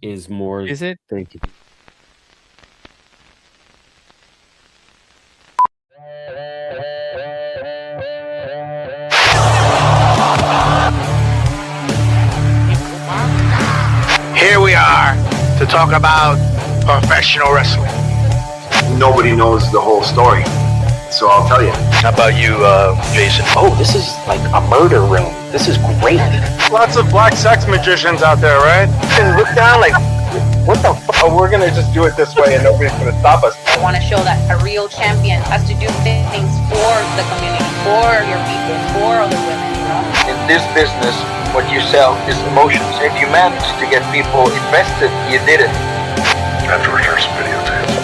is more. Is it? Thank you. Here we are to talk about professional wrestling. Nobody knows the whole story, so I'll tell you. How about you, Jason? Oh, this is like a murder room. This is great. Lots of black sex magicians out there, right? And look down like, what the fuck? Oh, we're gonna just do it this way and nobody's gonna stop us. I want to show that a real champion has to do things for the community, for your people, for other women, you know? In this business, what you sell is emotions. If you manage to get people invested, you did it. After rehearse videotapes.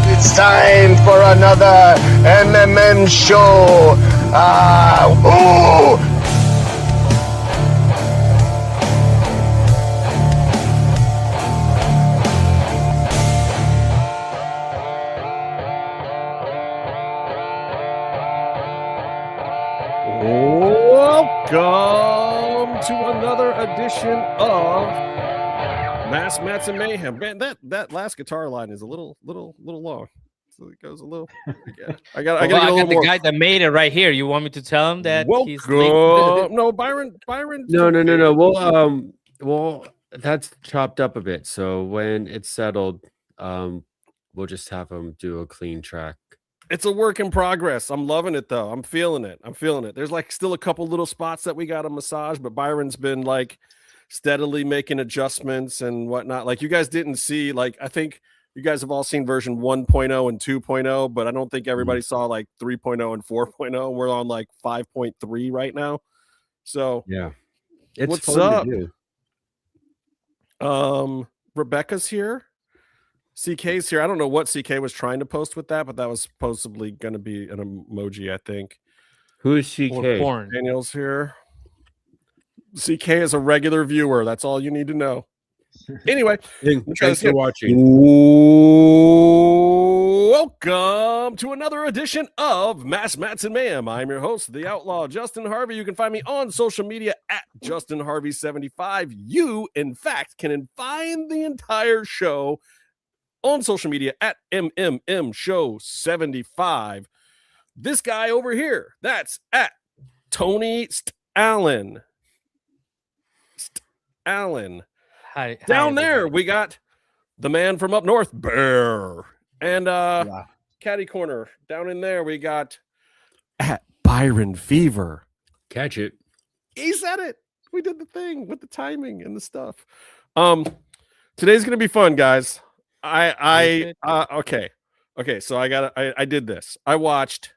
It's time for another MMM show. Welcome to another edition of Mass Mats and Mayhem. Man, that last guitar line is a little long. So it goes a little. Yeah. I got the guy that made it right here. You want me to tell him that he's Welcome. No, Byron. No. Well, that's chopped up a bit. So when it's settled, we'll just have him do a clean track. It's a work in progress. I'm loving it though. I'm feeling it. There's like still a couple little spots that we got to massage, but Byron's been like steadily making adjustments and whatnot. Like you guys didn't see, like I think you guys have all seen version 1.0 and 2.0, but I don't think everybody saw like 3.0 and 4.0. We're on like 5.3 right now. So yeah, it's what's fun up? to do. Rebecca's here. CK's here. I don't know what CK was trying to post with that, but that was supposedly going to be an emoji, I think. Who is CK? Daniel's here. CK is a regular viewer. That's all you need to know. Anyway, thanks for watching. Welcome to another edition of Mass Mats and Mayhem. I'm your host, the Outlaw, Justin Harvey. You can find me on social media at JustinHarvey75. You, in fact, can find the entire show on social media at MMMshow75. This guy over here, that's at Tony Allen. Down there, we got the man from up north, Bear. And Caddy Corner. Down in there, we got at Byron Fever. Catch it. He said it. We did the thing with the timing and the stuff. Today's gonna be fun, guys. Okay. So I did this. I watched.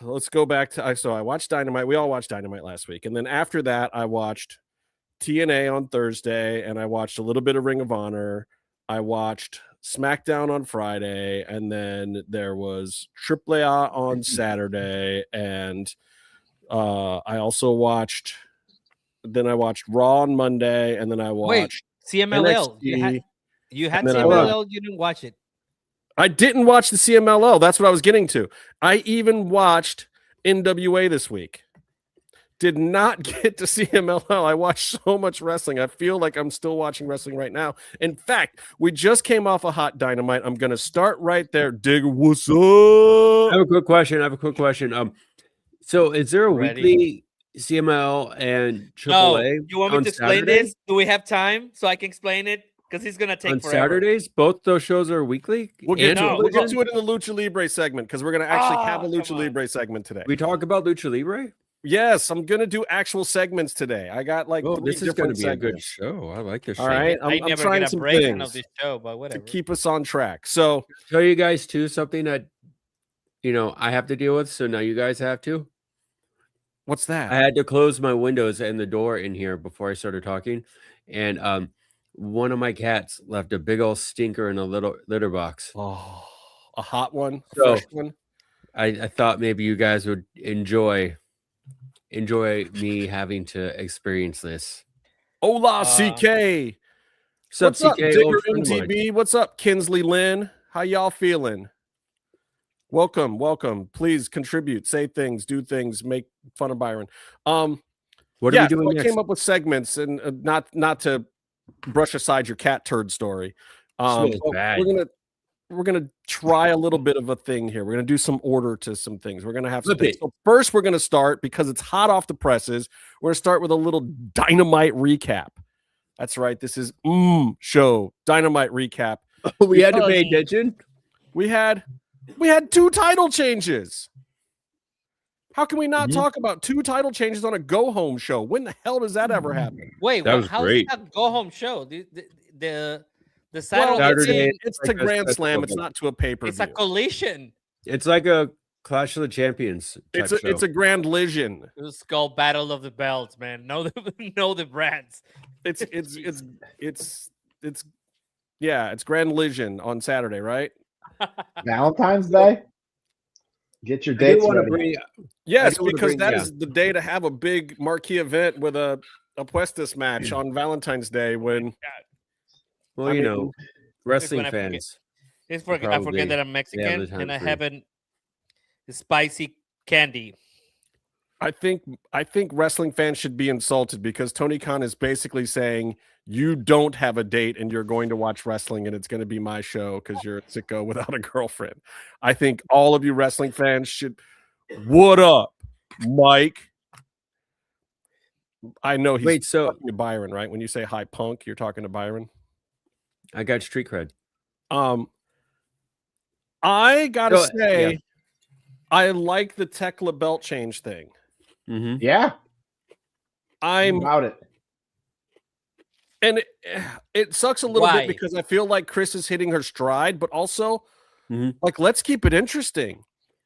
Let's go back to. I watched Dynamite. We all watched Dynamite last week, and then after that, I watched TNA on Thursday, and I watched a little bit of Ring of Honor. I watched SmackDown on Friday, and then there was AAA on Saturday, and I also watched. Then I watched Raw on Monday, and then I watched. CMLL. You had CMLL. You didn't watch it. I didn't watch the CMLL. That's what I was getting to. I even watched NWA this week. Did not get to CMLL. I watched so much wrestling. I feel like I'm still watching wrestling right now. In fact, we just came off a hot Dynamite. I'm going to start right there. Dig, what's up? I have a quick question. So is there a weekly CML and AAA? You want me to explain this? Do we have time so I can explain it? Because he's gonna take on forever. Saturdays. Both those shows are weekly. We'll get to it in the Lucha Libre segment because we're gonna actually have a Lucha Libre segment today. We talk about Lucha Libre. Yes, I'm gonna do actual segments today. I got like this is gonna be a good show. I like this. All right, I'm trying some things of this show, but whatever to keep us on track. So tell you guys too something that I have to deal with. So now you guys have to. What's that? I had to close my windows and the door in here before I started talking, and one of my cats left a big old stinker in a little litter box. Oh, a hot one, so fresh one. I thought maybe you guys would enjoy me having to experience this. Hola, CK. What's up, Digger MTB? What's up, Kinsley Lynn? How y'all feeling? Welcome. Please contribute, say things, do things, make fun of Byron. What are we doing so I next? came up with segments, and not to brush aside your cat turd story. Smells But bad. we're gonna try a little bit of a thing here. We're gonna do some order to some things. We're gonna have some Flip things. it. So first, we're gonna start because it's hot off the presses. We're gonna start with a little Dynamite recap. That's right. This is show Dynamite recap. We had to pay attention. We had 2 title changes. How can we not talk about 2 title changes on a go home show? When the hell does that ever happen? Wait, That was how's great. that go home show? The Well, Saturday, it's like to a Grand special Slam. It's event. not to a pay-per-view. it's a collision. It's like a Clash of the Champions. Type show. It's a grand lision. It's called Battle of the Belts, man. Know the brands. It's grand lision on Saturday, right? Valentine's Day. Get your I do uh, dates want to ready. bring. Yes, wanna because bring- that yeah. is the day to have a big marquee event with a Apuestas match on Valentine's Day. When Well, I you mean, know, wrestling when I forget- fans. I Probably forget that I'm the Mexican time and I frame. haven't spicy candy. I think wrestling fans should be insulted because Tony Khan is basically saying you don't have a date and you're going to watch wrestling and it's going to be my show because you're a sicko without a girlfriend. I think all of you wrestling fans should. What up, Mike? I know he's Wait, so talking to Byron, right? When you say hi, punk, you're talking to Byron. I got street cred. I gotta So, say, yeah. I like the Tekla belt change thing. Mm-hmm. Yeah, I'm about it. and it sucks a little Why? bit because I feel like Chris is hitting her stride, but also Mhm. like let's keep it interesting.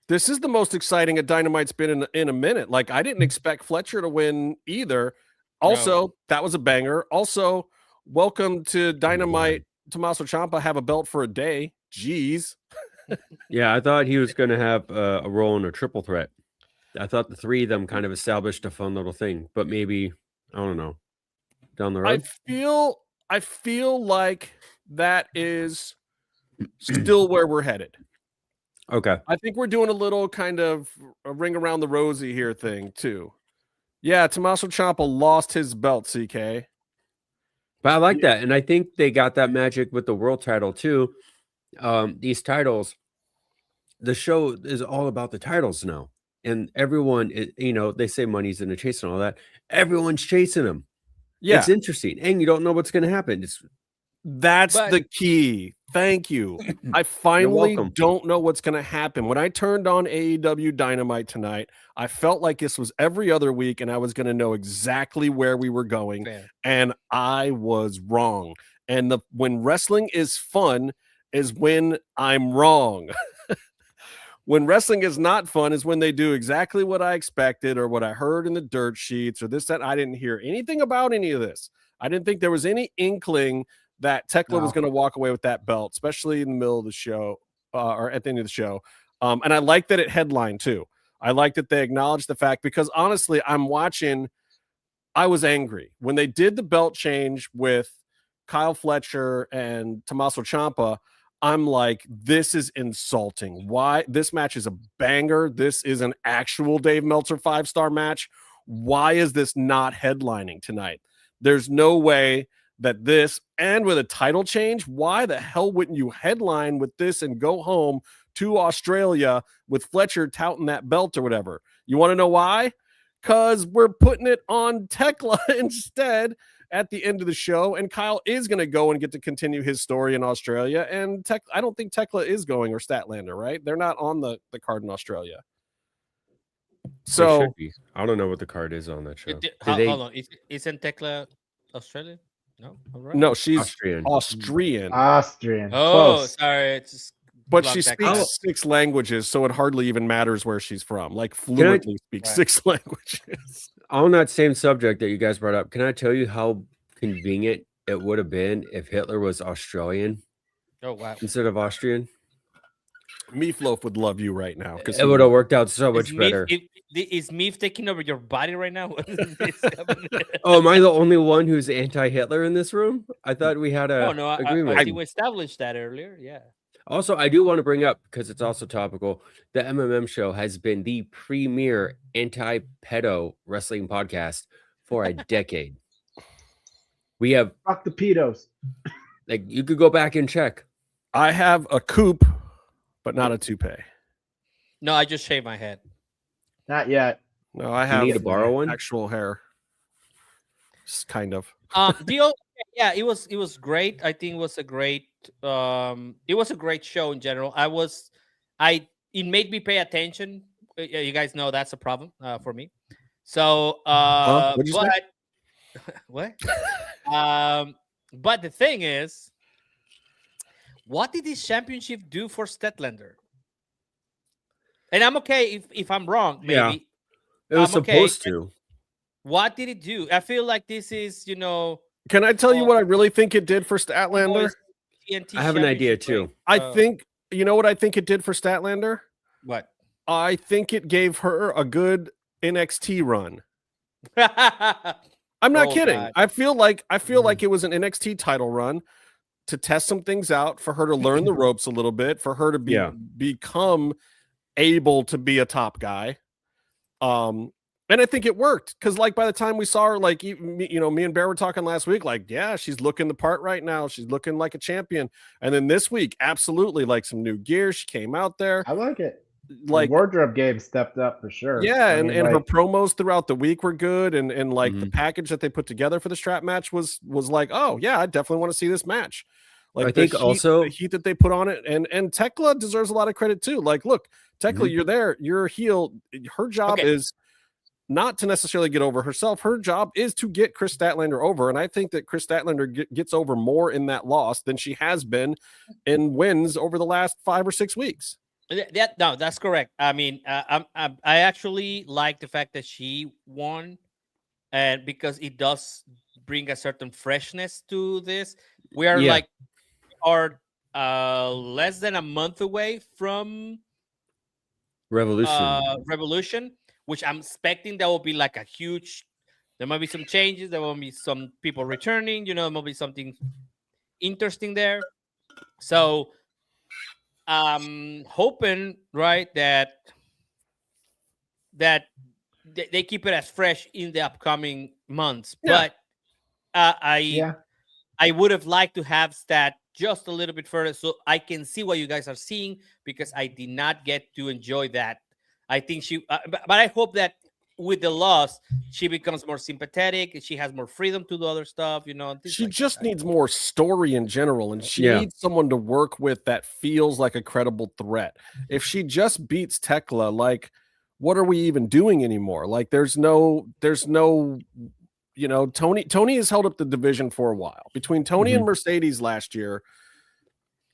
This is the most exciting a Dynamite's been in a minute. Like I didn't expect Fletcher to win either. Also, that was a banger. Also, welcome to Dynamite. Tommaso Ciampa have a belt for a day. Jeez. Yeah, I thought he was going to have a role in a triple threat. I thought the 3 of them kind of established a fun little thing, but maybe I don't know down the road. I feel like that is still where we're headed. Okay. I think we're doing a little kind of a ring around the rosy here thing too. Yeah, Tommaso Ciampa lost his belt, CK. But I like that. And I think they got that magic with the world title too. These titles, the show is all about the titles now. And everyone, they say money's in the chase and all that. Everyone's chasing them. Yeah, It's interesting. And you don't know what's going to happen. that's But- the key. Thank you. I finally welcome. don't know what's going to happen. When I turned on AEW Dynamite tonight, I felt like this was every other week and I was going to know exactly where we were going. Fair. And I was wrong. And when wrestling is fun is when I'm wrong. When wrestling is not fun is when they do exactly what I expected or what I heard in the dirt sheets or this, that. I didn't hear anything about any of this. I didn't think there was any inkling that Tekla was going to walk away with that belt, especially in the middle of the show or at the end of the show. And I like that it headlined too. I like that they acknowledged the fact because honestly, I was angry when they did the belt change with Kyle Fletcher and Tommaso Ciampa. I'm like, this is insulting. Why? This match is a banger. This is an actual Dave Meltzer 5-star match. Why is this not headlining tonight? There's no way that this, and with a title change, why the hell wouldn't you headline with this and go home to Australia with Fletcher touting that belt or whatever? You want to know why? Because we're putting it on Tekla instead at the end of the show, and Kyle is going to go and get to continue his story in Australia. And I don't think Tekla is going, or Statlander, right? They're not on the card in Australia. So I don't know what the card is on that show. Hold on. Isn't Tekla Australian? No, all right. no, she's Austrian. Austrian. Austrian. Oh, Close. sorry. It's just But blocked she that speaks out. 6 languages, so it hardly even matters where she's from. Like I- fluently speaks Right. 6 languages. On that same subject that you guys brought up, can I tell you how convenient it would have been if Hitler was Australian Oh wow. instead of Austrian? Meatloaf would love you right now because It would have worked out so much Is better. Is Meef taking over your body right now? What is this happening? Oh, am I the only one who's anti-Hitler in this room? I thought we had a Oh no, agreement. I think we established that earlier. Yeah. Also, I do want to bring up, because it's also topical, the MMM show has been the premier anti-pedo wrestling podcast for a decade. We have Fuck the pedos. like you could go back and check. I have a coupe, but not a toupee. No, I just shaved my head. Not yet. No, I You have need to borrow one? actual hair. Just kind of. Yeah, it was great. I think it was a great show in general. It made me pay attention. You guys know that's a problem for me. So What'd you say? what? But the thing is, what did this championship do for Statlander? And I'm okay if I'm wrong, maybe. Yeah. It was I'm okay. supposed to. What did it do? I feel like this is, Can I tell you what I really think it did for Statlander? I have an idea too. I think, you know what I think it did for Statlander? What? I think it gave her a good NXT run. I'm not kidding. God. I feel like it was an NXT title run to test some things out, for her to learn the ropes a little bit, for her to become able to be a top guy. And I think it worked, because like by the time we saw her, like me and Bear were talking last week, like, yeah, she's looking the part right now. She's looking like a champion. And then this week, absolutely, like some new gear. She came out there. I like it. Like the wardrobe game stepped up for sure. Yeah, I and mean, her like, promos throughout the week were good, and like the package that they put together for the strap match was like, oh yeah, I definitely want to see this match. Like I think also the heat that they put on it, and Tekla deserves a lot of credit too. Like, look, Tekla, you're there, you're a heel. Her job is not to necessarily get over herself. Her job is to get Chris Statlander over, and I think that Chris Statlander gets over more in that loss than she has been in wins over the last 5 or 6 weeks. That's correct. I mean, I actually like the fact that she won, and because it does bring a certain freshness to this. We are less than a month away from Revolution, which I'm expecting that will be like a huge. There might be some changes. There will be some people returning. There might be something interesting there. So I'm hoping, right, that they keep it as fresh in the upcoming months. Yeah. But I would have liked to have that just a little bit further, so I can see what you guys are seeing, because I did not get to enjoy that. I think but I hope that with the loss, she becomes more sympathetic and she has more freedom to do other stuff. She just needs more story in general, and she needs someone to work with that feels like a credible threat. If she just beats Tekla, like, what are we even doing anymore? Like, there's no, Tony has held up the division for a while. Between Tony and Mercedes last year,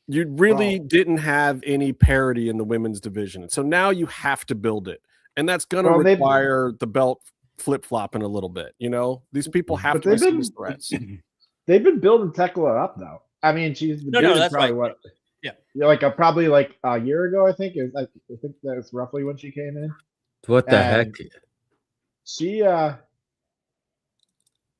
you really didn't have any parity in the women's division. So now you have to build it. And that's going to require the belt flip-flopping a little bit. These people have to receive these threats. They've been building Tekla up, though. I mean, she's been that's probably right. probably like a year ago, I think. I think that's roughly when she came in. What the heck? She,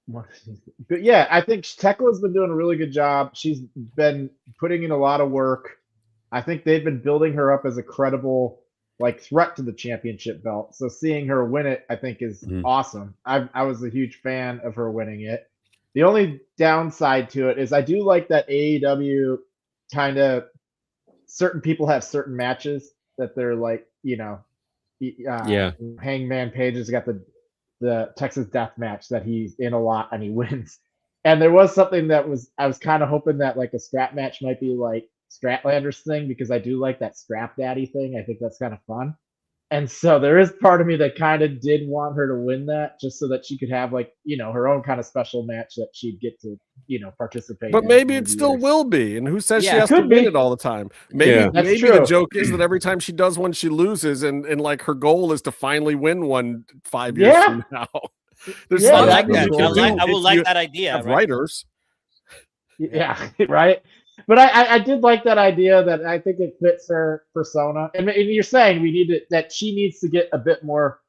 but yeah, I think Tekla's been doing a really good job. She's been putting in a lot of work. I think they've been building her up as a credible threat to the championship belt. So seeing her win it, I think, is awesome. I was a huge fan of her winning it. The only downside to it is I do like that AEW kind of certain people have certain matches that they're like, Hangman Page has got the Texas Death Match that he's in a lot and he wins. And there was something that I was kind of hoping that like a strap match might be like Stratlander's thing, because I do like that strap daddy thing. I think that's kind of fun. And so there is part of me that kind of did want her to win that, just so that she could have her own kind of special match that she'd get to, participate but in. But maybe it still will be. And who says she has to win it all the time? Maybe the joke is that every time she does one, she loses. And like her goal is to finally win one 5 years from now. I like that. I would like that idea. Right? Writers. Yeah, right. But I did like that idea that I think it fits her persona. And you're saying that she needs to get a bit more,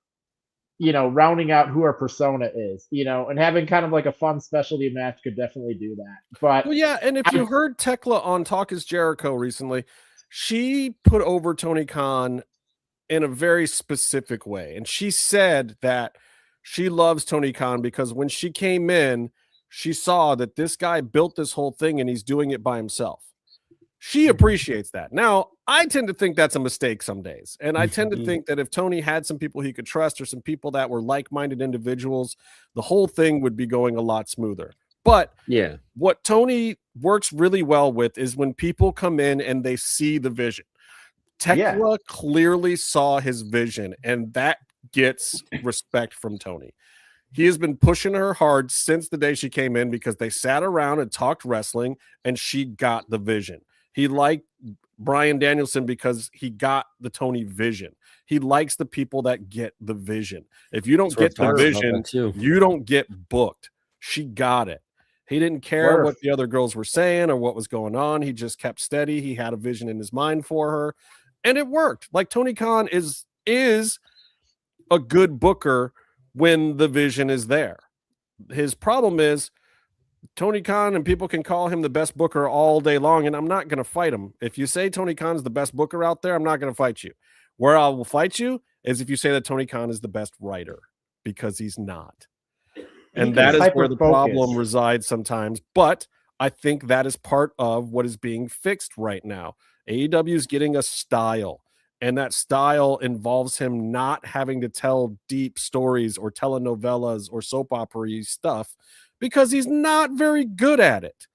rounding out who her persona is, and having kind of like a fun specialty match could definitely do that. But and if you heard Tekla on Talk is Jericho recently, she put over Tony Khan in a very specific way. And she said that she loves Tony Khan because when she came in, she saw that this guy built this whole thing and he's doing it by himself. She appreciates that. Now, I tend to think that's a mistake some days. And I tend to think that if Tony had some people he could trust or some people that were like-minded individuals, the whole thing would be going a lot smoother. But yeah, what Tony works really well with is when people come in and they see the vision. Tekla clearly saw his vision, and that gets respect from Tony. He has been pushing her hard since the day she came in because they sat around and talked wrestling, and she got the vision. He liked Bryan Danielson because he got the Tony vision. He likes the people that get the vision. If you don't get the vision, you don't get booked. She got it. He didn't care what the other girls were saying or what was going on. He just kept steady. He had a vision in his mind for her, and it worked. Like, Tony Khan is a good booker when the vision is there. His problem is Tony Khan, and people can call him the best booker all day long, and I'm not going to fight him. If you say Tony Khan is the best booker out there, I'm not going to fight you. Where I will fight you is if you say that Tony Khan is the best writer, because he's not. And that is where the problem resides sometimes. But I think that is part of what is being fixed right now. AEW is getting a style, and that style involves him not having to tell deep stories or telenovelas or soap opera stuff, because he's not very good at it.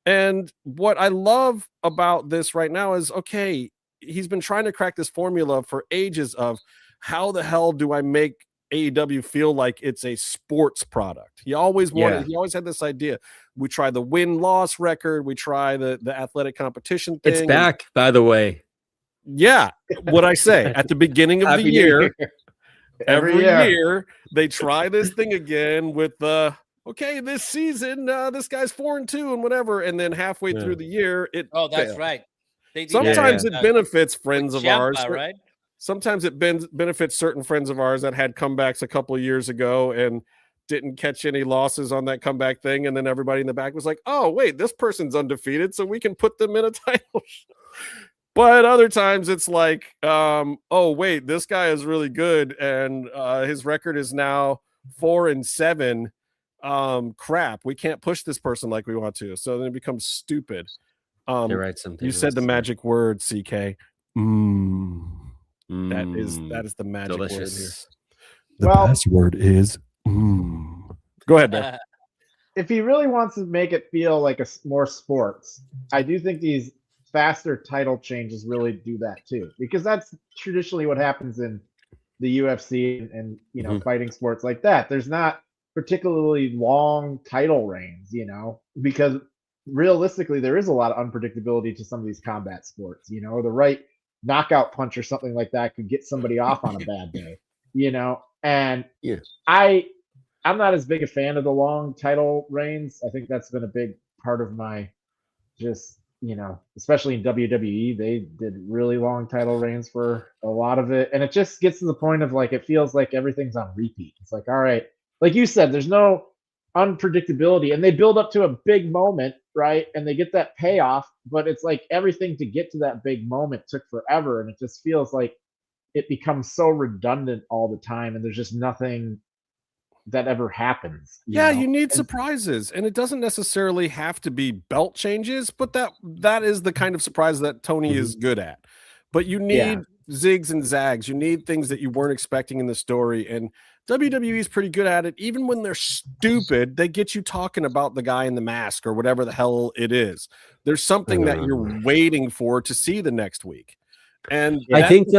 And what I love about this right now is, okay, he's been trying to crack this formula for ages of how the hell do I make AEW feel like it's a sports product. He always wanted, he always had this idea. We try the win-loss record, we try the athletic competition thing. It's back, by the way. Yeah, what I say at the beginning of the year, every year they try this thing again with the okay, this season, this guy's 4-2 and whatever, and then halfway through the year, it that's fails. right. Sometimes it benefits friends of ours, right? Sometimes it benefits certain friends of ours that had comebacks a couple of years ago and didn't catch any losses on that comeback thing, and then everybody in the back was like, "Oh, wait, this person's undefeated, so we can put them in a title." But other times it's like, "Oh, wait, this guy is really good, and his record is now 4-7." Crap, we can't push this person like we want to, so then it becomes stupid. They write something. You said the magic word, CK. That is the magic word here. The password is Go ahead, man. If he really wants to make it feel like more sports, I do think these faster title changes really do that too, because that's traditionally what happens in the UFC and you know, fighting sports like that. There's not particularly long title reigns, you know, because realistically there is a lot of unpredictability to some of these combat sports. You know, the right knockout punch or something like that could get somebody off on a bad day, you know. And I'm not as big a fan of the long title reigns. I think that's been a big part of my just, you know, especially in WWE, they did really long title reigns for a lot of it. And it just gets to the point of like, it feels like everything's on repeat. It's like, all right, like you said, there's no unpredictability, and they build up to a big moment, right? And they get that payoff, but it's like everything to get to that big moment took forever. And it just feels like it becomes so redundant all the time. And there's just nothing that ever happens. You need surprises, and it doesn't necessarily have to be belt changes, but that is the kind of surprise that Tony is good at. But you need zigs and zags. You need things that you weren't expecting in the story, and WWE is pretty good at it. Even when they're stupid, they get you talking about the guy in the mask or whatever the hell it is. There's something that you're waiting for to see the next week. And I think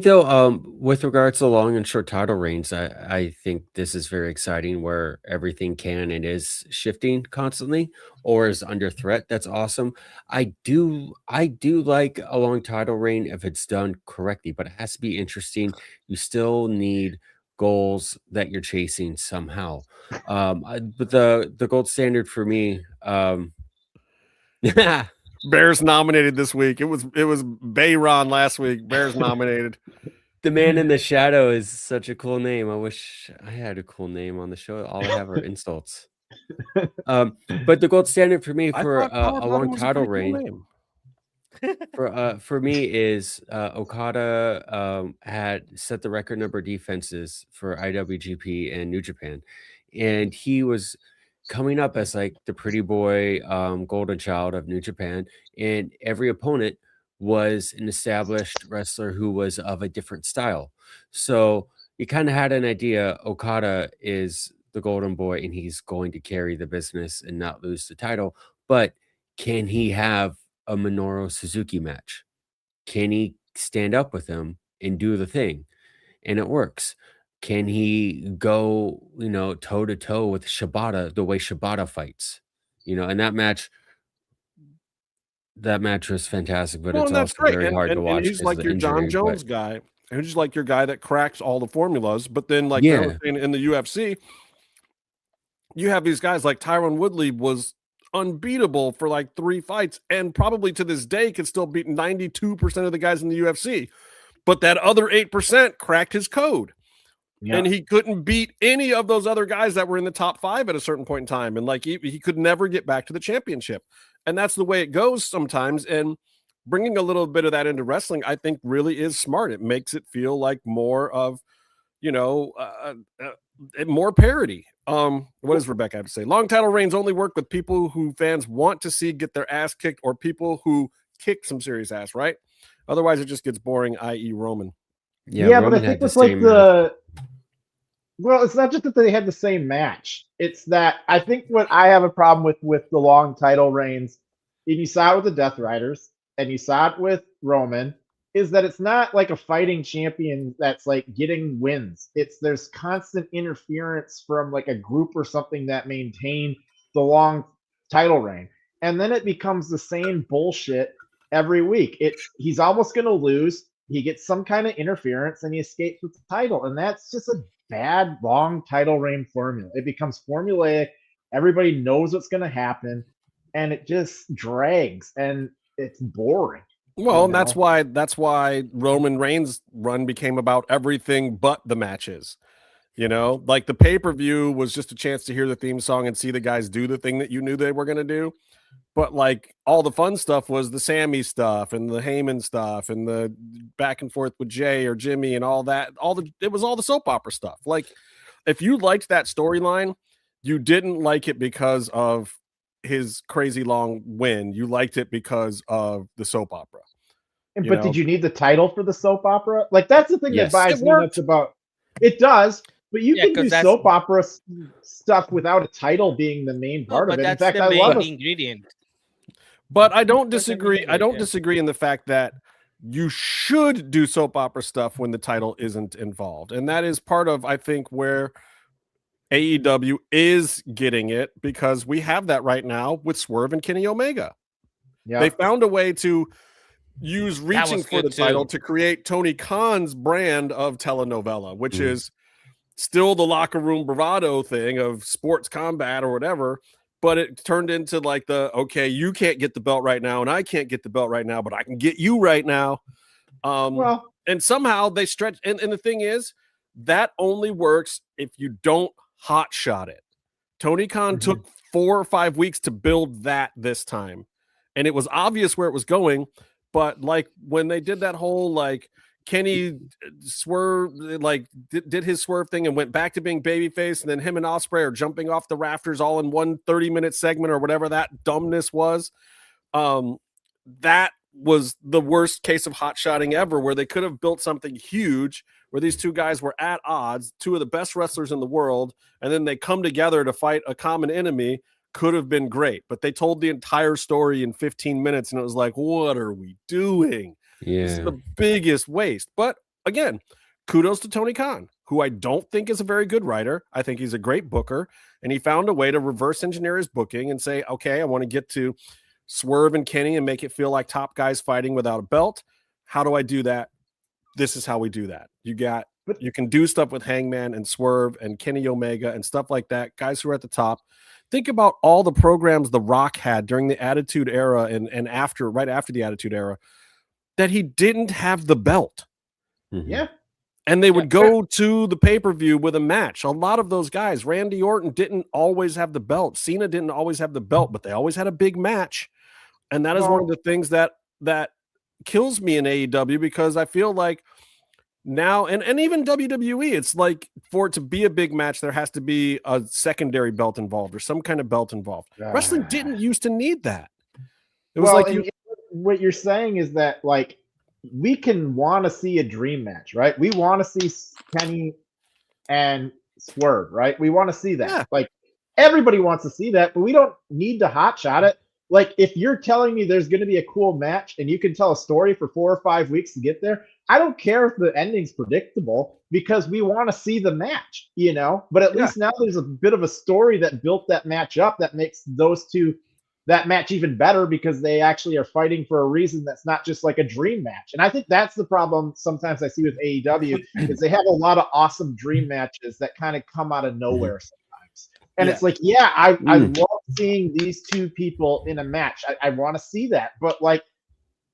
though, with regards to long and short title reigns, I think this is very exciting, where everything can and is shifting constantly or is under threat. That's awesome. I do like a long title reign if it's done correctly, but it has to be interesting. You still need goals that you're chasing somehow. But the gold standard for me, Bears nominated this week. It was Byron last week. Bears nominated. The Man in the Shadow is such a cool name. I wish I had a cool name on the show. All I have are insults. But the gold standard for me for a long title reign. For me is Okada had set the record number of defenses for IWGP and New Japan, and he was coming up as like the pretty boy golden child of New Japan, and every opponent was an established wrestler who was of a different style. So you kind of had an idea Okada is the golden boy and he's going to carry the business and not lose the title, but can he have a Minoru Suzuki match? Can he stand up with him and do the thing? And it works. Can he go, toe to toe with Shibata the way Shibata fights? And that match was fantastic, but Well, it's and that's also great. very hard to And watch he's 'cause of like the your John injury, Jones but guy. And he's like your guy that cracks all the formulas. But then, like Yeah. in the UFC, you have these guys like Tyron Woodley was unbeatable for like 3 fights, and probably to this day can still beat 92% of the guys in the UFC. But that other 8% cracked his code. Yeah. And he couldn't beat any of those other guys that were in the top 5 at a certain point in time. And like he could never get back to the championship. And that's the way it goes sometimes. And bringing a little bit of that into wrestling, I think really is smart. It makes it feel like more of, more parody. What does Rebecca have to say? Long title reigns only work with people who fans want to see get their ass kicked, or people who kick some serious ass, right? Otherwise it just gets boring, i.e. Roman. Yeah, but I think it's like well, it's not just that they had the same match. It's that I think what I have a problem with the long title reigns, and you saw it with the Death Riders, and you saw it with Roman, is that it's not like a fighting champion that's like getting wins. There's constant interference from like a group or something that maintain the long title reign. And then it becomes the same bullshit every week. He's almost going to lose. He gets some kind of interference and he escapes with the title. And that's just a bad long title reign formula. It becomes formulaic. Everybody knows what's going to happen, and it just drags and it's boring. Well, and that's why Roman Reigns' run became about everything but the matches. Like the pay-per-view was just a chance to hear the theme song and see the guys do the thing that you knew they were going to do. But like all the fun stuff was the Sammy stuff and the Heyman stuff and the back and forth with Jay or Jimmy and all that. It was all the soap opera stuff. Like if you liked that storyline, you didn't like it because of his crazy long win. You liked it because of the soap opera. But did you need the title for the soap opera? Like that's the thing that buys me nuts about it. Does, but you can do soap opera stuff without a title being the main part of it. In fact, I love it. Ingredient. But I don't disagree. I don't disagree in the fact that you should do soap opera stuff when the title isn't involved. And that is part of, I think, where AEW is getting it, because we have that right now with Swerve and Kenny Omega. Yeah. They found a way to use reaching for the title to create Tony Khan's brand of telenovela, which is still the locker room bravado thing of sports combat or whatever. But it turned into like okay, you can't get the belt right now, and I can't get the belt right now, but I can get you right now. And somehow they stretch. And the thing is, that only works if you don't hot shot it. Tony Khan took 4 or 5 weeks to build that this time, and it was obvious where it was going. But like when they did that whole like Kenny Swerve, like did his Swerve thing and went back to being babyface, and then him and Ospreay are jumping off the rafters all in one 30-minute segment or whatever that dumbness was. That was the worst case of hot shotting ever, where they could have built something huge where these two guys were at odds, two of the best wrestlers in the world, and then they come together to fight a common enemy. Could have been great, but they told the entire story in 15 minutes, and it was like, what are we doing? This is the biggest waste. But again, kudos to Tony Khan, who I don't think is a very good writer. I think he's a great booker, and he found a way to reverse engineer his booking and say, okay, I want to get to Swerve and Kenny and make it feel like top guys fighting without a belt. How do I do that? This is how we do that. You can do stuff with Hangman and Swerve and Kenny Omega and stuff like that, guys who are at the top. Think about all the programs The Rock had during the Attitude Era and right after the Attitude Era, that he didn't have the belt. Yeah. And they would go to the pay-per-view with a match. A lot of those guys, Randy Orton didn't always have the belt. Cena didn't always have the belt, but they always had a big match. And that is one of the things that that kills me in AEW, because I feel like now, and even WWE, it's like for it to be a big match, there has to be a secondary belt involved or some kind of belt involved. Wrestling didn't used to need that. It was what you're saying is that, like, we can want to see a dream match, right? We want to see Kenny and Swerve, right? We want to see that. Yeah. Like, everybody wants to see that, but we don't need to hotshot it. Like, if you're telling me there's going to be a cool match and you can tell a story for 4 or 5 weeks to get there, I don't care if the ending's predictable, because we want to see the match, you know? But at least now there's a bit of a story that built that match up that makes that match even better, because they actually are fighting for a reason that's not just like a dream match. And I think that's the problem sometimes I see with AEW is they have a lot of awesome dream matches that kind of come out of nowhere sometimes. And it's like, I love seeing these two people in a match. I want to see that. But, like,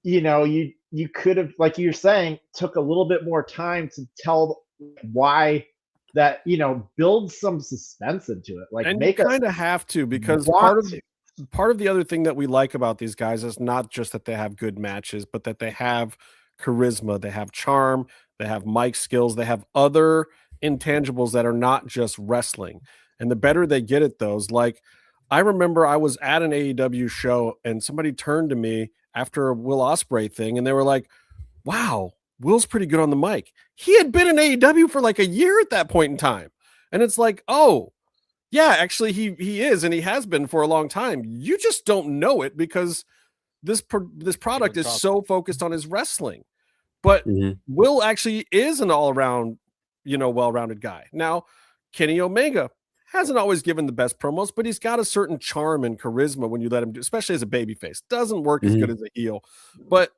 you know, you could have, like you're saying, took a little bit more time to tell why that, you know, build some suspense into it. Like, and you kind of have to, because part of the other thing that we like about these guys is not just that they have good matches, but that they have charisma, they have charm, they have mic skills, they have other intangibles that are not just wrestling. And the better they get at those, like, I remember I was at an AEW show and somebody turned to me after a Will Ospreay thing, and they were like, wow, Will's pretty good on the mic. He had been in AEW for like a year at that point in time. And it's like, oh, yeah, actually he is, and he has been for a long time. You just don't know it because this product is so focused on his wrestling. But Will actually is an all-around, you know, well-rounded guy. Now, Kenny Omega hasn't always given the best promos, but he's got a certain charm and charisma when you let him do, especially as a babyface. Doesn't work as good as a heel, but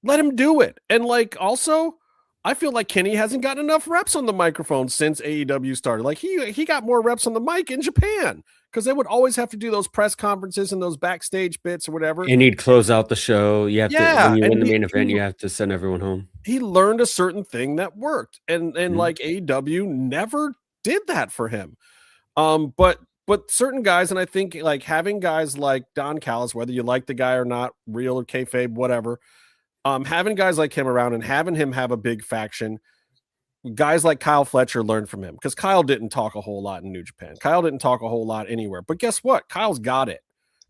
let him do it. And, like, also, I feel like Kenny hasn't gotten enough reps on the microphone since AEW started. Like, he got more reps on the mic in Japan, because they would always have to do those press conferences and those backstage bits or whatever. And he'd close out the show. You have to, when you win the main event, you have to send everyone home. He learned a certain thing that worked, and like AEW never did that for him. But certain guys, and I think, like, having guys like Don Callis, whether you like the guy or not, real or kayfabe, whatever, having guys like him around and having him have a big faction, guys like Kyle Fletcher learned from him, because Kyle didn't talk a whole lot in New Japan. Kyle didn't talk a whole lot anywhere. But guess what? Kyle's got it.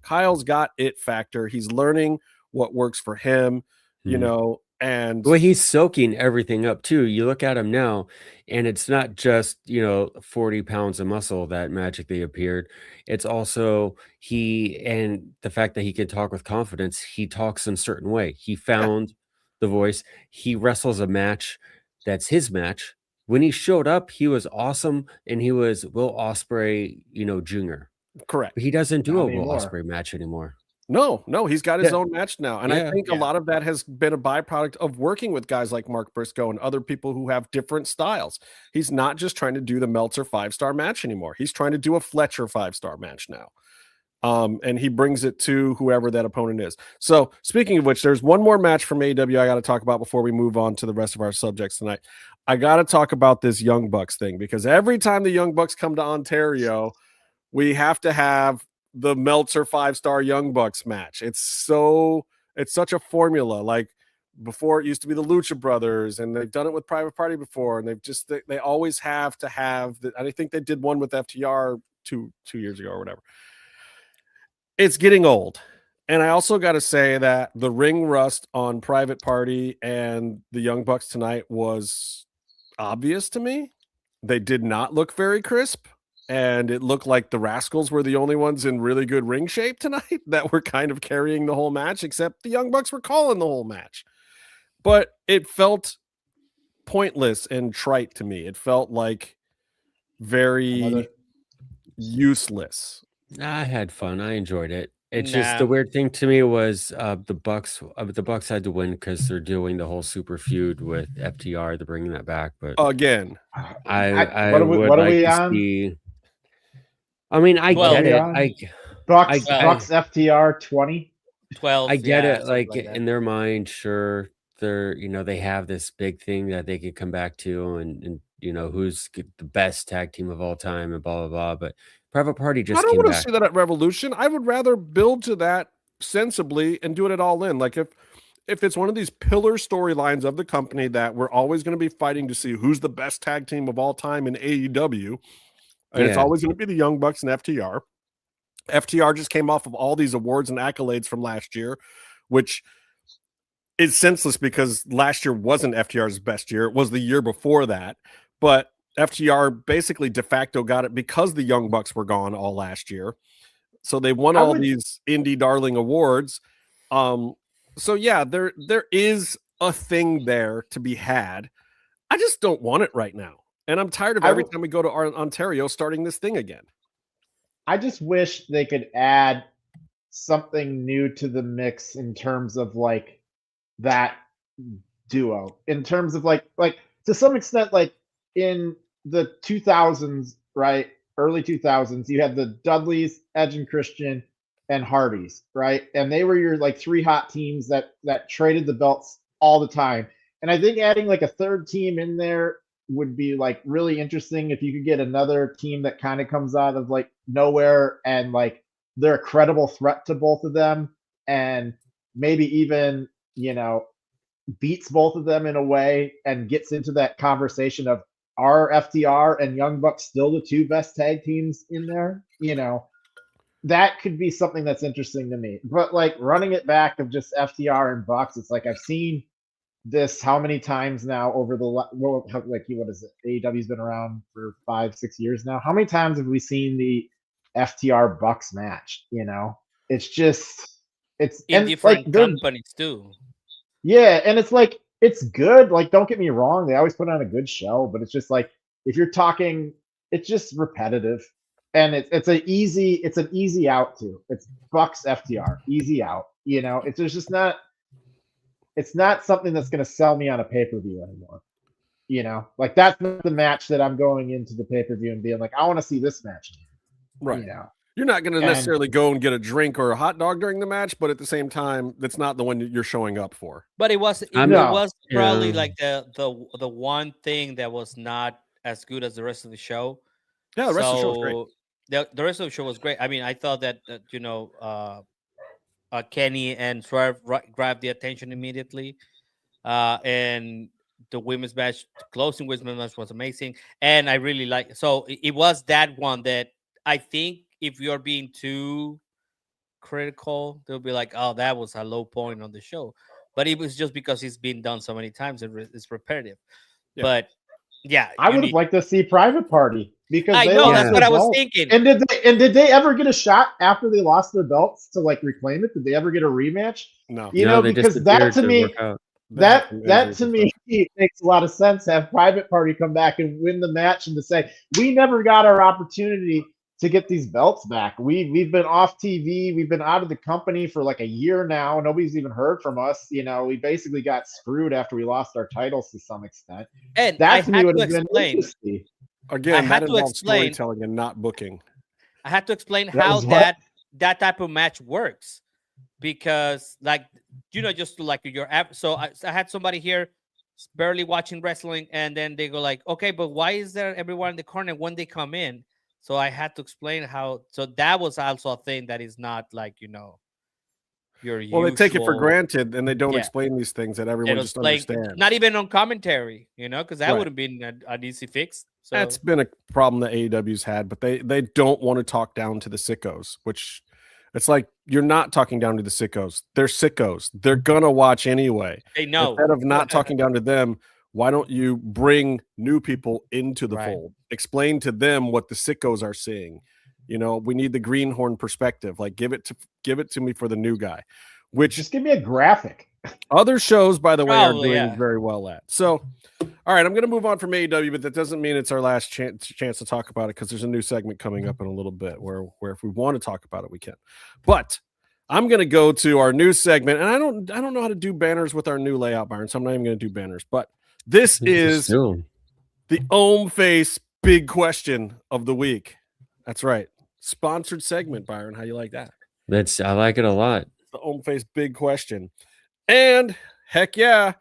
Kyle's got it factor. He's learning what works for him, you know, and well, he's soaking everything up too. You look at him now, and it's not just, you know, 40 pounds of muscle that magically appeared. It's also and the fact that he can talk with confidence. He talks in a certain way. He found the voice. He wrestles a match that's his match. When he showed up, he was awesome, and he was Will Ospreay, you know, Jr. Correct. But he doesn't do a Will Ospreay match anymore. No, he's got his own match now. And I think a lot of that has been a byproduct of working with guys like Mark Briscoe and other people who have different styles. He's not just trying to do the Meltzer 5-star match anymore. He's trying to do a Fletcher 5-star match now. And he brings it to whoever that opponent is. So speaking of which, there's one more match from AEW I got to talk about before we move on to the rest of our subjects tonight. I got to talk about this Young Bucks thing, because every time the Young Bucks come to Ontario, we have to have the Meltzer 5-star Young Bucks match. It's such a formula. Like, before, it used to be the Lucha Brothers, and they've done it with Private Party before, and they always have to have I think they did one with FTR two years ago or whatever. It's getting old. And I also got to say that the ring rust on Private Party and the Young Bucks tonight was obvious to me. They did not look very crisp. And it looked like the Rascals were the only ones in really good ring shape tonight that were kind of carrying the whole match, except the Young Bucks were calling the whole match. But it felt pointless and trite to me. It felt like very useless. I had fun. I enjoyed it. It's just the weird thing to me was the Bucks had to win because they're doing the whole super feud with FTR. They're bringing that back, but again, I would like to see. I mean, I get it. Bucks FTR 20. 12. I get it. Like in their mind, sure, they're, you know, they have this big thing that they could come back to, and you know, who's the best tag team of all time, and blah blah blah. But Private Party just. I don't want to see that at Revolution. I would rather build to that sensibly and do it at All In. Like if it's one of these pillar storylines of the company that we're always going to be fighting to see who's the best tag team of all time in AEW, and it's always going to be the Young Bucks and FTR. FTR just came off of all these awards and accolades from last year, which is senseless because last year wasn't FTR's best year. It was the year before that. But FTR basically de facto got it because the Young Bucks were gone all last year. So they won all these indie darling awards. So yeah, there is a thing there to be had. I just don't want it right now. And I'm tired of every time we go to Ontario starting this thing again. I just wish they could add something new to the mix in terms of like that duo, in terms of like to some extent, like in the 2000s, right? Early 2000s, you had the Dudleys, Edge and Christian, and Hardys, right? And they were your like three hot teams that traded the belts all the time. And I think adding like a third team in there would be like really interesting if you could get another team that kind of comes out of like nowhere and like they're a credible threat to both of them and maybe even, you know, beats both of them in a way and gets into that conversation of are FTR and Young Bucks still the two best tag teams in there? You know, that could be something that's interesting to me. But like running it back of just FTR and Bucks, it's like I've seen this how many times now over the like what is it? AEW's been around for 5-6 years now. How many times have we seen the FTR Bucks match? You know, it's just it's in different companies too. Yeah, and it's like it's good. Like, don't get me wrong, they always put on a good show, but it's just like if you're talking, it's just repetitive, and it's an easy out to. It's Bucks FTR, easy out. You know, it's just not. It's not something that's going to sell me on a pay-per-view anymore. You know, like that's not the match that I'm going into the pay-per-view and being like, I want to see this match. Right. You know, you're not going to necessarily go and get a drink or a hot dog during the match, but at the same time, that's not the one you're showing up for. But it was probably like the one thing that was not as good as the rest of the show. Yeah, the rest of the show was great. The rest of the show was great. I mean, I thought that Kenny and Swerve grabbed the attention immediately, and the women's match, closing women's match, was amazing, and I really like. So it was that one that I think if you're being too critical, they'll be like, "Oh, that was a low point on the show," but it was just because it's been done so many times and it's repetitive. Yeah. But yeah, I would have liked to see Private Party because I know that's what I was thinking. And did they ever get a shot after they lost their belts to like reclaim it? Did they ever get a rematch? No, you know, because that to me, that to me makes a lot of sense. Have Private Party come back and win the match and to say we never got our opportunity to get these belts back. We've been off TV. We've been out of the company for like a year now. Nobody's even heard from us. You know, we basically got screwed after we lost our titles to some extent. And that to me would have been interesting. Again, that involves storytelling and not booking. I had to explain how that type of match works because, like, you know, just like your app. So I had somebody here barely watching wrestling, and then they go like, "Okay, but why is there everyone in the corner when they come in?" So I had to explain how. So that was also a thing that is not like, you know, your usual. They take it for granted and they don't explain these things that everyone just understands. Not even on commentary, you know, because that would have been an easy fix. So that's been a problem that AEW's had, but they don't want to talk down to the sickos, which it's like you're not talking down to the sickos. They're sickos. They're gonna watch anyway. They know. Instead of not talking down to them, why don't you bring new people into the fold? Explain to them what the sickos are seeing. You know, we need the greenhorn perspective. Like, give it to me for the new guy. Which just give me a graphic. Other shows, by the way, are doing very well at. So, all right, I'm going to move on from AEW, but that doesn't mean it's our last chance to talk about it because there's a new segment coming up in a little bit where if we want to talk about it, we can. But I'm going to go to our new segment, and I don't know how to do banners with our new layout, Byron, so I'm not even going to do banners. But this is the Hommeface Big Question of the week. That's right. Sponsored segment, Byron. How you like that? I like it a lot. The Hommeface Big Question. And heck yeah,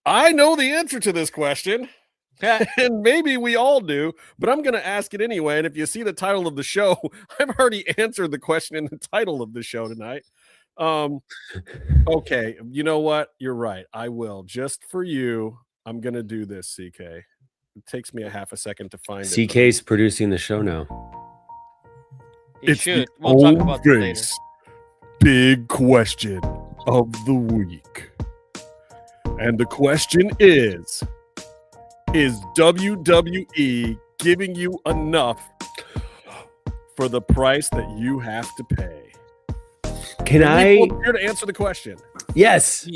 I know the answer to this question. And maybe we all do, but I'm going to ask it anyway. And if you see the title of the show, I've already answered the question in the title of the show tonight. Okay, you know what? You're right. I will. Just for you, I'm gonna do this, CK. It takes me a half a second to find it. CK's producing the show now. It It's should. the We'll talk about this later. Hommeface Big Question of the week. And the question is WWE giving you enough for the price that you have to pay? Can I? Here to answer the question. Yes.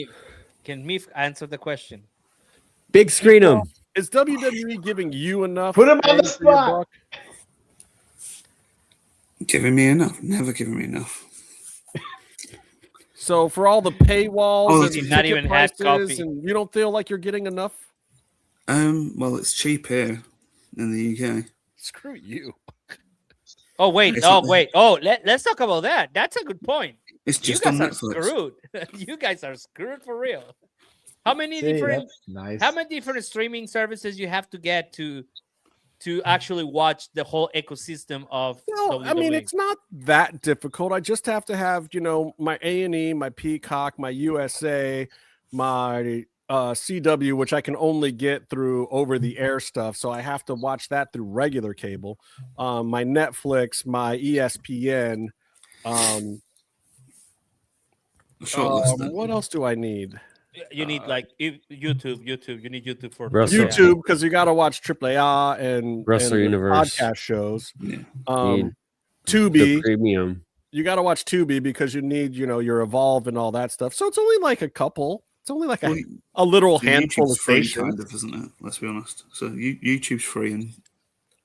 Can Meef answer the question? Big screen him. Is WWE giving you enough? Put him on the bang for your spot. buck? Giving me enough. Never giving me enough. So for all the paywalls Oh, and he's the not ticket even had prices, coffee. and you don't feel like you're getting enough? Well, it's cheap here in the UK. Screw you. Oh wait, It's oh not- wait, oh let's talk about that. That's a good point. It's You just guys on are Netflix. screwed. You guys are screwed for real. How many See, different that's nice. how many different streaming services you have to get to actually watch the whole ecosystem of No, I mean WWE? it's not that difficult. I just have to have, my A&E, my Peacock, my USA, my CW, which I can only get through over the air stuff. So I have to watch that through regular cable. My Netflix, my ESPN. Short list then. What else do I need? You need like YouTube. You need YouTube for Wrestle- YouTube, because you got to watch AAA and Wrestler the Universe. podcast shows. Yeah. Need Tubi. the premium. You got to watch Tubi because you need, your Evolve and all that stuff. So it's only like a couple. It's only like Well, a little So handful YouTube's of free, stations. kind of, isn't it? Let's be honest. So YouTube's free, and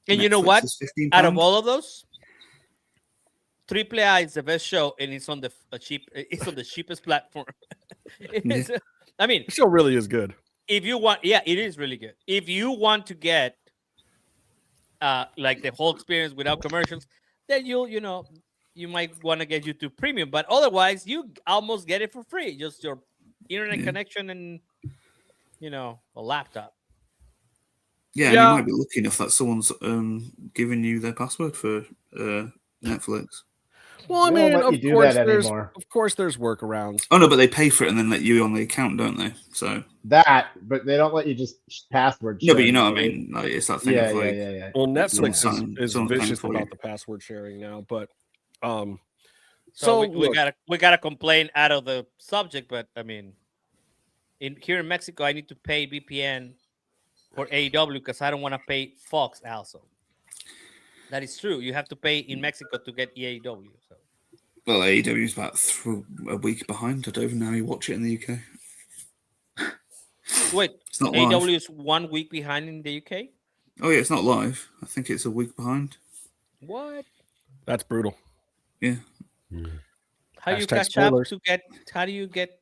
And you know Netflix what? is £15. Out of all of those, AAA is the best show, and it's on the It's on the cheapest platform. It's, I mean, The show really is good. if you want, yeah, it is really good. If you want to get like the whole experience without commercials, then you might want to get YouTube Premium. But otherwise, you almost get it for free. Just your internet connection and a laptop. Yeah, and Yeah. you might be lucky enough that someone's giving you their password for Netflix. Well, I They don't mean, let you do that anymore. of course there's workarounds. Oh no, but they pay for it and then let you on the account, don't they? So But they don't let you just password. no, but share you know what I anymore. mean. Like, it's that thing Yeah, of like, yeah. Well, Netflix Someone's is paying vicious for you. about the password sharing now, but So so we look, gotta complain out of the subject, but I mean, here in Mexico, I need to pay VPN for AEW because I don't want to pay Fox also. That is true. You have to pay in Mexico to get AEW. So well, AEW is about a week behind. I don't even know how you watch it in the UK. wait, It's not live. AEW is 1 week behind in the UK. Oh yeah, it's not live. I think it's a week behind. What? that's brutal. Yeah. How you Hashtag catch spoilers. up to get? How do you get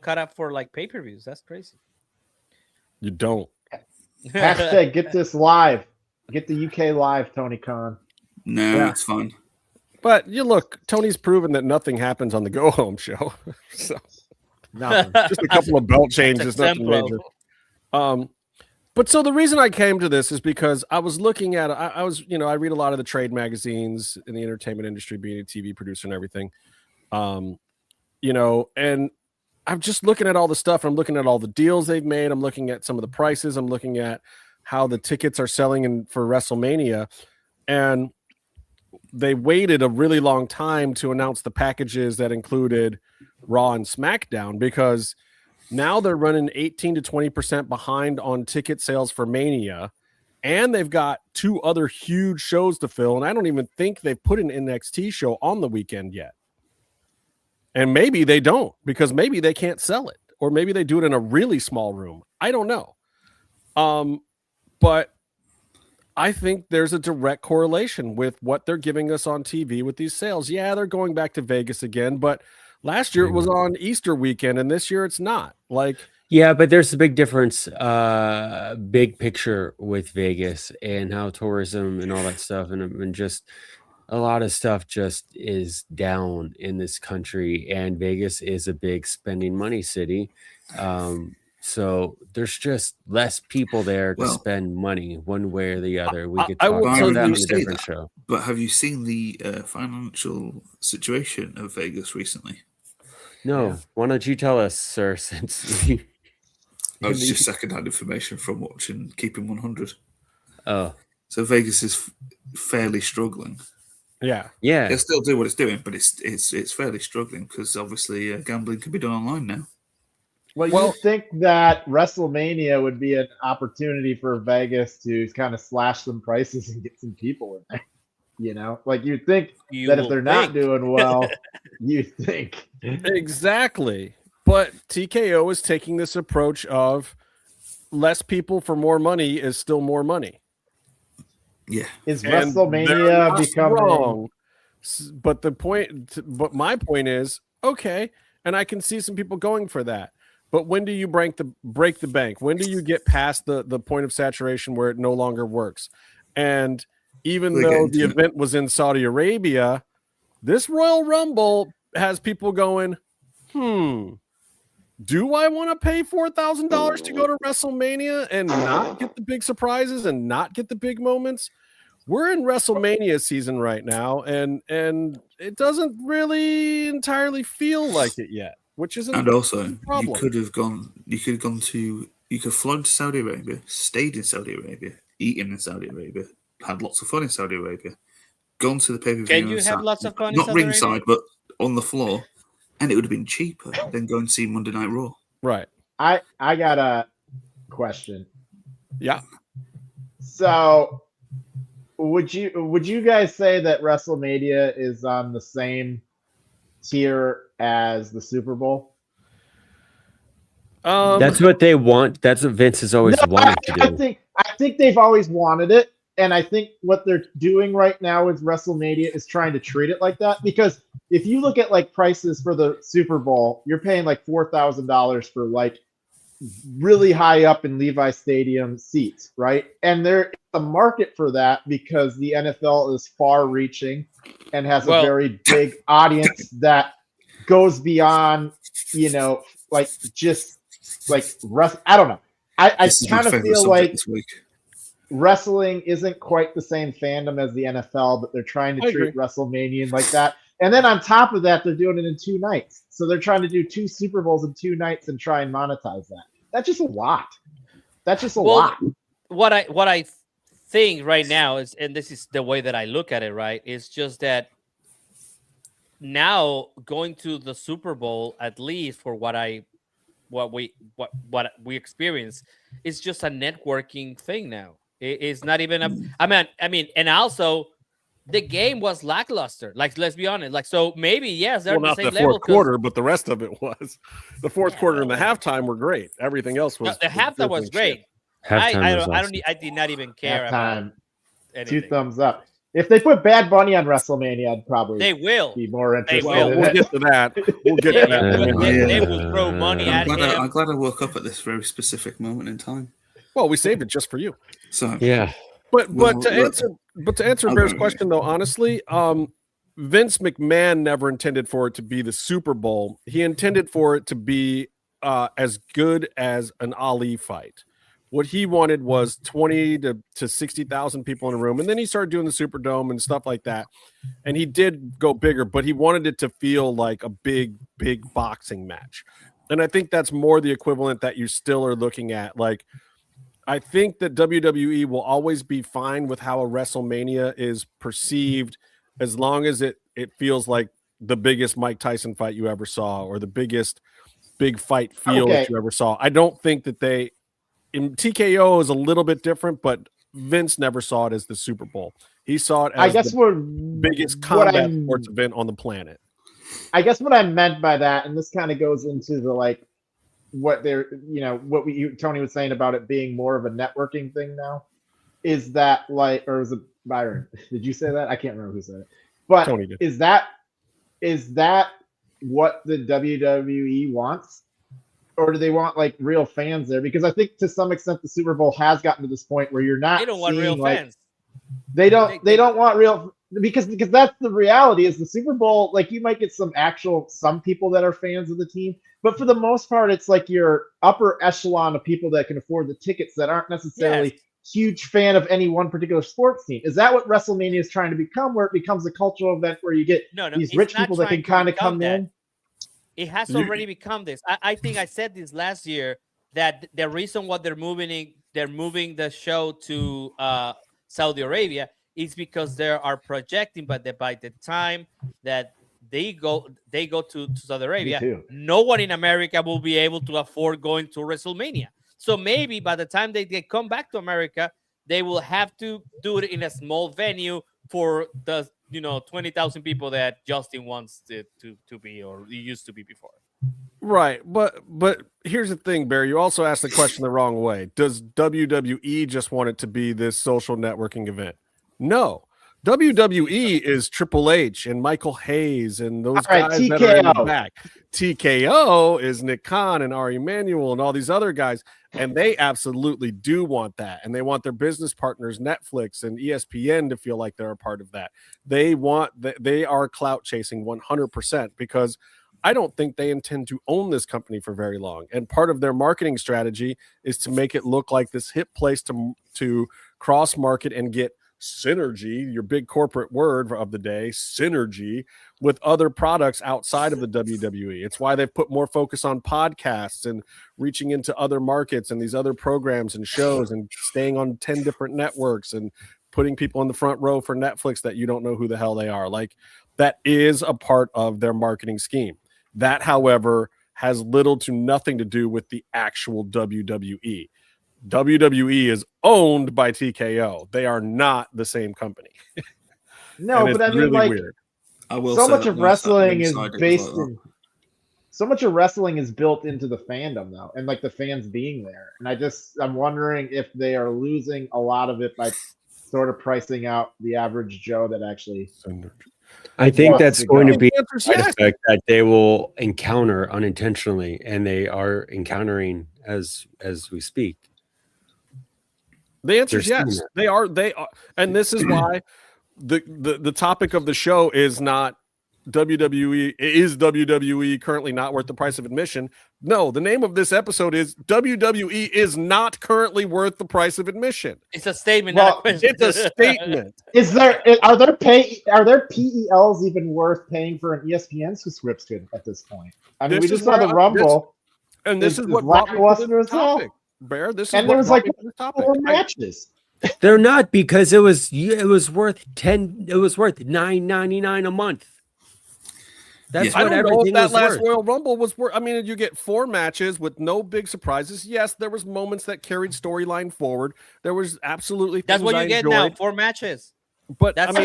caught up for like pay-per-views? That's crazy. You don't. Hashtag get this live. Get the UK live, Tony Khan. No, Yeah. it's fine. But you look, Tony's proven that nothing happens on the Go Home show. So Nothing. just a couple of belt changes, nothing exemplo. major. But so the reason I came to this is because I was looking at I was, I read a lot of the trade magazines in the entertainment industry, being a TV producer and everything. And I'm just looking at all the stuff. I'm looking at all the deals they've made. I'm looking at some of the prices. I'm looking at how the tickets are selling for WrestleMania. And they waited a really long time to announce the packages that included Raw and SmackDown, because now they're running 18 to 20% behind on ticket sales for Mania. And they've got 2 other huge shows to fill. And I don't even think they've put an NXT show on the weekend yet. And maybe they don't, because maybe they can't sell it, or maybe they do it in a really small room. I don't know. But I think there's a direct correlation with what they're giving us on TV with these sales. Yeah, they're going back to Vegas again, but last year it was on Easter weekend, and this year it's not. Yeah, but there's a big difference, big picture with Vegas and how tourism and all that stuff, and just a lot of stuff just is down in this country, and Vegas is a big spending money city. So there's just less people there to spend money one way or the other. We could talk about that on a different show. But have you seen the financial situation of Vegas recently? No, why don't you tell us, sir? Since it's just second-hand information from watching Keeping 100. Oh, so Vegas is fairly struggling. Yeah. They'll still do what it's doing, but it's fairly struggling because obviously gambling can be done online now. Well, you think that WrestleMania would be an opportunity for Vegas to kind of slash some prices and get some people in there. You know, like you'd think that if they're not doing well, you think. Exactly. But TKO is taking this approach of less people for more money is still more money. Yeah. Is WrestleMania becoming wrong? But my point is, okay, and I can see some people going for that. But when do you break the bank? When do you get past the point of saturation where it no longer works? And even though the event was in Saudi Arabia, this Royal Rumble has people going, do I want to pay $4,000 to go to WrestleMania and not get the big surprises and not get the big moments? We're in WrestleMania season right now, and it doesn't really entirely feel like it yet, which isn't. And also, problem. you could have flown to Saudi Arabia, stayed in Saudi Arabia, eaten in Saudi Arabia, had lots of fun in Saudi Arabia, gone to the pay-per-view. Can you have lots of fun in not Saudi ringside, Arabia? but on the floor, and it would have been cheaper than going to see Monday Night Raw. Right. I got a question. Yeah. So would you guys say that WrestleMania is on the same tier as the Super Bowl? That's what they want. That's what Vince has always wanted to do. I think they've always wanted it, and I think what they're doing right now with WrestleMania is trying to treat it like that. Because if you look at like prices for the Super Bowl, you're paying like $4,000 for like really high up in Levi Stadium seats, right? And there's a market for that because the NFL is far-reaching and has a very big audience that goes beyond, like just like I don't know. I kind of feel like wrestling isn't quite the same fandom as the NFL, but they're trying to treat WrestleMania like that. And then on top of that, they're doing it in 2 nights. So they're trying to do 2 Super Bowls in 2 nights and try and monetize that. That's just a lot. That's just a lot. What I think right now is, and this is the way that I look at it, right, is just that now going to the Super Bowl, at least for what we experience, is just a networking thing now. It's not even a. I mean, and also the game was lackluster. Like, let's be honest. Like, so maybe yes, they're not the same the fourth level, quarter, but the rest of it was. The fourth quarter and the halftime were great. Everything else was. The halftime was great. I did not even care about anything. 2 thumbs up. If they put Bad Bunny on WrestleMania, I'd probably be more interested. We'll get to that. They will throw money at him. I'm glad I woke up at this very specific moment in time. Well, we saved it just for you. So yeah. But to answer Bear's question though, honestly, Vince McMahon never intended for it to be the Super Bowl. He intended for it to be as good as an Ali fight. What he wanted was 20 to 60,000 people in a room, and then he started doing the Superdome and stuff like that. And he did go bigger, but he wanted it to feel like a big boxing match. And I think that's more the equivalent that you still are looking at. Like, I think that WWE will always be fine with how a WrestleMania is perceived as long as it feels like the biggest Mike Tyson fight you ever saw or the biggest big fight feel that you ever saw. I don't think that in TKO is a little bit different, but Vince never saw it as the Super Bowl. He saw it as the biggest combat sports event on the planet. I guess what I meant by that, and this kind of goes into the like what they're, Tony was saying about it being more of a networking thing now, is that like, or is it Byron? Did you say that? I can't remember who said it. But Tony did. Is that what the WWE wants? Or do they want like real fans there? Because I think to some extent the Super Bowl has gotten to this point where you're not. They don't want real like, fans. They don't want real, because that's the reality. Is the Super Bowl, like, you might get some people that are fans of the team, but for the most part it's like your upper echelon of people that can afford the tickets that aren't necessarily huge fan of any one particular sports team. Is that what WrestleMania is trying to become, where it becomes a cultural event where you get these rich people that can kind of come in? It has already become this. I think I said this last year that the reason why they're moving the show to Saudi Arabia is because they are projecting, but by the time that they go to Saudi Arabia, no one in America will be able to afford going to WrestleMania. So maybe by the time they come back to America, they will have to do it in a small venue for the 20,000 people that Justin wants it to be, or it used to be before. Right, but here's the thing, Barry. You also asked the question the wrong way. Does WWE just want it to be this social networking event? No. WWE is Triple H and Michael Hayes and those guys that are in the back. TKO is Nick Khan and Ari Emanuel and all these other guys, and they absolutely do want that. And they want their business partners, Netflix and ESPN, to feel like they're a part of that. They are clout chasing 100% because I don't think they intend to own this company for very long. And part of their marketing strategy is to make it look like this hip place to cross market and get synergy, your big corporate word of the day, synergy with other products outside of the WWE. It's why they've put more focus on podcasts and reaching into other markets and these other programs and shows and staying on 10 different networks and putting people in the front row for Netflix that you don't know who the hell they are. Like, that is a part of their marketing scheme. That, however, has little to nothing to do with the actual WWE. WWE is owned by TKO. They are not the same company. No, but I mean, really like, weird. So much of wrestling is based in. So much of wrestling is built into the fandom, though, and like the fans being there. And I'm wondering if they are losing a lot of it by sort of pricing out the average Joe that actually. I think that's going to be a side effect that they will encounter unintentionally, and they are encountering as we speak. The answer is yes. They are, and this is why the topic of the show is not WWE. Is WWE currently not worth the price of admission? No, the name of this episode is WWE is not currently worth the price of admission. It's a statement, not a question. It's a statement. Are there PELs even worth paying for an ESPN subscription at this point? I mean, we just saw the Rumble, and this is what brought me to the topic. Bear, this is and there was like 4 matches. They're not, because it was worth $9.99 a month. That's what everything was last worth. Royal Rumble was worth. I mean, you get 4 matches with no big surprises. Yes, there was moments that carried storyline forward. There was absolutely that's what you get now. 4 matches, but that's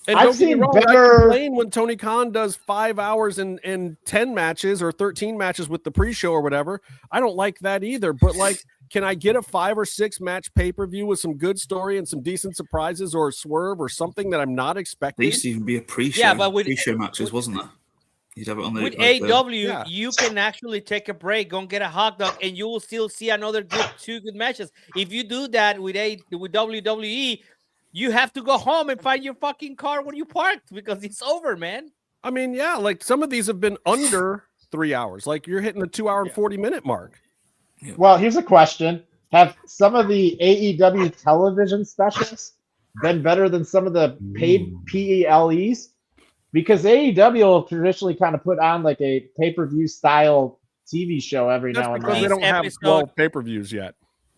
I've seen better. I complain when Tony Khan does 5 hours and 10 matches or 13 matches with the pre-show or whatever. I don't like that either. But like, can I get a 5 or 6 match pay-per-view with some good story and some decent surprises or a swerve or something that I'm not expecting? There used to even be a pre-show. Yeah, but with pre-show matches, wasn't there? You'd have it on the, with AEW, you can actually take a break, go and get a hot dog, and you will still see another 2 good matches. If you do that with WWE, you have to go home and find your fucking car when you parked because it's over, man. I mean, yeah, like some of these have been under 3 hours. Like you're hitting the 2 hour and 40-minute mark. Well, here's a question. Have some of the AEW television specials been better than some of the paid PELEs? Because AEW will traditionally kind of put on like a pay-per-view style TV show every now and then. Because they don't have 12 pay-per-views yet.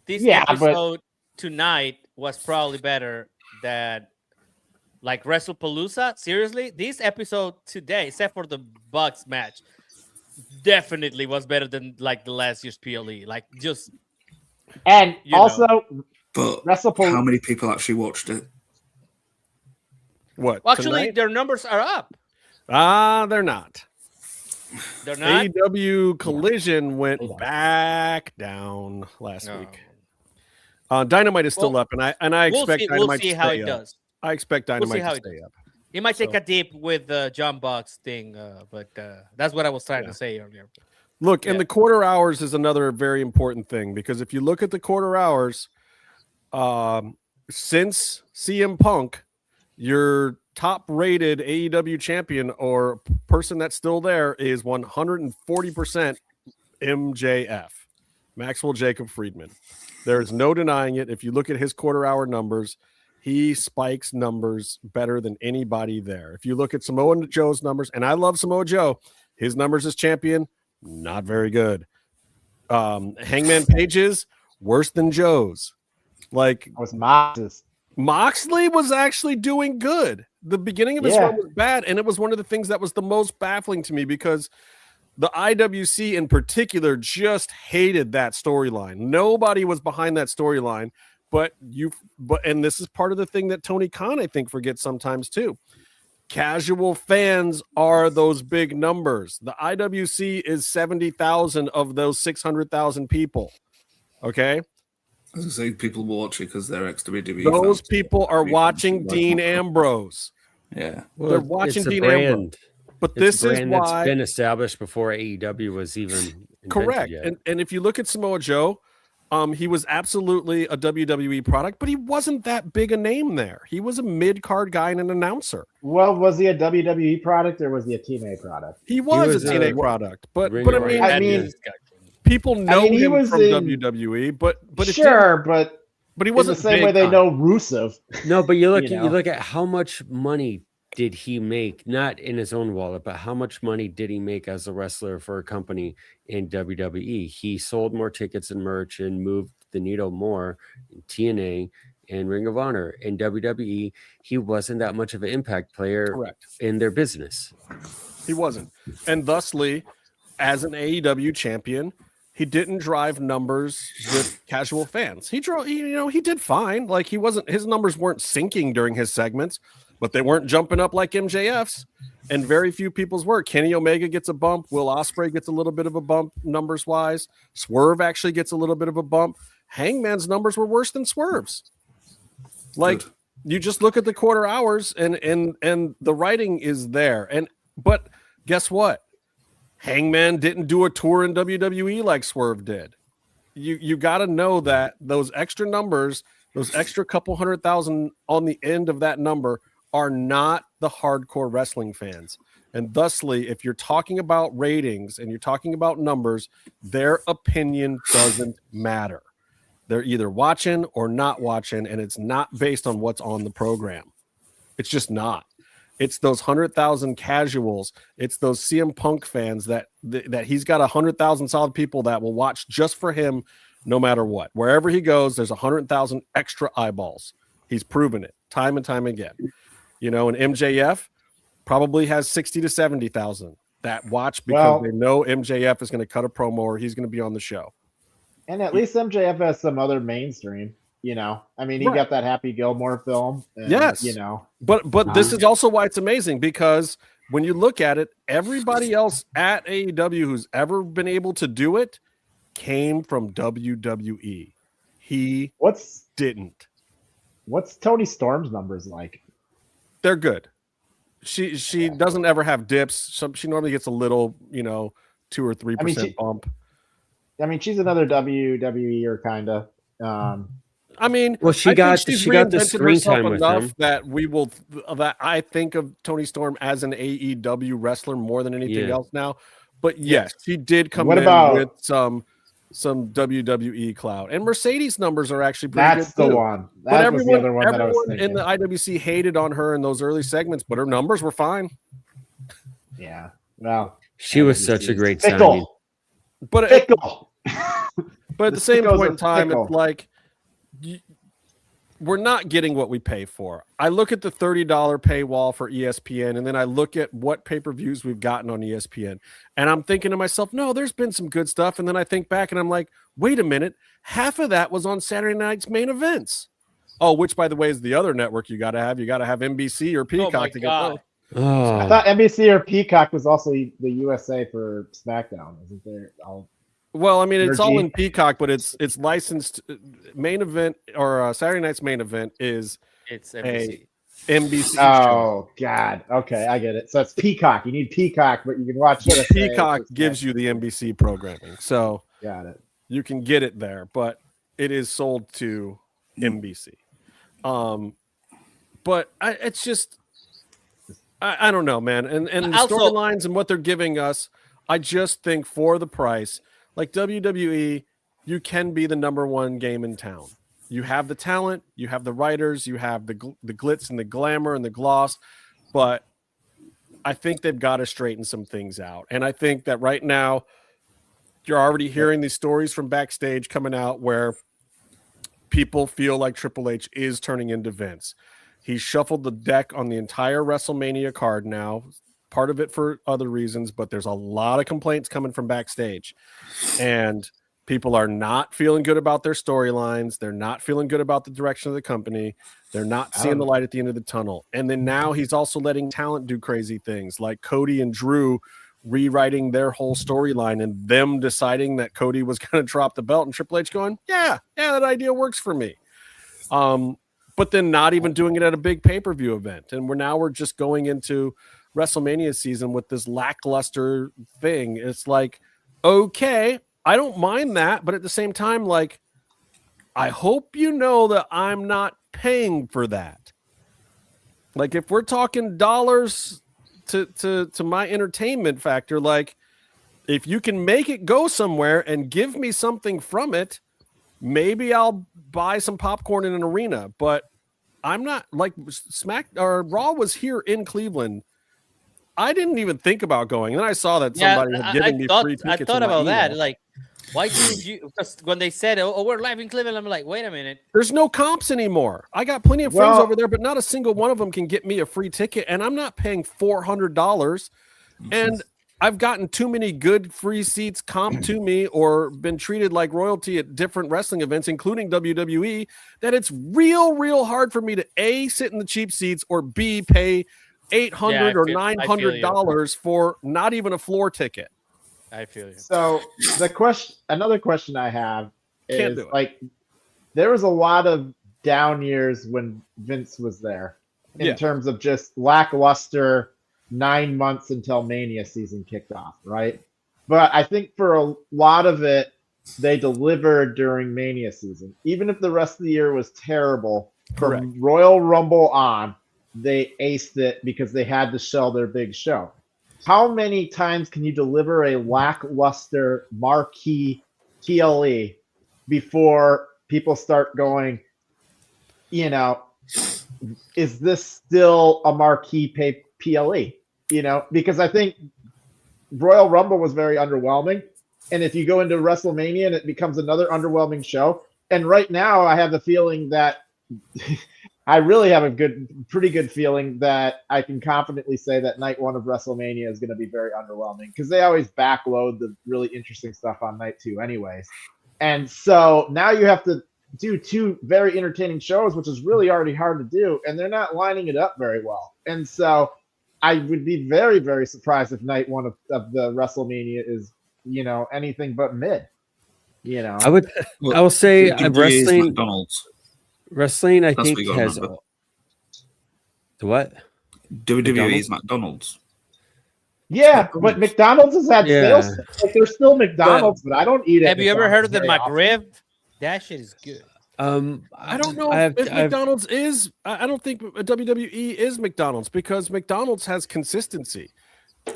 This episode tonight was probably better than like WrestlePalooza. Seriously, this episode today, except for the Bucks match, definitely was better than like the last year's PLE. Like just and also, but WrestlePalooza. How many people actually watched it? What? Well, actually, their numbers are up. They're not. They're not. AEW Collision went back down last week. Dynamite is still up, and I expect Dynamite to stay up. I expect Dynamite to stay up. It might take a dip with the John Bucks thing, but that's what I was trying to say earlier. Look, and the quarter hours is another very important thing, because if you look at the quarter hours, since CM Punk, your top-rated AEW champion or person that's still there is 140% MJF, Maxwell Jacob Friedman. There's no denying it. If you look at his quarter-hour numbers, he spikes numbers better than anybody there. If you look at Samoa Joe's numbers, and I love Samoa Joe, His numbers as champion, not very good. Hangman Page's worse than Joe's. Like was Moxley was actually doing good. The beginning of his run was bad, and it was one of the things that was the most baffling to me because the IWC in particular just hated that storyline. Nobody was behind that storyline, but this is part of the thing that Tony Khan, I think, forgets sometimes too. Casual fans are those big numbers. The IWC is 70,000 of those 600,000 people. Okay. I was going to say people watch it because they're ex-WWE. Those people are watching Dean Ambrose. Yeah. Well, they're watching Dean Ambrose. But this is why that's been established before AEW was even correct. Yet. And if you look at Samoa Joe, he was absolutely a WWE product, but he wasn't that big a name there. He was a mid-card guy and an announcer. Well, was he a WWE product or was he a TNA product? He was a TNA product, but I mean, people know him from WWE, but sure, but he wasn't the same way they know Rusev. No, but you look at how much money did he make, not in his own wallet, but how much money did he make as a wrestler for a company in WWE? He sold more tickets and merch and moved the needle more in TNA and Ring of Honor. In WWE, he wasn't that much of an impact player in their business. He wasn't. And thusly, as an AEW champion, he didn't drive numbers with casual fans. He did fine. Like his numbers weren't sinking during his segments, but they weren't jumping up like MJF's, and very few people's were. Kenny Omega gets a bump. Will Ospreay gets a little bit of a bump numbers wise. Swerve actually gets a little bit of a bump. Hangman's numbers were worse than Swerve's. Like you just look at the quarter hours and the writing is there. But guess what? Hangman didn't do a tour in WWE like Swerve did. You got to know that those extra numbers, those extra couple 100,000 on the end of that number are not the hardcore wrestling fans. And thusly, if you're talking about ratings and you're talking about numbers, their opinion doesn't matter. They're either watching or not watching, and it's not based on what's on the program. It's just not. It's those 100,000 casuals. It's those CM Punk fans that he's got 100,000 solid people that will watch just for him no matter what. Wherever he goes, there's 100,000 extra eyeballs. He's proven it time and time again. And MJF probably has 60 to 70,000 that watch because they know MJF is going to cut a promo or he's going to be on the show. And at least MJF has some other mainstream, I mean, he got that Happy Gilmore film. And, yes. But this is also why it's amazing, because when you look at it, everybody else at AEW who's ever been able to do it came from WWE. He didn't. What's Toni Storm's numbers like? They're good. She doesn't ever have dips. She normally gets a little, 2 or 3% bump. I mean, she's another WWE kind of. She got the screen time with him. That I think of Toni Storm as an AEW wrestler more than anything else now. But yes, he did come with some WWE clout, and Mercedes numbers are actually pretty good. That's the one. That was the other one that I was thinking. In the IWC hated on her in those early segments, but her numbers were fine. Yeah, well, she was such a great signing. But at the same point in time, it's like we're not getting what we pay for. I look at the $30 paywall for ESPN, and then I look at what pay-per-views we've gotten on ESPN, and I'm thinking to myself, no, there's been some good stuff. And then I think back and I'm like, wait a minute, half of that was on Saturday night's main events. Oh, which by the way is the other network you got to have. You got to have NBC or Peacock to get those. Oh. I thought NBC or Peacock was also the USA for SmackDown. Isn't there? Well, I mean, it's all in Peacock, but it's licensed. Main event or Saturday night's main event is NBC. NBC. Oh God. Okay, I get it. So it's Peacock. You need Peacock, but you can watch USA. Peacock gives you the NBC programming, so got it. You can get it there, but it is sold to NBC. But it's just I don't know, man, and the storylines and what they're giving us, I just think for the price. Like WWE, you can be the number one game in town. You have the talent, you have the writers, you have the glitz and the glamour and the gloss. But I think they've got to straighten some things out. And I think that right now you're already hearing these stories from backstage coming out where people feel like Triple H is turning into Vince. He's shuffled the deck on the entire WrestleMania card now, part of it for other reasons, but there's a lot of complaints coming from backstage. And people are not feeling good about their storylines. They're not feeling good about the direction of the company. They're not seeing the light at the end of the tunnel. And then now he's also letting talent do crazy things like Cody and Drew rewriting their whole storyline and them deciding that Cody was going to drop the belt and Triple H going, yeah, that idea works for me. But then not even doing it at a big pay-per-view event. And we're just going into WrestleMania season with this lackluster thing. It's like, okay, I don't mind that, but at the same time, like, I hope you know that I'm not paying for that. Like, if we're talking dollars to my entertainment factor, like, if you can make it go somewhere and give me something from it, maybe I'll buy some popcorn in an arena. But I'm not like Raw was here in Cleveland. I didn't even think about going. And then I saw that somebody had given me free tickets. I thought about that. Like, why did you? Because when they said, "Oh, we're live in Cleveland," I'm like, "Wait a minute." There's no comps anymore. I got plenty of friends over there, but not a single one of them can get me a free ticket, and I'm not paying $400. And I've gotten too many good free seats comped to me, or been treated like royalty at different wrestling events, including WWE, that it's real hard for me to A, sit in the cheap seats, or B, pay $800 or $900 for not even a floor ticket. I feel you. So another question I have is, like, there was a lot of down years when Vince was there in terms of just lackluster 9 months until Mania season kicked off, right? But I think for a lot of it, they delivered during Mania season. Even if the rest of the year was terrible, from Royal Rumble on, they aced it because they had to sell their big show. How many times can you deliver a lackluster marquee PLE before people start going, you know, is this still a marquee PLE? You know, because I think Royal Rumble was very underwhelming. And if you go into WrestleMania and it becomes another underwhelming show, and right now I have the feeling that I really have a pretty good feeling that I can confidently say that night one of WrestleMania is going to be very underwhelming, because they always backload the really interesting stuff on night two anyways. And so now you have to do two very entertaining shows, which is really already hard to do, and they're not lining it up very well. And so I would be very, very surprised if night one of the WrestleMania is, you know, anything but mid. You know, I will say wrestling. McDonald's. Wrestling, I think, has the what? WWE is McDonald's. Yeah, but McDonald's has had sales. Like, they're still McDonald's, but I don't eat it. Have you ever heard of the McRib? That shit is good. I don't know if McDonald's is. I don't think WWE is McDonald's, because McDonald's has consistency.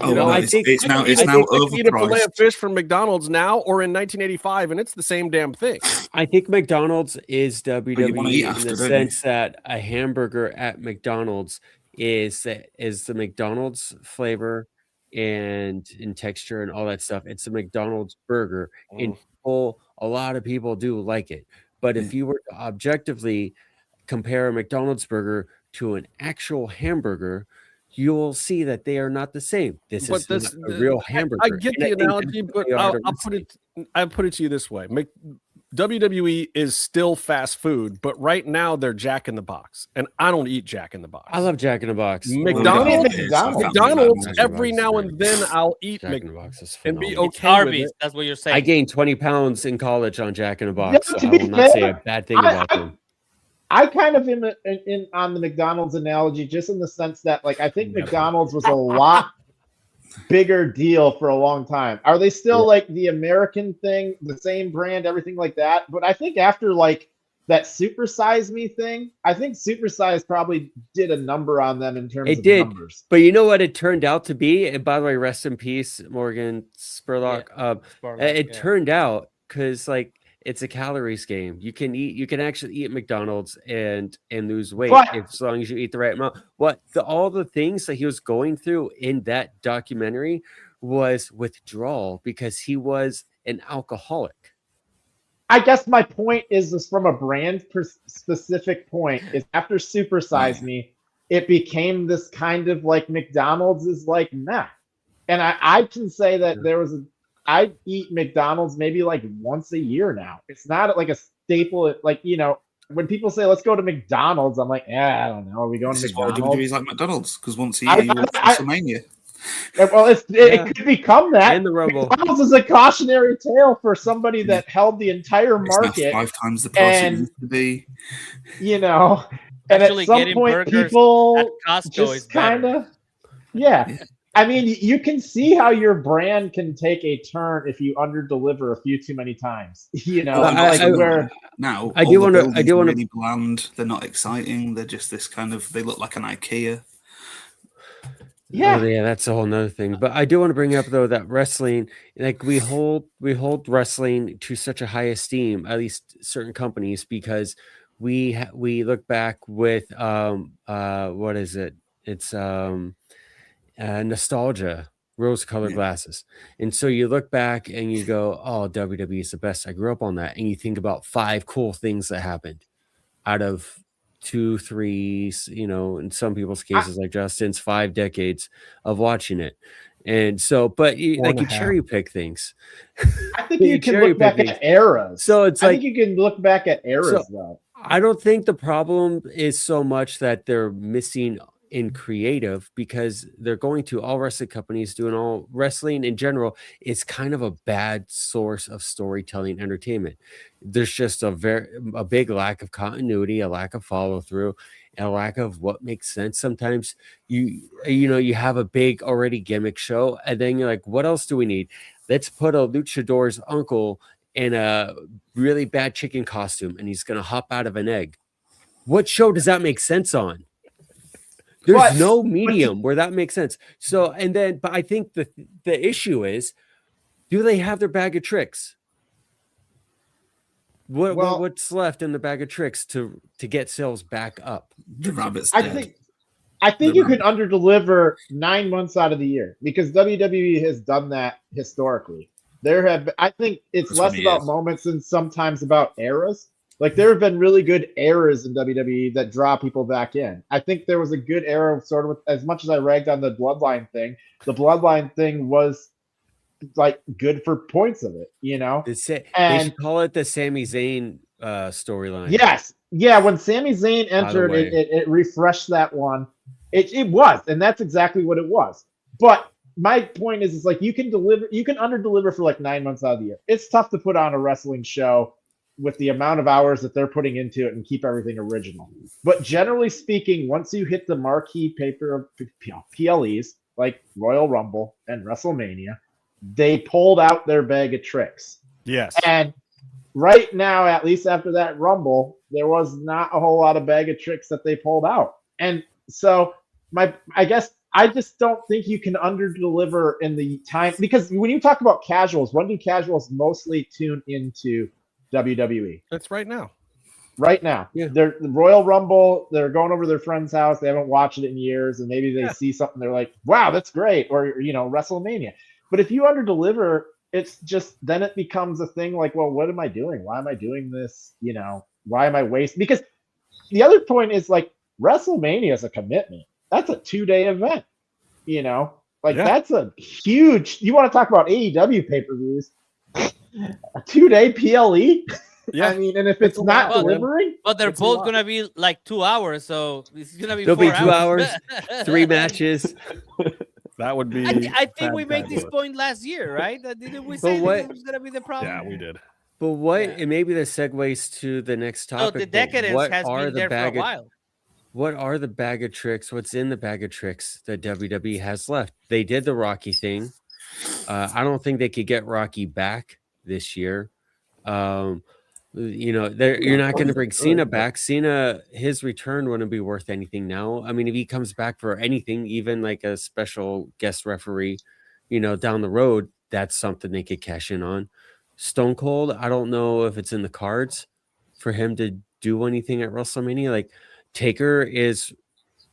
Oh, no, I think it's now overpriced. Eat a fillet of fish from McDonald's now or in 1985, and it's the same damn thing. I think McDonald's is WWE in the sense that a hamburger at McDonald's is the McDonald's flavor and in texture and all that stuff. It's a McDonald's burger, and a lot of people do like it. But if you were to objectively compare a McDonald's burger to an actual hamburger, you will see that they are not the same. This is a real hamburger. I get the analogy, but I'll put it to you this way. WWE is still fast food, but right now they're Jack in the Box, and I don't eat Jack in the Box. I love Jack in the Box. McDonald's every now and then I'll eat Jack in the Box and be okay Harvey's, with it. that's what you're saying. I gained 20 pounds in college on Jack in the Box, so I will not say a bad thing about them. I kind of am in on the McDonald's analogy, just in the sense that, like, I think McDonald's was a lot bigger deal for a long time. Are they still like the American thing, the same brand, everything like that? But I think after like that Super Size Me thing, I think Super Size probably did a number on them in terms of numbers. But you know what it turned out to be? And by the way, rest in peace, Morgan Spurlock. It turned out, because like it's a calories game. You can actually eat at McDonald's and lose weight But- as long as you eat the right amount. All the things that he was going through in that documentary was withdrawal because he was an alcoholic. I guess my point is from a brand specific point is after Super Size Me, it became this kind of like McDonald's is like meh. And I can say that I eat McDonald's maybe like once a year now. It's not like a staple. Like, you know, when people say, let's go to McDonald's, I'm like, I don't know. Are we going to McDonald's? WWE's like McDonald's because once a year you watch WrestleMania. Well, it could become that. And the Rumble. McDonald's is a cautionary tale for somebody that held the entire It's now market. 5 times the price it used to be. You know, and Actually, at some getting point, burgers people at Costco is just kind better. of, yeah. I mean, you can see how your brand can take a turn if you underdeliver a few too many times. You know, now I do want to. really bland. They're not exciting. They're just this kind of. They look like an IKEA. Yeah. Oh, yeah, that's a whole nother thing. But I do want to bring up though that wrestling, like we hold wrestling to such a high esteem, at least certain companies, because we look back with what is it? It's nostalgia, rose-colored glasses, and so you look back and you go, "Oh, WWE is the best." I grew up on that, and you think about 5 cool things that happened out of 2, 3, you know, in some people's cases, like Justin's 5 decades of watching it. And so, but you cherry pick things. I think you can look back at eras. So it's I think you can look back at eras though. I don't think the problem is so much that they're missing in creative, because they're going to all wrestling companies doing all wrestling in general is kind of a bad source of storytelling entertainment. There's just a big lack of continuity, a lack of follow through, and a lack of what makes sense. Sometimes you have a big already gimmick show, and then you're like, what else do we need? Let's put a luchador's uncle in a really bad chicken costume and he's gonna hop out of an egg. What show does that make sense on? There's no medium where that makes sense. So, but I think the issue is, do they have their bag of tricks? What's left in the bag of tricks to get sales back up? The rabbit's I dead. think you can underdeliver 9 months out of the year because WWE has done that historically. I think it's less about moments and sometimes about eras. Like there have been really good eras in WWE that draw people back in. I think there was a good era sort of with, as much as I ragged on the Bloodline thing, the Bloodline thing was like good for points of it, you know? They should call it the Sami Zayn storyline. Yes. Yeah, when Sami Zayn entered, it refreshed that one. It was, and that's exactly what it was. But my point is like you can underdeliver for like 9 months out of the year. It's tough to put on a wrestling show with the amount of hours that they're putting into it and keep everything original. But generally speaking, once you hit the marquee PLEs like Royal Rumble and WrestleMania, they pulled out their bag of tricks. Yes. And right now, at least after that Rumble, there was not a whole lot of bag of tricks that they pulled out. And so I guess I just don't think you can underdeliver in the time, because when you talk about casuals, when do casuals mostly tune into WWE? That's right now. Right now. Yeah. They're the Royal Rumble, they're going over to their friend's house, they haven't watched it in years, and maybe they see something, they're like, wow, that's great, or WrestleMania. But if you underdeliver, it's just then it becomes a thing like, well, what am I doing? Why am I doing this? Why am I wasting? Because the other point is like WrestleMania is a commitment. That's a 2-day event. That's a huge. You want to talk about AEW pay-per-views? A 2-day PLE. Yeah, I mean, and if it's not delivering, but they're both gonna be like 2 hours, so it's gonna be. There'll 4 be 2 hours, 3 matches. That would be. I think we made this point last year, right? Didn't we say this was gonna be the problem? Yeah, we did. But it maybe the segues to the next topic. No, the decadence has been there for a while. What are the bag of tricks? What's in the bag of tricks that WWE has left? They did the Rocky thing. I don't think they could get Rocky back this year. You're not going to bring Cena back. Cena, his return wouldn't be worth anything now. I mean, if he comes back for anything, even like a special guest referee, down the road, that's something they could cash in on. Stone Cold, I don't know if it's in the cards for him to do anything at WrestleMania. Like Taker isn't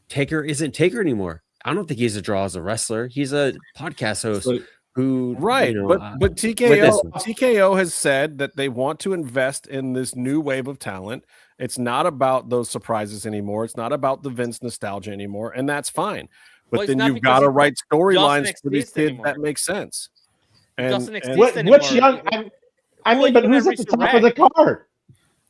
Taker anymore. I don't think he's a draw as a wrestler. He's a podcast host. So, who, right, you know, but TKO has said that they want to invest in this new wave of talent. It's not about those surprises anymore. It's not about the Vince nostalgia anymore, and that's fine. But then you've got to write storylines for these kids that make sense. And which young? I mean, but who's at the top of the card?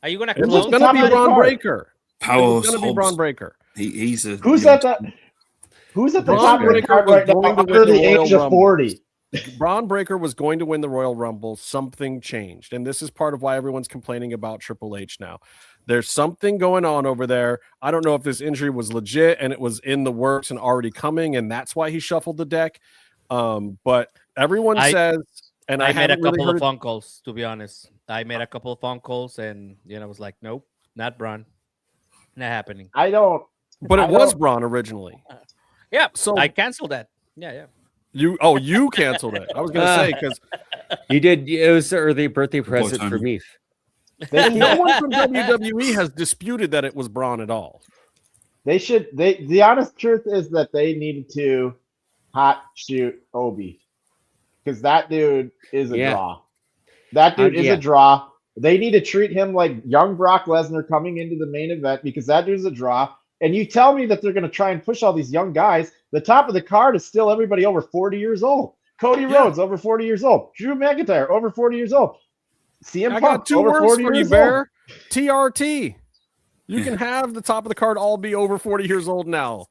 Are you going to? It was going to be Bron Breakker. Power. It's going to be Bron Breakker. He's a. Who's at the top of the card right now under the age of 40? Bron Breakker was going to win the Royal Rumble. Something changed, and this is part of why everyone's complaining about Triple H now. There's something going on over there. I don't know if this injury was legit and it was in the works and already coming, and that's why he shuffled the deck. But everyone says, and I made a couple really of phone calls, to be honest. I made a couple of phone calls, and I was like, nope, not Bron. Not happening. But it was Bron originally. Yeah, so I canceled that. Yeah. You canceled it. I was going to say, because you did. It was the early birthday present for me. No one from WWE has disputed that it was Bron at all. The honest truth is that they needed to hot shoot Obi, because that dude is a draw. That dude is a draw. They need to treat him like young Brock Lesnar coming into the main event, because that dude's a draw. And you tell me that they're going to try and push all these young guys. The top of the card is still everybody over 40 years old. Cody Rhodes, over 40 years old. Drew McIntyre, over 40 years old. CM Punk, got two over words 40 for you, years Bear. old. TRT. You can have the top of the card all be over 40 years old now.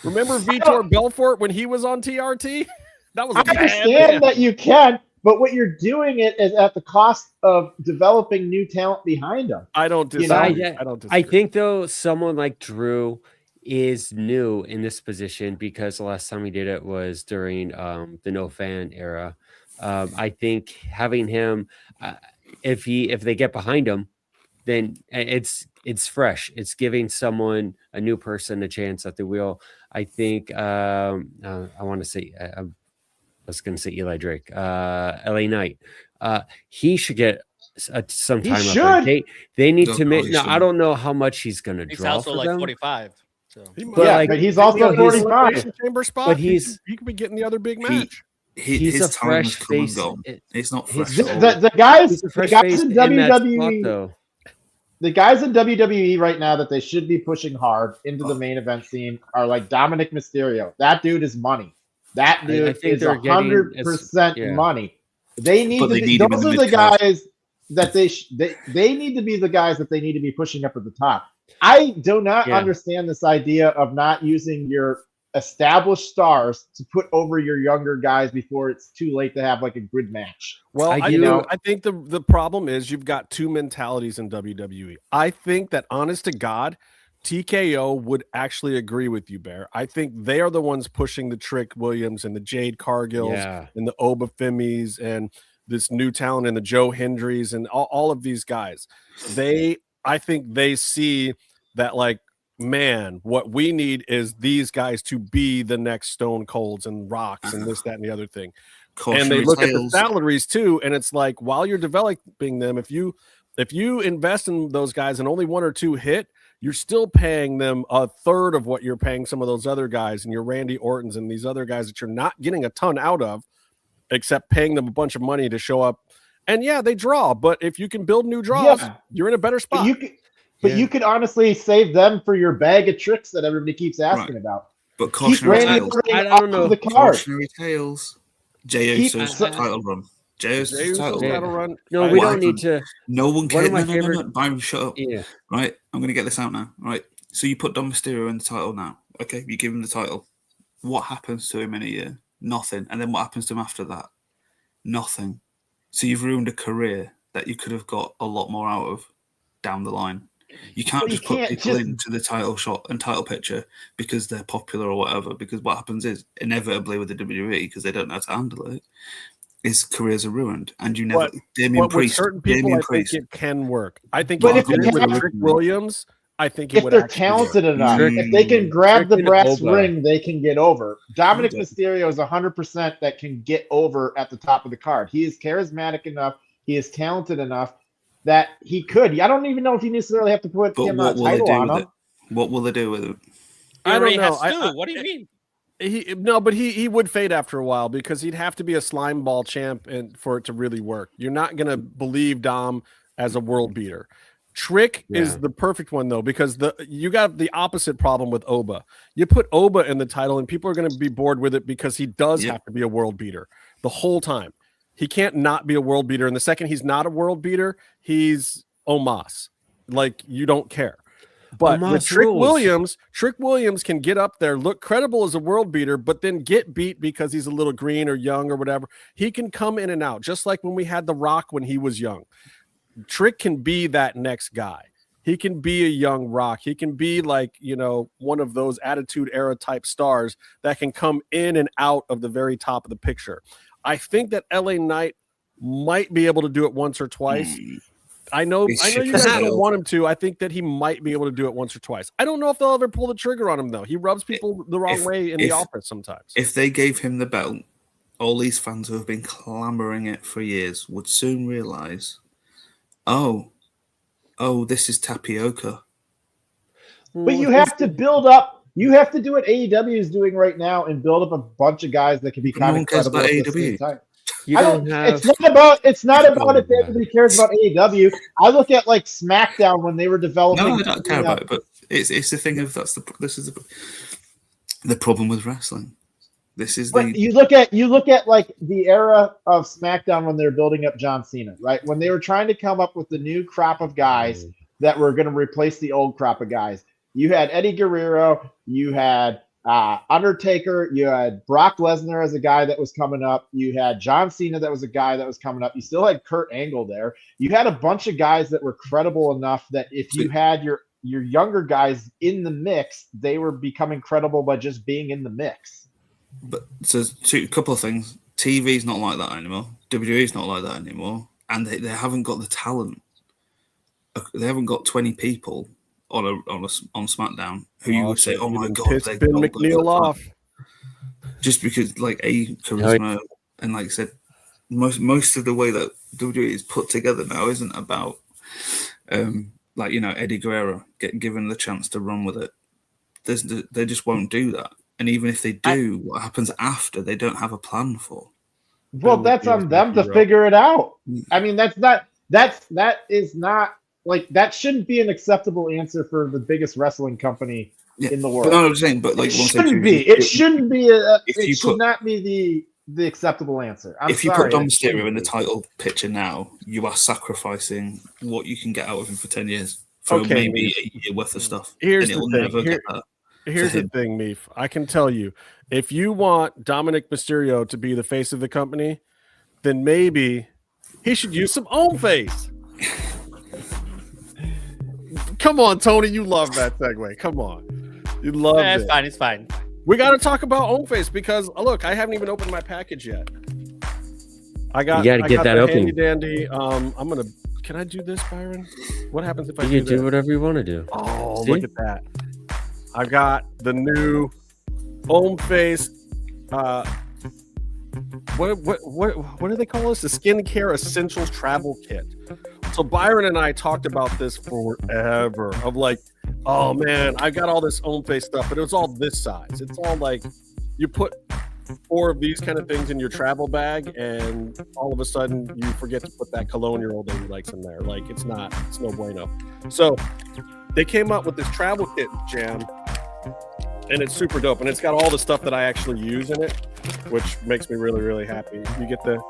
Remember Vitor Belfort when he was on TRT? That was. I understand that you can, but what you're doing it is at the cost of developing new talent behind them. I don't disagree. I don't disagree. I think though someone like Drew is new in this position because the last time he did it was during the no fan era. I think having him, if they get behind him, then it's fresh. It's giving someone, a new person, a chance at the wheel. I think I want to say I was going to say Eli Drake, LA Knight. He should get some time. He should. They need to make. Now I don't know how much he's going to draw. He's also like 45. So. But he's also 45. Chamber spot. But he could be getting the other big match. He's a fresh face. It's not fresh. The guys in WWE. The guys in WWE right now that they should be pushing hard into the main event scene are like Dominic Mysterio. That dude is money. That dude is 100% money. They need to be. Those are the guys that they need to be the guys that they need to be pushing up at the top. I do not understand this idea of not using your established stars to put over your younger guys before it's too late to have like a good match. Well, I think the problem is you've got two mentalities in WWE. I think that, honest to God, TKO would actually agree with you, Bear. I think they are the ones pushing the Trick Williams and the Jade Cargills and the Oba Femis and this new talent and the Joe Hendrys and all of these guys. I think they see that, like, man, what we need is these guys to be the next Stone Colds and Rocks and this, that, and the other thing. And they look at the salaries too, and it's like, while you're developing them, if you invest in those guys and only one or two hit, you're still paying them a third of what you're paying some of those other guys and your Randy Ortons and these other guys that you're not getting a ton out of, except paying them a bunch of money to show up. And they draw, but if you can build new draws, you're in a better spot. You could honestly save them for your bag of tricks that everybody keeps asking about. But cautionary tales. I don't know. Cautionary tales. Jey Uso's title run. Jey Uso's title run. No, we don't need to. No one cares. No. Byron, shut up. Yeah. Right. I'm going to get this out now. Right. So you put Dom Mysterio in the title now. Okay. You give him the title. What happens to him in a year? Nothing. And then what happens to him after that? Nothing. So you've ruined a career that you could have got a lot more out of down the line. You can't just put people into the title shot and title picture because they're popular or whatever. Because what happens is, inevitably with the WWE, because they don't know how to handle it, is careers are ruined. And you never. Damien Priest. Certain people, I think it can work. I think if Rick Williams, I think if they're talented enough, if they can grab the brass ring, they can get over. Dominic Mysterio is 100% that can get over at the top of the card. He is charismatic enough He is talented enough that he could. I don't even know if you necessarily have to put him a title on him. What will they do with it? I don't know. What do you mean? He would fade after a while because he'd have to be a slime ball champ and for it to really work. You're not going to believe Dom as a world beater. Trick is the perfect one though, because you got the opposite problem with Oba. You put Oba in the title and people are going to be bored with it because he does have to be a world beater the whole time. He can't not be a world beater. And the second he's not a world beater, he's Omos. Like, you don't care. But with Trick Williams can get up there, look credible as a world beater, but then get beat because he's a little green or young or whatever. He can come in and out, just like when we had The Rock when he was young. Trick can be that next guy. He can be a young Rock. He can be like, one of those Attitude Era type stars that can come in and out of the very top of the picture. I think that LA Knight might be able to do it once or twice. I know you guys don't want him to. I think that he might be able to do it once or twice. I don't know if they'll ever pull the trigger on him, though. He rubs people the wrong way in the office sometimes. If they gave him the belt, all these fans who have been clamoring it for years would soon realize, oh, this is tapioca. But you have to build up. You have to do what AEW is doing right now and build up a bunch of guys that can be kind of incredible at the same time. It's not about if anybody cares about AEW. I look at like SmackDown when they were developing. No, I don't care about it, but it's the thing of this is the problem with wrestling. You look at like the era of SmackDown when they were building up John Cena, right? When they were trying to come up with the new crop of guys that were going to replace the old crop of guys. You had Eddie Guerrero, you had Undertaker, you had Brock Lesnar as a guy that was coming up, you had John Cena that was a guy that was coming up, you still had Kurt Angle there. You had a bunch of guys that were credible enough that if you had your younger guys in the mix, they were becoming credible by just being in the mix. But so a couple of things. TV's not like that anymore. WWE's not like that anymore, and they haven't got the talent. They haven't got 20 people on SmackDown who you would say, "Oh my god, they're Ben McNeil off." Just because, like, charisma and, like I said, most of the way that WWE is put together now isn't about, Eddie Guerrero getting given the chance to run with it. They just won't do that. And even if they do, what happens after, they don't have a plan for. Well, that's on them to figure it out. I mean, that is not like, that shouldn't be an acceptable answer for the biggest wrestling company in the world. No, I'm saying, but like, it shouldn't be. It should not be the acceptable answer. If you put Dom Mysterio in the title picture now, you are sacrificing what you can get out of him for 10 years for maybe a year worth of stuff. Here's the thing, Meef. I can tell you, if you want Dominic Mysterio to be the face of the company, then maybe he should use some Hommeface. Come on, Tony, you love that segue. Come on, you love it. It's fine. It's fine. We got to talk about Hommeface because look, I haven't even opened my package yet. You got to get that open. Handy dandy. Can I do this, Byron? What happens if I do whatever you want to do? Oh, look at that. I got the new Hommeface. What do they call this? The Skincare Essentials Travel Kit. So Byron and I talked about this forever. Of like, oh man, I got all this Hommeface stuff, but it was all this size. It's all like you put 4 of these kind of things in your travel bag, and all of a sudden you forget to put that cologne your old lady likes in there. Like it's no bueno. So they came up with this travel kit jam, and it's super dope, and it's got all the stuff that I actually use in it, which makes me really, really happy. You get the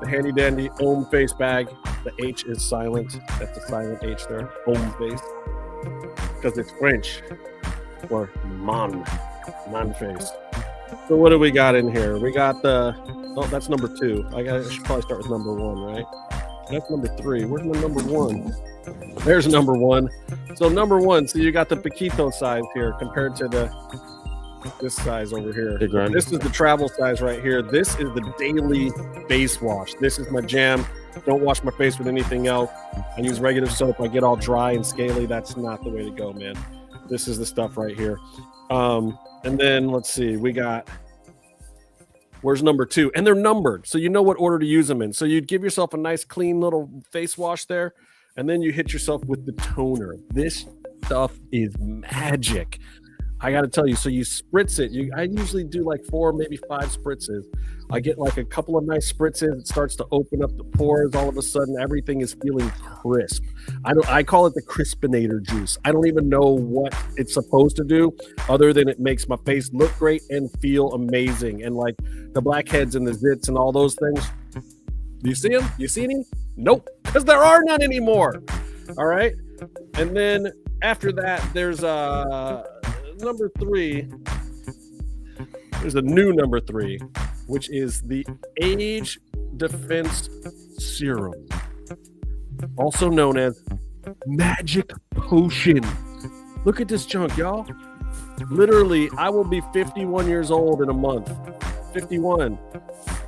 handy dandy Hommeface bag. The H is silent. That's a silent H there. Hommeface, because it's French for man face. So what do we got in here? We got that's number 2. I should probably start with number 1, right? That's number 3. Where's my number 1? There's number 1. So number 1, so you got the Paquito size here compared to this size over here. This is the travel size right here. This is the daily face wash. This is my jam. Don't wash my face with anything else. I use regular soap. I get all dry and scaly. That's not the way to go, man. This is the stuff right here. And then let's see, we got Where's number 2? And they're numbered, so you know what order to use them in. So you'd give yourself a nice, clean little face wash there, and then you hit yourself with the toner. This stuff is magic. I got to tell you, so you spritz it. I usually do like 4, maybe 5 spritzes. I get like a couple of nice spritzes. It starts to open up the pores. All of a sudden, everything is feeling crisp. I call it the crispinator juice. I don't even know what it's supposed to do other than it makes my face look great and feel amazing. And like the blackheads and the zits and all those things. Do you see them? You see any? Nope, because there are none anymore. All right. And then after that, there's number 3. There's a new number 3, which is the Age Defense Serum, also known as Magic Potion. Look at this junk, y'all. Literally, I will be 51 years old in a month. 51.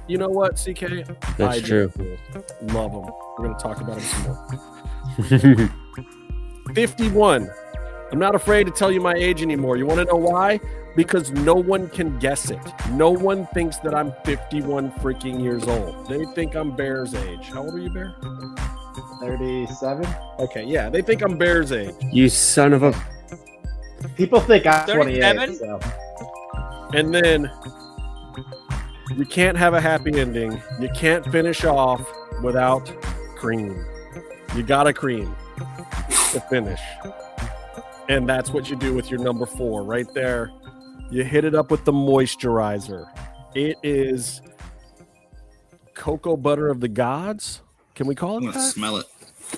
You know what, CK? That's true. Love them. We're going to talk about them some more. 51. I'm not afraid to tell you my age anymore. You want to know why? Because no one can guess it. No one thinks that I'm 51 freaking years old. They think I'm Bear's age. How old are you, Bear? 37. Okay, yeah. They think I'm Bear's age. You son of a... People think I'm 28. 37? So. And then you can't have a happy ending. You can't finish off without cream. You got a cream to finish. And that's what you do with your number 4 right there. You hit it up with the moisturizer. It is cocoa butter of the gods. Can we call it that? Smell it.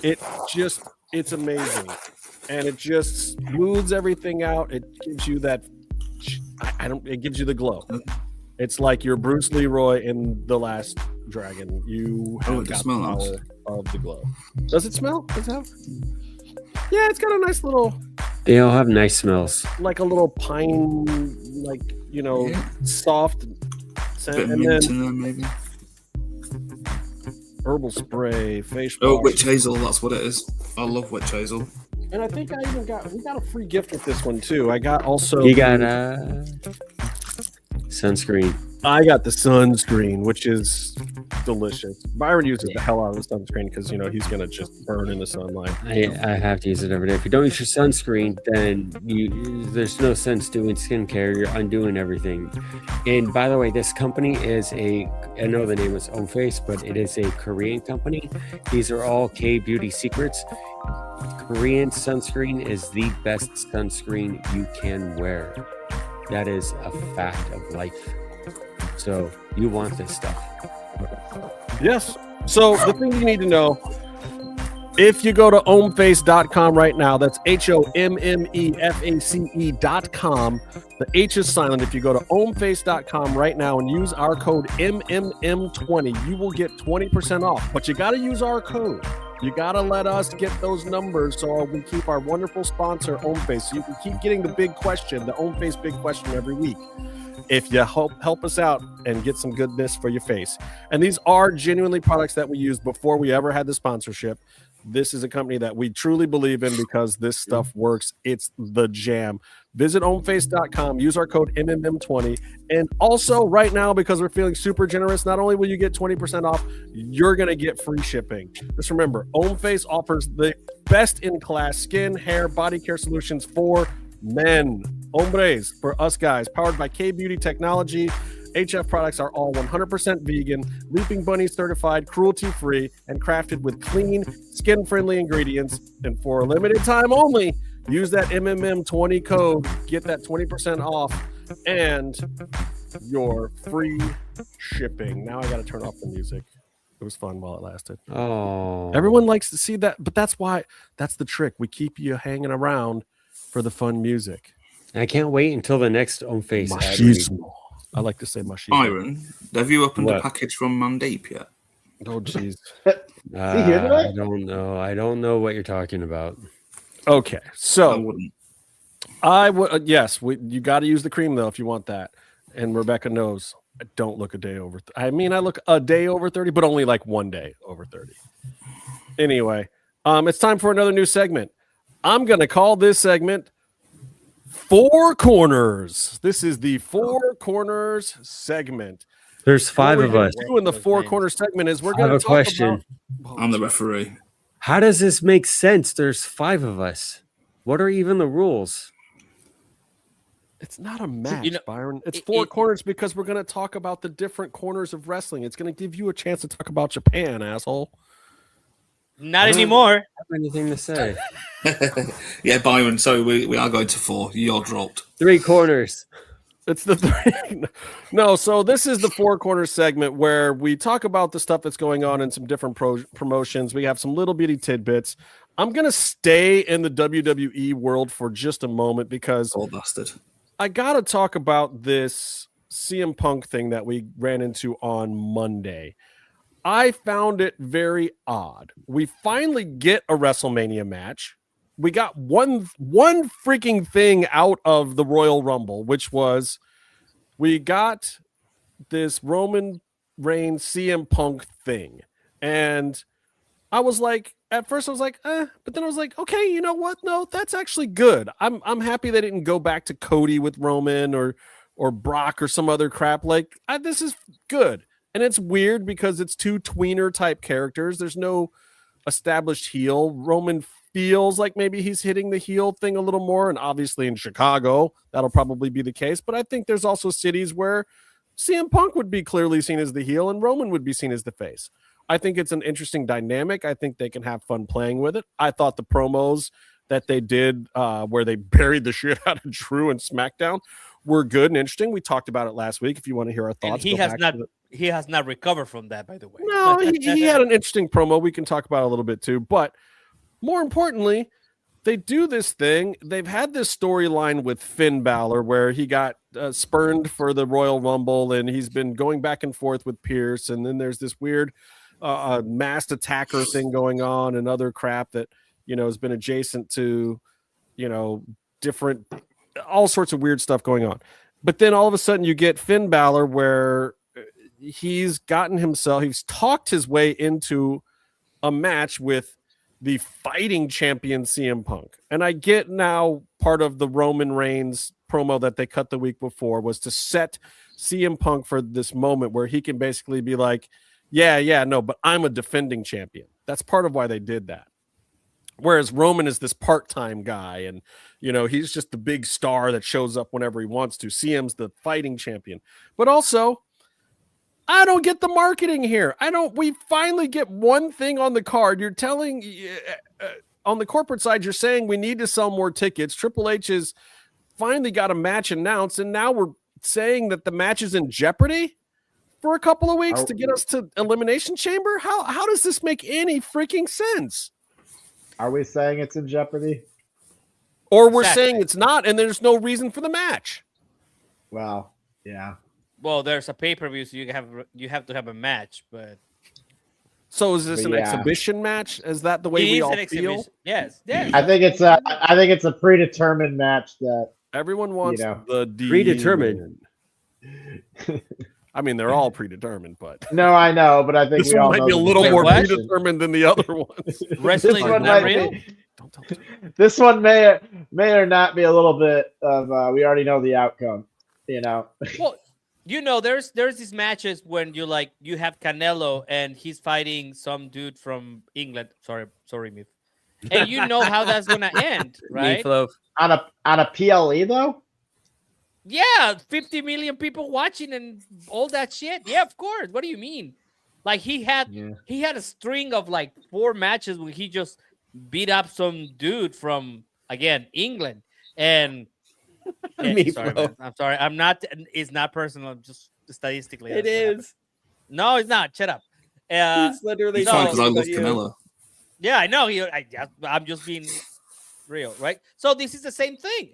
It's amazing. And it just smooths everything out. It gives you that, it gives you the glow. It's like you're Bruce Leroy in The Last Dragon. You have got the power of the glow. Does it smell? Does it have? Yeah, it's got a nice little... They all have nice smells. Like a little pine, like, soft scent. Bit of mint in there, maybe. Herbal spray, face wash. Oh, witch hazel, that's what it is. I love witch hazel. And I think we got a free gift with this one too. I got also... You got sunscreen. I got the sunscreen, which is delicious. Byron uses the hell out of the sunscreen because, he's going to just burn in the sunlight. I have to use it every day. If you don't use your sunscreen, then there's no sense doing skincare. You're undoing everything. And by the way, this company is I know the name is Hommeface, but it is a Korean company. These are all K-beauty secrets. Korean sunscreen is the best sunscreen you can wear. That is a fact of life. So you want this stuff. Yes. So the thing you need to know, if you go to hommeface.com right now, that's HOMMEFACE.com. The H is silent. If you go to hommeface.com right now and use our code MMM20, you will get 20% off. But you got to use our code. You got to let us get those numbers so we keep our wonderful sponsor, Hommeface, so you can keep getting the big question, the Hommeface Big Question every week. If you help us out and get some goodness for your face. And these are genuinely products that we used before we ever had the sponsorship. This is a company that we truly believe in because this stuff works. It's the jam. Visit hommeface.com, use our code MMM20. And also right now, because we're feeling super generous, not only will you get 20% off, you're going to get free shipping. Just remember, Hommeface offers the best in class skin, hair, body care solutions for men. Hombres, for us guys, powered by K-Beauty Technology. HF products are all 100% vegan, Leaping Bunny certified, cruelty-free, and crafted with clean, skin-friendly ingredients. And for a limited time only, use that MMM20 code, get that 20% off, and your free shipping. Now I got to turn off the music. It was fun while it lasted. Oh. Everyone likes to see that, but that's the trick. We keep you hanging around for the fun music. I can't wait until the next Hommeface. Machismo. I like to say machismo. Byron, have you opened a package from Mandeep yet? Oh, jeez. I don't know. I don't know what you're talking about. Okay, so I would. Yes, you got to use the cream though if you want that. And Rebecca knows I don't look a day over. I look a day over 30, but only like one day over 30. Anyway, it's time for another new segment. I'm gonna call this segment Four Corners. This is the Four Corners segment. There's 5 of us. Doing the four corner segment is we're I have going a to talk question. about. I'm the referee. How does this make sense? There's 5 of us. What are even the rules? It's not a match, You know, Byron. It's four it- corners because we're going to talk about the different corners of wrestling. It's going to give you a chance to talk about Japan, asshole. Not anymore. I have anything to say. Yeah, Byron. So we are going to 4. You're dropped. 3 corners. It's the 3. No, so this is the four corner segment where we talk about the stuff that's going on in some different promotions. We have some little bitty tidbits. I'm going to stay in the WWE world for just a moment because Old bastard. I got to talk about this CM Punk thing that we ran into on Monday. I found it very odd. We finally get a WrestleMania match. We got one freaking thing out of the Royal Rumble, which was we got this Roman Reigns CM Punk thing. And I was like, at first I was like, but then I was like, okay, you know what? No, that's actually good. I'm happy they didn't go back to Cody with Roman or Brock or some other crap. Like, this is good. And it's weird because it's 2 tweener type characters. There's no established heel. Roman feels like maybe he's hitting the heel thing a little more. And obviously in Chicago, that'll probably be the case. But I think there's also cities where CM Punk would be clearly seen as the heel and Roman would be seen as the face. I think it's an interesting dynamic. I think they can have fun playing with it. I thought the promos that they did where they buried the shit out of Drew and SmackDown were good and interesting. We talked about it last week. If you want to hear our thoughts, And he has not recovered from that, by the way. No, he had an interesting promo. We can talk about it a little bit too. But more importantly, they do this thing. They've had this storyline with Finn Balor where he got spurned for the Royal Rumble and he's been going back and forth with Pierce. And then there's this weird masked attacker thing going on and other crap that, has been adjacent to, different, all sorts of weird stuff going on. But then all of a sudden you get Finn Balor where he's talked his way into a match with the fighting champion CM Punk. And I get now part of the Roman Reigns promo that they cut the week before was to set CM Punk for this moment where he can basically be like, no, but I'm a defending champion. That's part of why they did that. Whereas Roman is this part-time guy and, he's just the big star that shows up whenever he wants to. CM's the fighting champion. But also, I don't get the marketing here. We finally get one thing on the card. You're telling, on the corporate side, you're saying we need to sell more tickets. Triple H has finally got a match announced, and now we're saying that the match is in jeopardy for a couple of weeks to get us to Elimination Chamber? How does this make any freaking sense? Are we saying it's in jeopardy? Or we're saying it's not, and there's no reason for the match. Well, yeah. Well, there's a pay-per-view, so you have to have a match, but so is this an exhibition match? Is that the way we all feel? Yes. I think it's a predetermined match that everyone wants the predetermined. I mean, they're all predetermined, but no, I know, but I think this one might be a little more predetermined than the other ones. Wrestling is not real. This one may or not be a little bit of. We already know the outcome. Well, there's these matches when you have Canelo and he's fighting some dude from England. Sorry, Myth. And you know how that's gonna end, right? On a PLE though. Yeah, 50 million people watching and all that shit. Yeah, of course. What do you mean? Like he had a string of 4 matches where he just beat up some dude from England. And I'm sorry. I'm not. It's not personal. Just statistically, it is. No, it's not. Shut up. He's literally because I love Canelo. Yeah, I know. I'm just being real, right? So this is the same thing.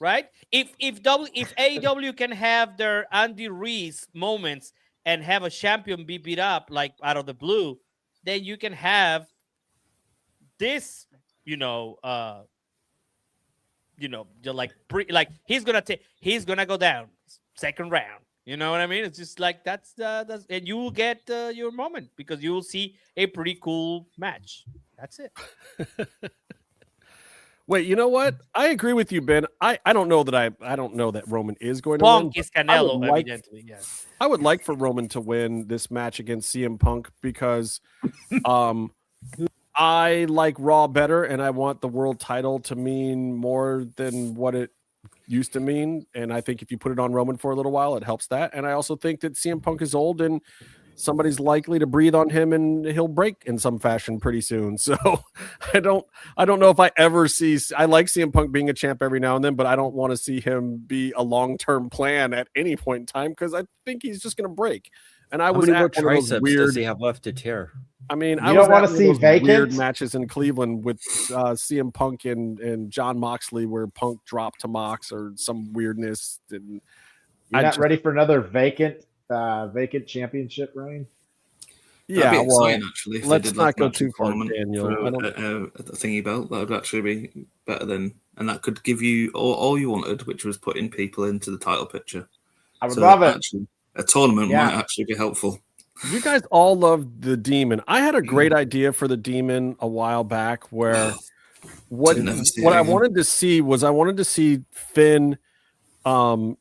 Right? If AEW can have their Andy Reese moments and have a champion be beat up out of the blue, then you can have this, he's gonna go down second round. You know what I mean? It's just that's and you will get your moment because you will see a pretty cool match. That's it. Wait, you know what? I agree with you, Ben. I don't know that I don't know that Roman is going to Punk win. is Canelo, evidently. Yes. I would like for Roman to win this match against CM Punk because I like Raw better, and I want the world title to mean more than what it used to mean. And I think if you put it on Roman for a little while, it helps that. And I also think that CM Punk is old and somebody's likely to breathe on him and he'll break in some fashion pretty soon. So I don't know if I ever see, I like CM Punk being a champ every now and then, but I don't want to see him be a long-term plan at any point in time because I think he's just going to break. And I was How many more at one of those triceps weird, does he have left to tear? I mean, You I don't was wanna at one of see those vacant? weird matches in Cleveland with CM Punk and John Moxley where Punk dropped to Mox or some weirdness. And You're not ready for another vacant championship reign? Yeah, well, actually, if they let's did not like go match too far, tournament Daniel. for I don't. a thingy belt. That would actually be better than, and that could give you all you wanted, which was putting people into the title picture. I would love it. Actually, a tournament might actually be helpful. You guys all loved the Demon. I had a great idea for the Demon a while back where what I wanted to see was I wanted to see Finn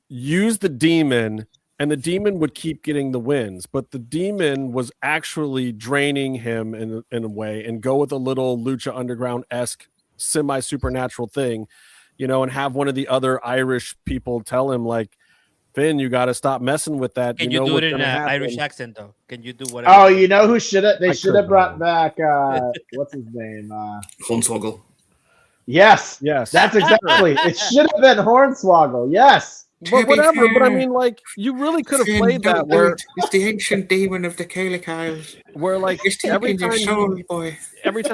use the Demon and the Demon would keep getting the wins, but the Demon was actually draining him in a way and go with a little Lucha Underground-esque semi-supernatural thing, and have one of the other Irish people tell him like, Finn, you got to stop messing with that. Can you do it in an Irish accent, though? Can you do whatever? Oh, you know who should have? They should have brought back what's his name? Hornswoggle. Yes, yes, that's exactly. It should have been Hornswoggle. Yes, but whatever. But I mean, like, you really could have played that where it's the ancient demon of the Gaelic Isles. Where like every time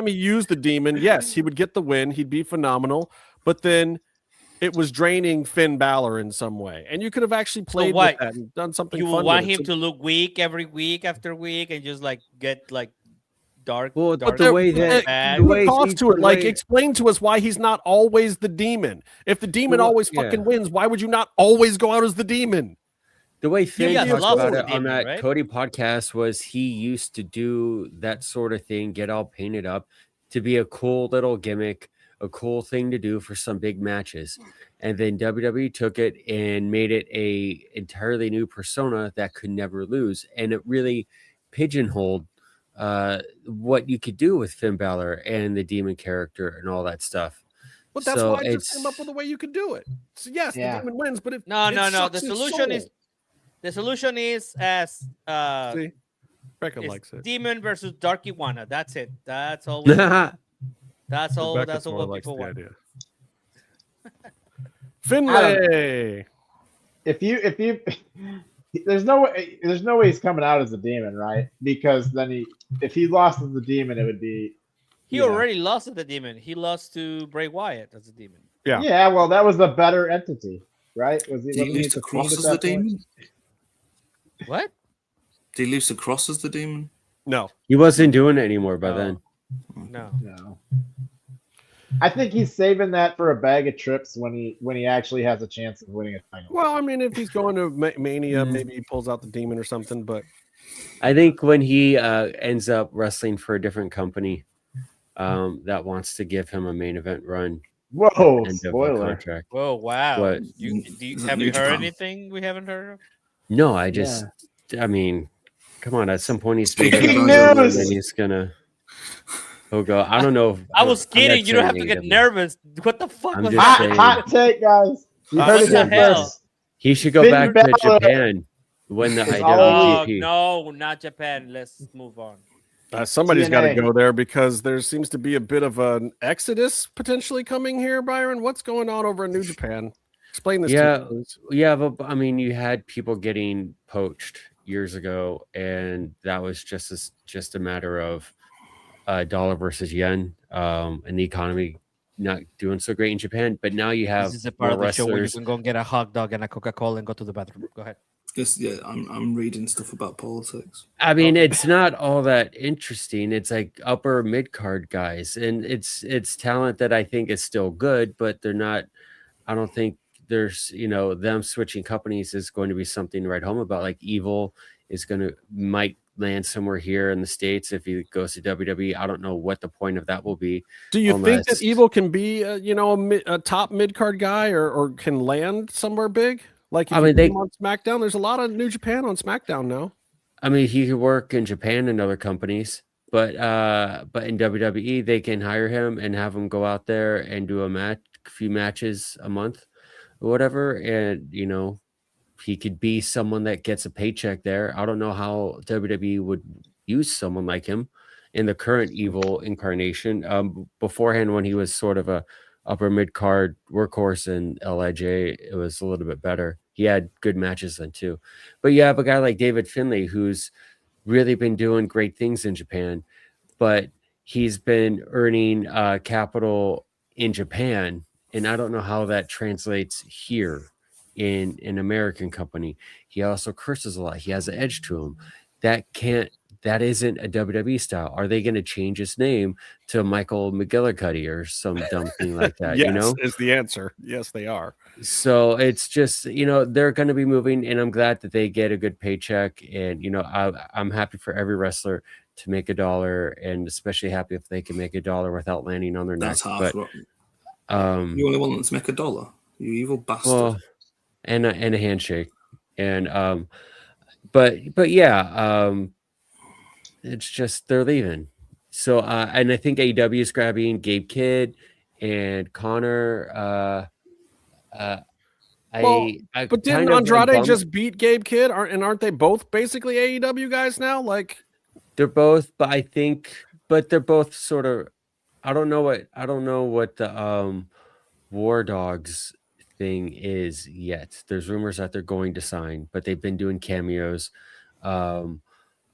he used the Demon, yes, he would get the win. He'd be phenomenal, but then it was draining Finn Balor in some way, and you could have actually played with that and done something. You fun want with it. him to look weak every week after week, and just like get like dark. Well, dark the way that bad. Explain to us why he's not always the Demon. If the Demon always fucking wins, why would you not always go out as the Demon? The way Finn talked about it on that right? Cody podcast was he used to do that sort of thing, get all painted up to be a cool little gimmick, a cool thing to do for some big matches. And then WWE took it and made it a entirely new persona that could never lose. And it really pigeonholed what you could do with Finn Balor and the Demon character and all that stuff. Well, that's why I just came up with a way you could do it. So yes, the Demon wins, but if no. The solution is as see, Breakker likes it. Demon versus Dark Iguana. That's it. That's all. That's all. That's all what people want. Finlay. If you, there's no way he's coming out as a Demon, right? Because then if he lost as the Demon, it would be. He already lost to the Demon. He lost to Bray Wyatt as a Demon. Yeah. Yeah. Well, that was the better entity, right? Was Did he lose the cross as the Demon? What? Did he lose the cross as the Demon? No, he wasn't doing it anymore by then. No. I think he's saving that for a bag of trips when he actually has a chance of winning a title. Well, I mean, if he's going to Mania, maybe he pulls out the Demon or something. But I think when he ends up wrestling for a different company that wants to give him a main event run. Whoa! Spoiler. Contract. Whoa! Wow. What? Have you heard anything we haven't heard of? No, I just. I mean, come on. At some point, he's gonna. Oh God! I don't know. I was kidding. You don't have to get nervous. What the fuck was that? Hot take, guys. You heard it here first. He should go back to Japan. Win the IWGP. No, not Japan. Let's move on. Somebody's got to go there because there seems to be a bit of an exodus potentially coming here, Byron. What's going on over in New Japan? Explain this to me, please. Yeah, but I mean, you had people getting poached years ago, and that was just a matter of dollar versus yen, and the economy not doing so great in Japan. But now you have this is a part of the show where you can go and get a hot dog and a Coca-Cola and go to the bathroom. Go ahead. I'm reading stuff about politics. I mean, it's not all that interesting. It's like upper mid-card guys, and it's talent that I think is still good, but they're not. I don't think there's them switching companies is going to be something to write home about. Like Evil is might land somewhere here in the States if he goes to WWE. I don't know what the point of that will be. Do you think that Evil can be a top mid-card guy or can land somewhere big? Like if they on SmackDown, there's a lot of New Japan on SmackDown now. I mean, he could work in Japan and other companies, but in WWE they can hire him and have him go out there and do a few matches a month or whatever, and he could be someone that gets a paycheck there. I don't know how WWE would use someone like him in the current Evil incarnation. Beforehand, when he was sort of a upper mid-card workhorse in LIJ, it was a little bit better. He had good matches then too. But you have a guy like David Finlay who's really been doing great things in Japan, but he's been earning capital in Japan, and I don't know how that translates here in an American company. He also curses a lot. He has an edge to him. That isn't a WWE style. Are they going to change his name to Michael McGillicuddy or some dumb thing like that? Yes, is the answer. Yes, they are. So it's just, they're going to be moving, and I'm glad that they get a good paycheck. And, I'm happy for every wrestler to make $1, and especially happy if they can make $1 without landing on their neck. That's half. But, you only want them to make $1, you evil bastard. Well, and a handshake. And, but yeah, it's just they're leaving. So and I think AEW is grabbing Gabe Kidd and Connor. But didn't Andrade just beat Gabe Kidd? Aren't they both basically AEW guys now? Like they're both, but they're both sort of. I don't know what the War Dogs thing is yet. There's rumors that they're going to sign, but they've been doing cameos.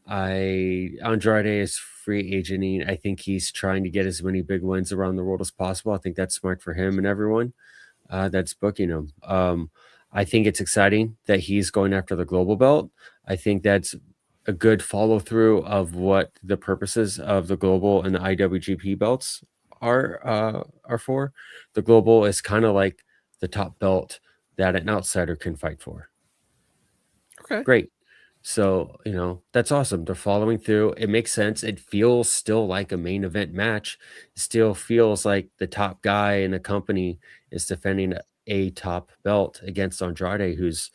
Andrade is free agenting. I think he's trying to get as many big wins around the world as possible. I think that's smart for him and everyone that's booking him. I think it's exciting that he's going after the global belt. I think that's a good follow through of what the purposes of the global and the IWGP belts are for. The global is kind of like the top belt that an outsider can fight for. Okay, great. So, that's awesome. They're following through. It makes sense. It feels still like a main event match. It still feels like the top guy in a company is defending a top belt against Andrade, who's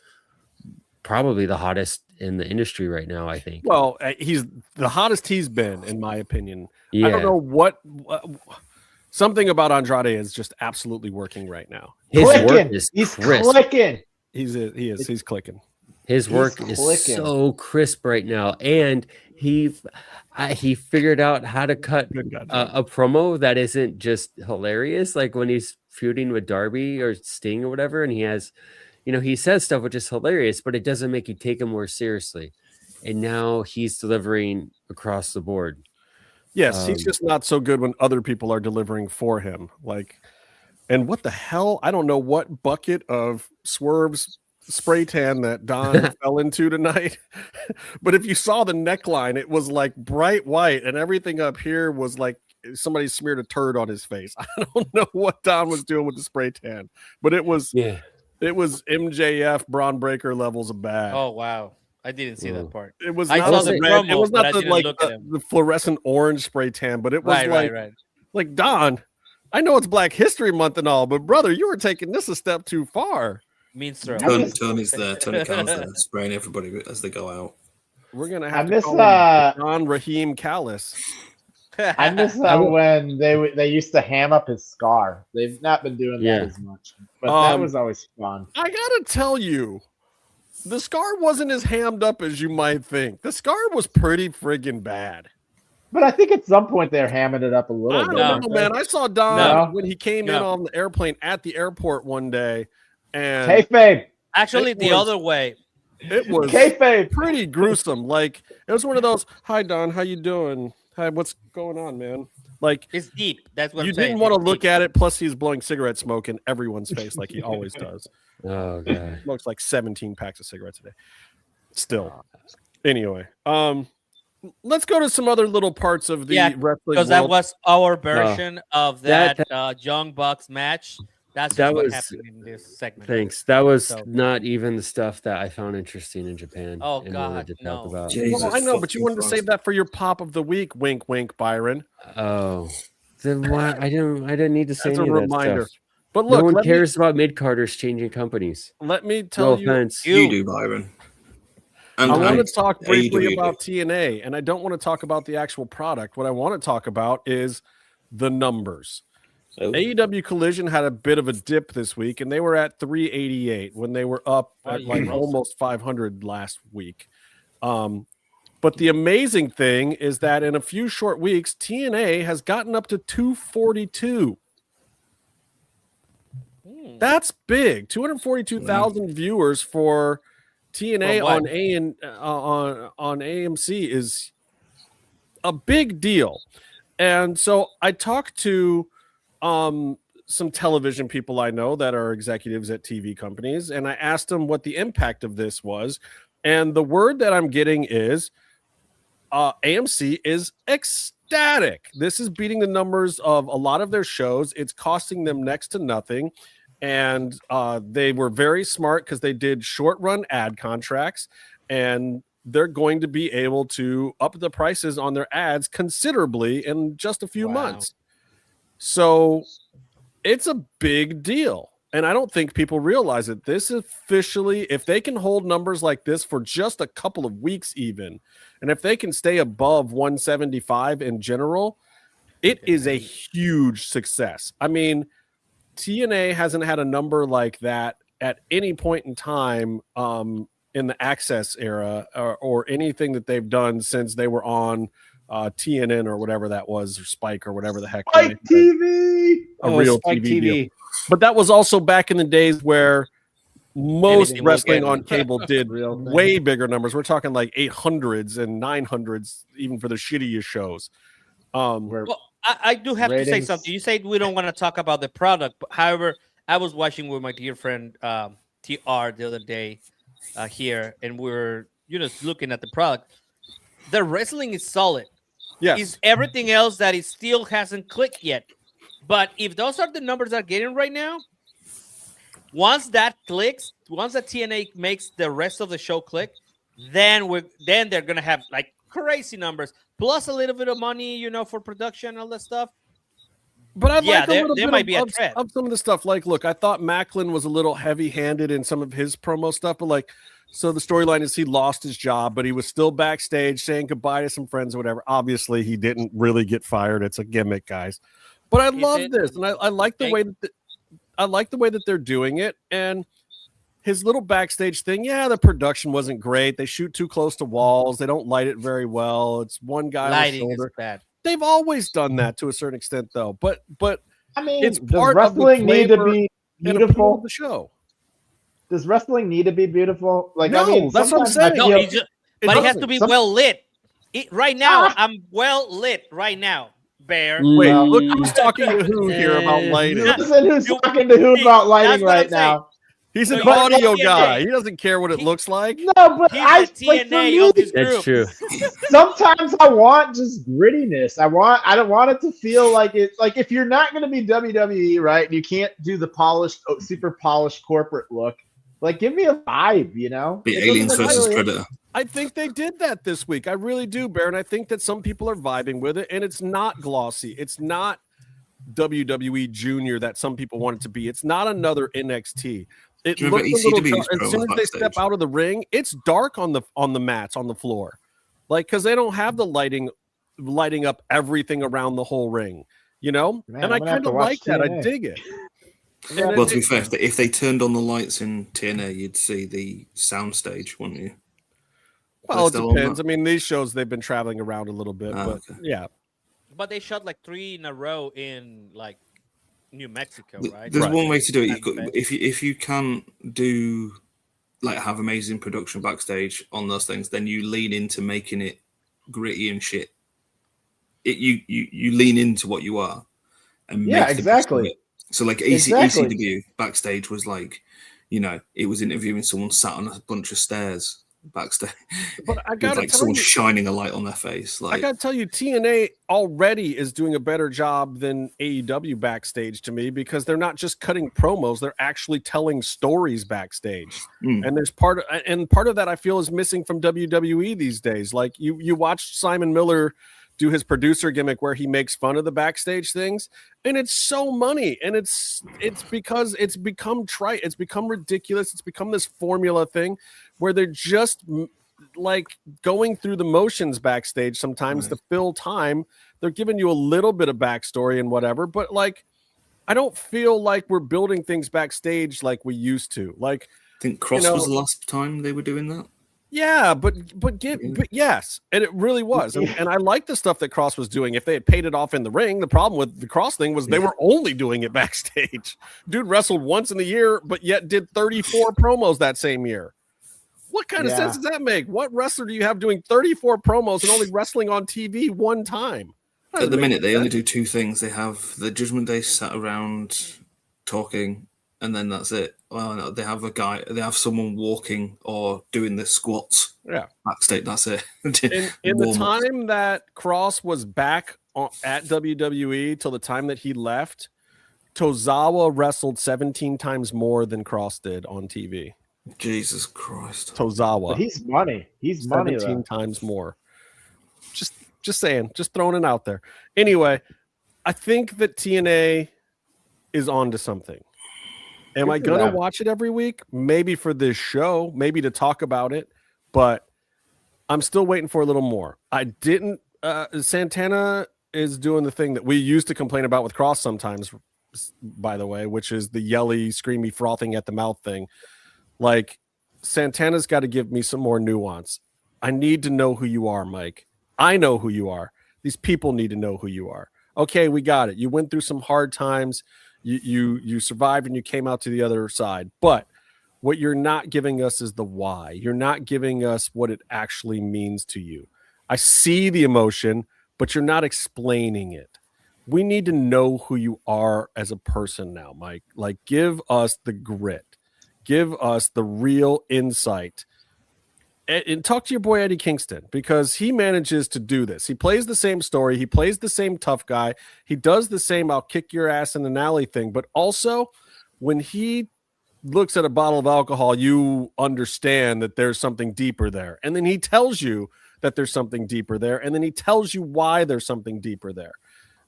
probably the hottest in the industry right now, I think. Well, he's the hottest he's been, in my opinion. Yeah. I don't know what something about Andrade is just absolutely working right now. His clicking. Work is He's crisp. clicking. He's clicking. His work is so crisp right now, and he figured out how to cut a promo that isn't just hilarious, like when he's feuding with Darby or Sting or whatever, and he has, he says stuff which is hilarious, but it doesn't make you take him more seriously. And now he's delivering across the board. Yes, he's just not so good when other people are delivering for him. And what the hell? I don't know what bucket of Swerve's spray tan that Don fell into tonight. But if you saw the neckline, it was like bright white, and everything up here was like somebody smeared a turd on his face. I don't know what Don was doing with the spray tan, but it was MJF Bron Breakker levels of bad. Oh wow. I didn't see that part. It was I not saw the the red, promo, it was but not I the didn't the fluorescent orange spray tan, but it was right. Like Don, I know it's Black History Month and all, but brother, you were taking this a step too far. Mean throw. Tony's there. Tony Khan's there, spraying everybody as they go out. We're gonna have I to miss call him Don Raheem Callis. I miss when they used to ham up his scar. They've not been doing that as much, but that was always fun. I gotta tell you, the scar wasn't as hammed up as you might think. The scar was pretty friggin' bad. But I think at some point they're hamming it up a little I bit. don't know, man. I saw Don when he came in on the airplane at the airport one day, and kayfabe. Actually, the other way. It was kayfabe. Pretty gruesome. Like it was one of those. Hi, Don. How you doing? Hi. What's going on, man? Like it's deep. That's what you I'm saying. didn't want to look at it. Plus, he's blowing cigarette smoke in everyone's face like he always does. Oh god, smokes like 17 packs of cigarettes a day. Still, anyway, let's go to some other little parts of the wrestling because that was our version of that Young Bucks match. That's That just what was- happened in this segment. Thanks. That was So- not even the stuff that I found interesting in Japan. Oh, and God, wanted to talk no. about. Jesus Well, I know, but you fucking wanted to Christ. save that for your pop of the week. Wink, wink, Byron. Oh, then why? I didn't need to say As any a of that reminder. stuff. But No look, one let cares about mid carders changing companies. me No tell you. offense. You do, Byron. And I want and to talk briefly AEW. about TNA, and I don't want to talk about the actual product. What I want to talk about is the numbers. Oh. AEW Collision had a bit of a dip this week, and they were at 388 when they were up at like almost 500 last week. But the amazing thing is that in a few short weeks, TNA has gotten up to 242. That's big. 242,000 viewers for TNA on AMC is a big deal. And so I talked to some television people I know that are executives at TV companies, and I asked them what the impact of this was. And the word that I'm getting is AMC is ecstatic. This is beating the numbers of a lot of their shows. It's costing them next to nothing. And they were very smart because they did short run ad contracts, and they're going to be able to up the prices on their ads considerably in just a few months. So it's a big deal. And I don't think people realize it. This officially, if they can hold numbers like this for just a couple of weeks, even, and if they can stay above 175 in general, it is a huge success. I mean, TNA hasn't had a number like that at any point in time in the Access era or anything that they've done since they were on TNN or whatever that was, or Spike or whatever the heck. Spike TV! A real Spike TV TV. deal. But that was also back in the days where most Anything was wrestling good. on cable did Real thing. way bigger numbers. We're talking like 800s and 900s, even for the shittiest shows. Where Well, I do have to say ratings- something. You said we don't want to talk about the product, but however, I was watching with my dear friend TR the other day here, and we were looking at the product. The wrestling is solid. Yes. Is everything else that it still hasn't clicked yet. But if those are the numbers they're getting right now, once that clicks, once the TNA makes the rest of the show click, then they're gonna have like crazy numbers plus a little bit of money, for production and all that stuff. But I like a there little bit might be a of trend. some of the stuff. Like, look, I thought Macklin was a little heavy-handed in some of his promo stuff, but like, so the storyline is he lost his job, but he was still backstage saying goodbye to some friends or whatever. Obviously, he didn't really get fired. It's a gimmick, guys. But I love this, and I like the way that I like the way that they're doing it. And his little backstage thing, yeah, the production wasn't great. They shoot too close to walls. They don't light it very well. It's one guy Lighting on the is shoulder. bad. They've always done that to a certain extent, though. But I mean, it's does part of the wrestling need to flavor be and appeal of beautiful? the show. Does wrestling need to be beautiful? Like, No, I mean, that's what I'm sometimes I saying. No, feel- but it has doesn't. to be Some- well lit. Right now, I'm well lit right now, Bear. Wait, Well, look who's talking to who here about lighting. Listen, who's You- talking to who about That's lighting what I'm right now? He's an So you're audio TNA. guy. He doesn't care what it looks like. No, but He's I the like for TNA me, of this That's group. true. sometimes I want just grittiness. I don't want it to feel like it's like if you're not going to be WWE, right? And you can't do the polished, super polished corporate look. Like, give me a vibe, The It doesn't Aliens versus necessarily- Predator. I think they did that this week. I really do, Baron. I think that some people are vibing with it, and it's not glossy. It's not WWE Junior that some people want it to be. It's not another NXT. It Do you remember looks a little ECW's dark. As soon as promos they step backstage? out of the ring, it's dark on the mats on the floor, like because they don't have the lighting up everything around the whole ring, Man, and I I'm gonna have kind to of watch like that. I TNA. dig it. Yeah, Well, to be fair, if they turned on the lights in TNA, you'd see the soundstage, wouldn't you? Well, it Still on depends. I that? mean, these shows they've been traveling around a little bit, Ah, but okay. yeah. But they shot like 3 in a row in like New Mexico, right? There's Right. one way to do it. You And could, then- if you can do like have amazing production backstage on those things, then you lean into making it gritty and shit. You lean into what you are, and Yeah, make the best of exactly. it. So like Exactly. ECW backstage was like, it was interviewing someone sat on a bunch of stairs backstage. But I gotta like tell someone you, shining a light on their face. Like I gotta tell you, TNA already is doing a better job than AEW backstage to me, because they're not just cutting promos; they're actually telling stories backstage. And there's part of that I feel is missing from WWE these days. Like you watch Simon Miller do his producer gimmick where he makes fun of the backstage things, and it's so money, and it's because it's become trite, it's become ridiculous, it's become this formula thing where they're just like going through the motions backstage sometimes to fill time. They're giving you a little bit of backstory and whatever, but like I don't feel like we're building things backstage like we used to. Like I think Cross was the last time they were doing that. Yeah, but yes, and it really was, and I like the stuff that Cross was doing. If they had paid it off in the ring, the problem with the Cross thing was they were only doing it backstage. Dude wrestled once in the year, but yet did 34 promos that same year. What kind of sense does that make? What wrestler do you have doing 34 promos and only wrestling on TV one time? At the minute, they only do two things. They have the Judgment Day sat around talking, and then that's it. Well, no, they have someone walking or doing the squats. Yeah, backstage. That's it. in the time that Cross was back at WWE till the time that he left, Tozawa wrestled 17 times more than Cross did on TV. Jesus Christ, Tozawa. But he's money. He's 17 times more. Just saying, just throwing it out there. Anyway, I think that TNA is onto something. Am I going to watch it every week? Maybe for this show, maybe to talk about it, but I'm still waiting for a little more. Santana is doing the thing that we used to complain about with Cross sometimes, by the way, which is the yelly, screamy, frothing at the mouth thing. Like, Santana's got to give me some more nuance. I need to know who you are, Mike. I know who you are. These people need to know who you are. Okay, we got it. You went through some hard times. You survived and you came out to the other side. But what you're not giving us is the why. You're not giving us what it actually means to you. I see the emotion, but you're not explaining it. We need to know who you are as a person now, Mike. Like, give us the grit. Give us the real insight. And talk to your boy Eddie Kingston, because he manages to do this. He plays the same story. He plays the same tough guy. He does the same I'll kick your ass in an alley thing. But also, when he looks at a bottle of alcohol, you understand that there's something deeper there. And then he tells you that there's something deeper there. And then he tells you why there's something deeper there.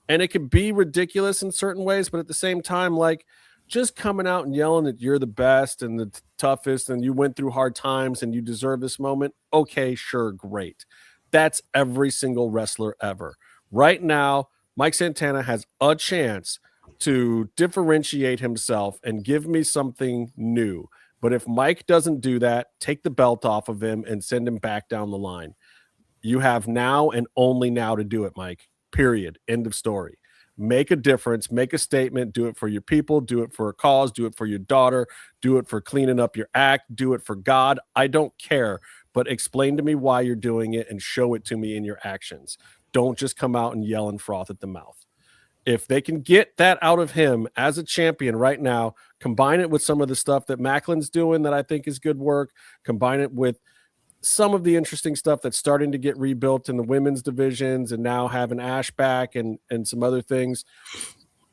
And it can be ridiculous in certain ways, but at the same time, like, just coming out and yelling that you're the best and the toughest and you went through hard times and you deserve this moment. Okay, sure, great. That's every single wrestler ever. Right now, Mike Santana has a chance to differentiate himself and give me something new. But if Mike doesn't do that, take the belt off of him and send him back down the line. You have now and only now to do it, Mike. Period. End of story. Make a difference, make a statement, do it for your people, do it for a cause, do it for your daughter, do it for cleaning up your act, do it for God. I don't care, but explain to me why you're doing it and show it to me in your actions. Don't just come out and yell and froth at the mouth. If they can get that out of him as a champion right now, combine it with some of the stuff that Macklin's doing that I think is good work, combine it with some of the interesting stuff that's starting to get rebuilt in the women's divisions and now having Ash back and some other things,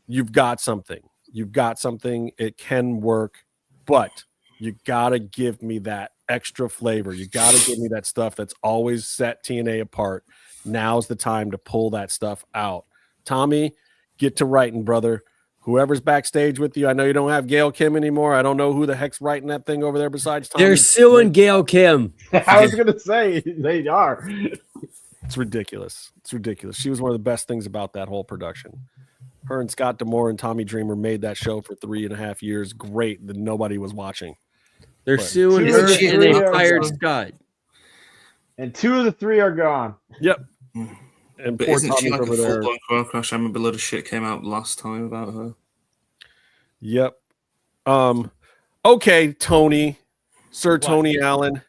you've got something. You've got something. It can work, but you got to give me that extra flavor. You got to give me that stuff that's always set TNA apart. Now's the time to pull that stuff out. Tommy, get to writing, brother. Whoever's backstage with you, I know you don't have Gail Kim anymore. I don't know who the heck's writing that thing over there besides Tommy. They're suing Gail Kim. I was going to say, they are. It's ridiculous. It's ridiculous. She was one of the best things about that whole production. Her and Scott D'Amore and Tommy Dreamer made that show for 3.5 years. Great that nobody was watching. They're suing her and they fired Scott. And 2 of the 3 are gone. Yep. And but isn't she like a full-blown car crash? I remember a lot of shit came out last time about her. Yep. Okay, Tony. Sir Tony Allen.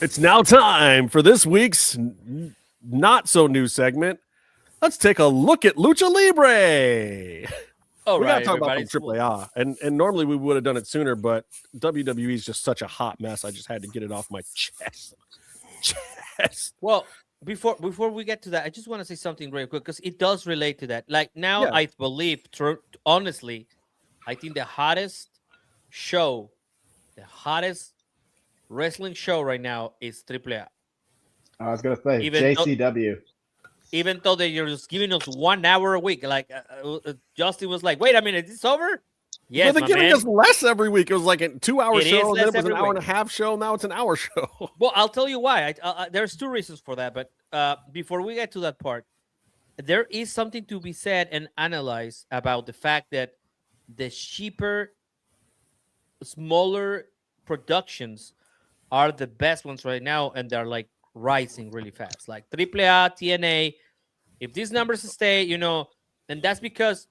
It's now time for this week's not-so-new segment. Let's take a look at Lucha Libre. Oh, we right. gotta talk about everybody's- some AAA, and normally we would have done it sooner, but WWE is just such a hot mess. I just had to get it off my chest. Well, before we get to that, I just want to say something real quick because it does relate to that. Like now, Yeah. I believe, honestly, I think the hottest wrestling show right now is AAA. I was gonna say Even though- JCW. Even though they're just giving us 1 hour a week, like Justin was like, "Wait a minute, is this over?" Yes, Well, they're my giving man. us less every week. It was like a 2-hour It is show, and then less it was an every hour and a week. half show. Now it's an hour show. Well, I'll tell you why. There's 2 reasons for that. But before we get to that part, there is something to be said and analyzed about the fact that the cheaper, smaller productions are the best ones right now, and they're like rising really fast. Like AAA, TNA. If these numbers stay, and that's because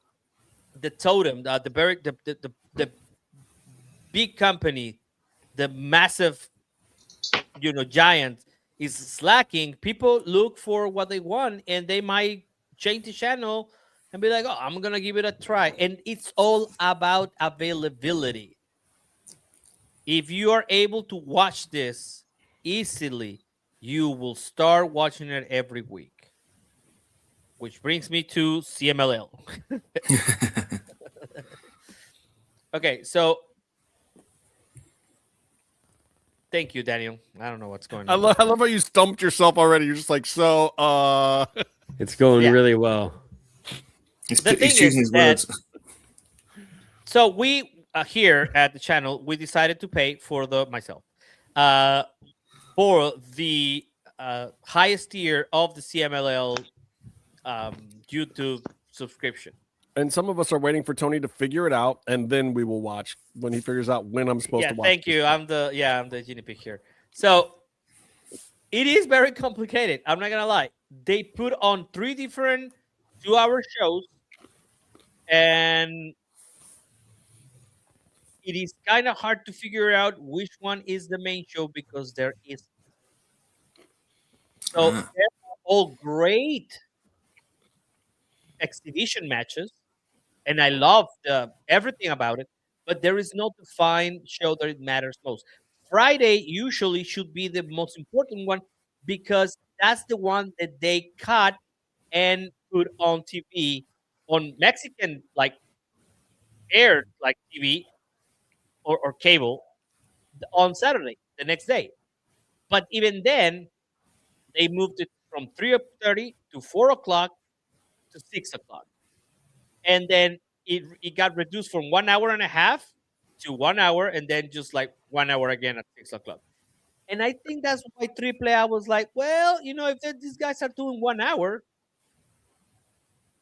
the totem, the big company, the massive, giant is slacking. People look for what they want, and they might change the channel and be like, "Oh, I'm gonna give it a try." And it's all about availability. If you are able to watch this easily, you will start watching it every week. Which brings me to CMLL. Okay, so thank you, Daniel. I don't know what's going on. I love how you stumped yourself already. You're just like, It's going really well. The thing is that, so we here at the channel, we decided to pay for myself for the highest tier of the CMLL YouTube subscription. And some of us are waiting for Tony to figure it out, and then we will watch when he figures out when I'm supposed to watch. Thank you. I'm the guinea pig here. So it is very complicated. I'm not gonna lie. They put on 3 different 2-hour shows, and it is kind of hard to figure out which one is the main show because there is. So they're all great exhibition matches, and I love everything about it, but there is no defined show that it matters most. Friday usually should be the most important one because that's the one that they cut and put on TV, on Mexican aired TV or cable on Saturday, the next day. But even then, they moved it from 3:30 to 4 o'clock to 6 o'clock. And then it got reduced from 1 hour and a half to 1 hour, and then just 1 hour again at 6 o'clock. And I think that's why AAA was like, well, if these guys are doing 1 hour,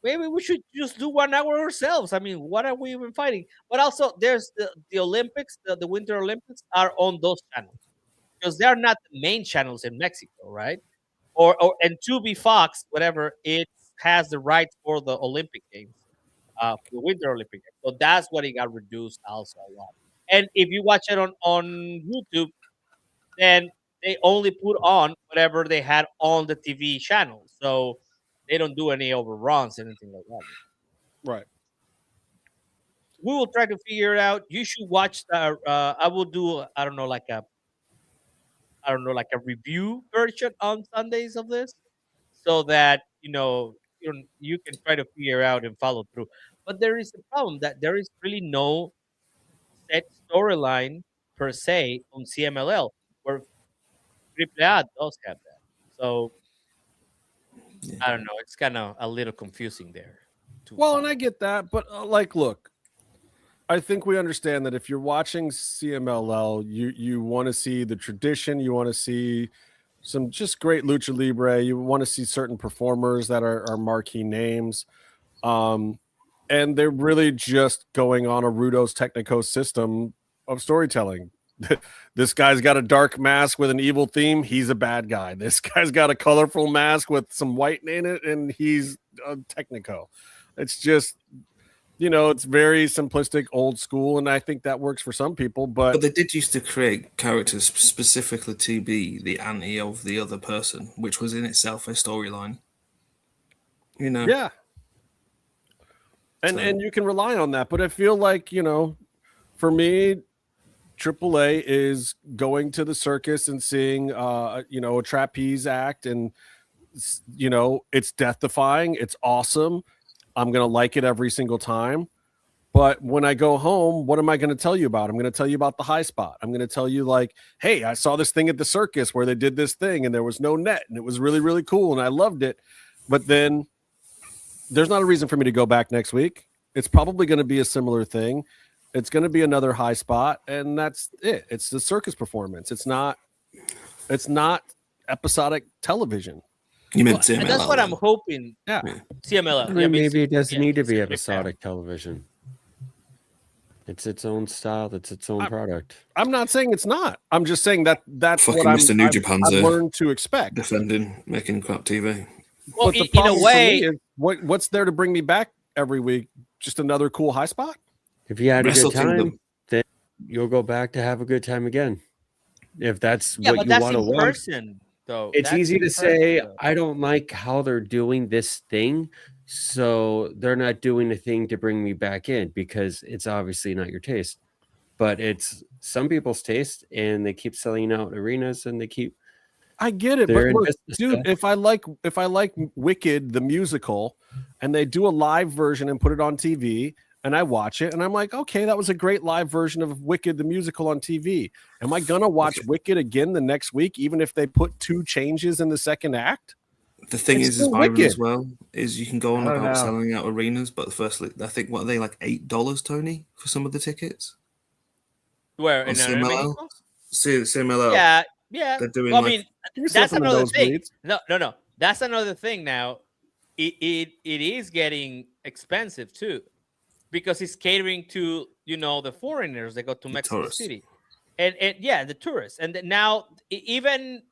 maybe we should just do 1 hour ourselves. I mean, what are we even fighting? But also, there's the Olympics, the Winter Olympics are on those channels because they're not the main channels in Mexico, right? And Tubi Fox, whatever, it has the rights for the Olympic Games, for the Winter Olympic Games. So that's what it got reduced also a lot. And if you watch it on YouTube, then they only put on whatever they had on the TV channel. So they don't do any overruns, anything like that. Right. We will try to figure it out. You should watch I will do like a review version on Sundays of this, so that you can try to figure out and follow through. But there is a problem that there is really no set storyline per se on CMLL, where AAA does have that. So I don't know. It's kind of a little confusing there. Well, and I get that, but look, I think we understand that if you're watching CMLL, you want to see the tradition, you want to see some just great lucha libre, you want to see certain performers that are marquee names, and they're really just going on a Rudo's Technico system of storytelling. This guy's got a dark mask with an evil theme, he's a bad guy. This guy's got a colorful mask with some white in it, and he's a Technico. It's just, it's very simplistic, old school, and I think that works for some people. But they did used to create characters specifically to be the anti of the other person, which was in itself a storyline. Yeah. And you can rely on that. But I feel like, for me, AAA is going to the circus and seeing, a trapeze act, and it's death-defying. It's awesome. I'm gonna like it every single time. But when I go home, what am I going to tell you about? I'm going to tell you about the high spot. I'm going to tell you like, hey, I saw this thing at the circus where they did this thing and there was no net and it was really, really cool and I loved it. But then there's not a reason for me to go back next week. It's probably going to be a similar thing. It's going to be another high spot, and that's it. It's the circus performance. It's not episodic television. You meant CMLL. And that's what I'm hoping. Yeah. CMLL. I mean, maybe it doesn't need to be episodic television. It's its own style. It's its own product. I'm not saying it's not. I'm just saying that's Fucking what Mr. New Japan's I've learned to expect. Defending, making crap TV. Well, But the in a problem for way, me is, what's there to bring me back every week? Just another cool high spot? If you had a Wrestle good time, Kingdom. then you'll go back to have a good time again. If that's yeah, what but you that's want to in watch. person, though. It's That's easy in to person, say, though. I don't like how they're doing this thing, so they're not doing a thing to bring me back in, because it's obviously not your taste. But it's some people's taste, and they keep selling out arenas, and they keep. I get it, but They're in look, business, dude, though. if I like Wicked the musical, and they do a live version and put it on TV, and I watch it, and I'm like, okay, that was a great live version of Wicked the musical on TV. Am I gonna watch Wicked again the next week, even if they put 2 changes in the second act? The thing It's is still Byron, Wicked. as well, is you can go on I don't about know. selling out arenas, but firstly, I think, what are they, like $8, Tony, for some of the tickets? Where On in CMLL? CMLL. Yeah. They're doing Well, I like- mean, You can still that's some of another those thing. bleeds. No. That's another thing. Now, it is getting expensive too, because it's catering to the foreigners that go to Mexico tourists. City, and yeah, the tourists. And then now even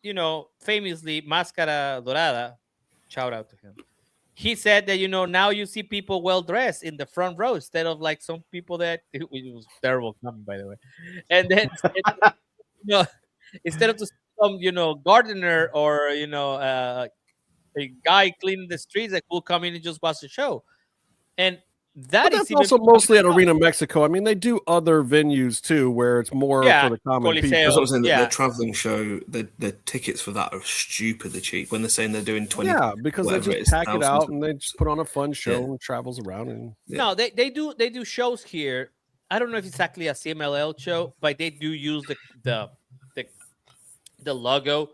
famously Máscara Dorada, shout out to him. He said that now you see people well dressed in the front row instead of like some people that it was terrible coming, by the way, and then instead of some gardener or a guy cleaning the streets that will come in and just watch the show, and But that is that's even also mostly at Arena Mexico. I mean, they do other venues too, where it's more Yeah, for the common Coliseo. people. That's what I'm saying. Yeah. The traveling show, the tickets for that are stupidly cheap. When they're saying they're doing 20, Yeah, because they whatever it just is, pack it thousands. out and they just put on a fun show Yeah. and travels around. And No, they do shows here. I don't know if it's exactly a CMLL show, but they do use the logo.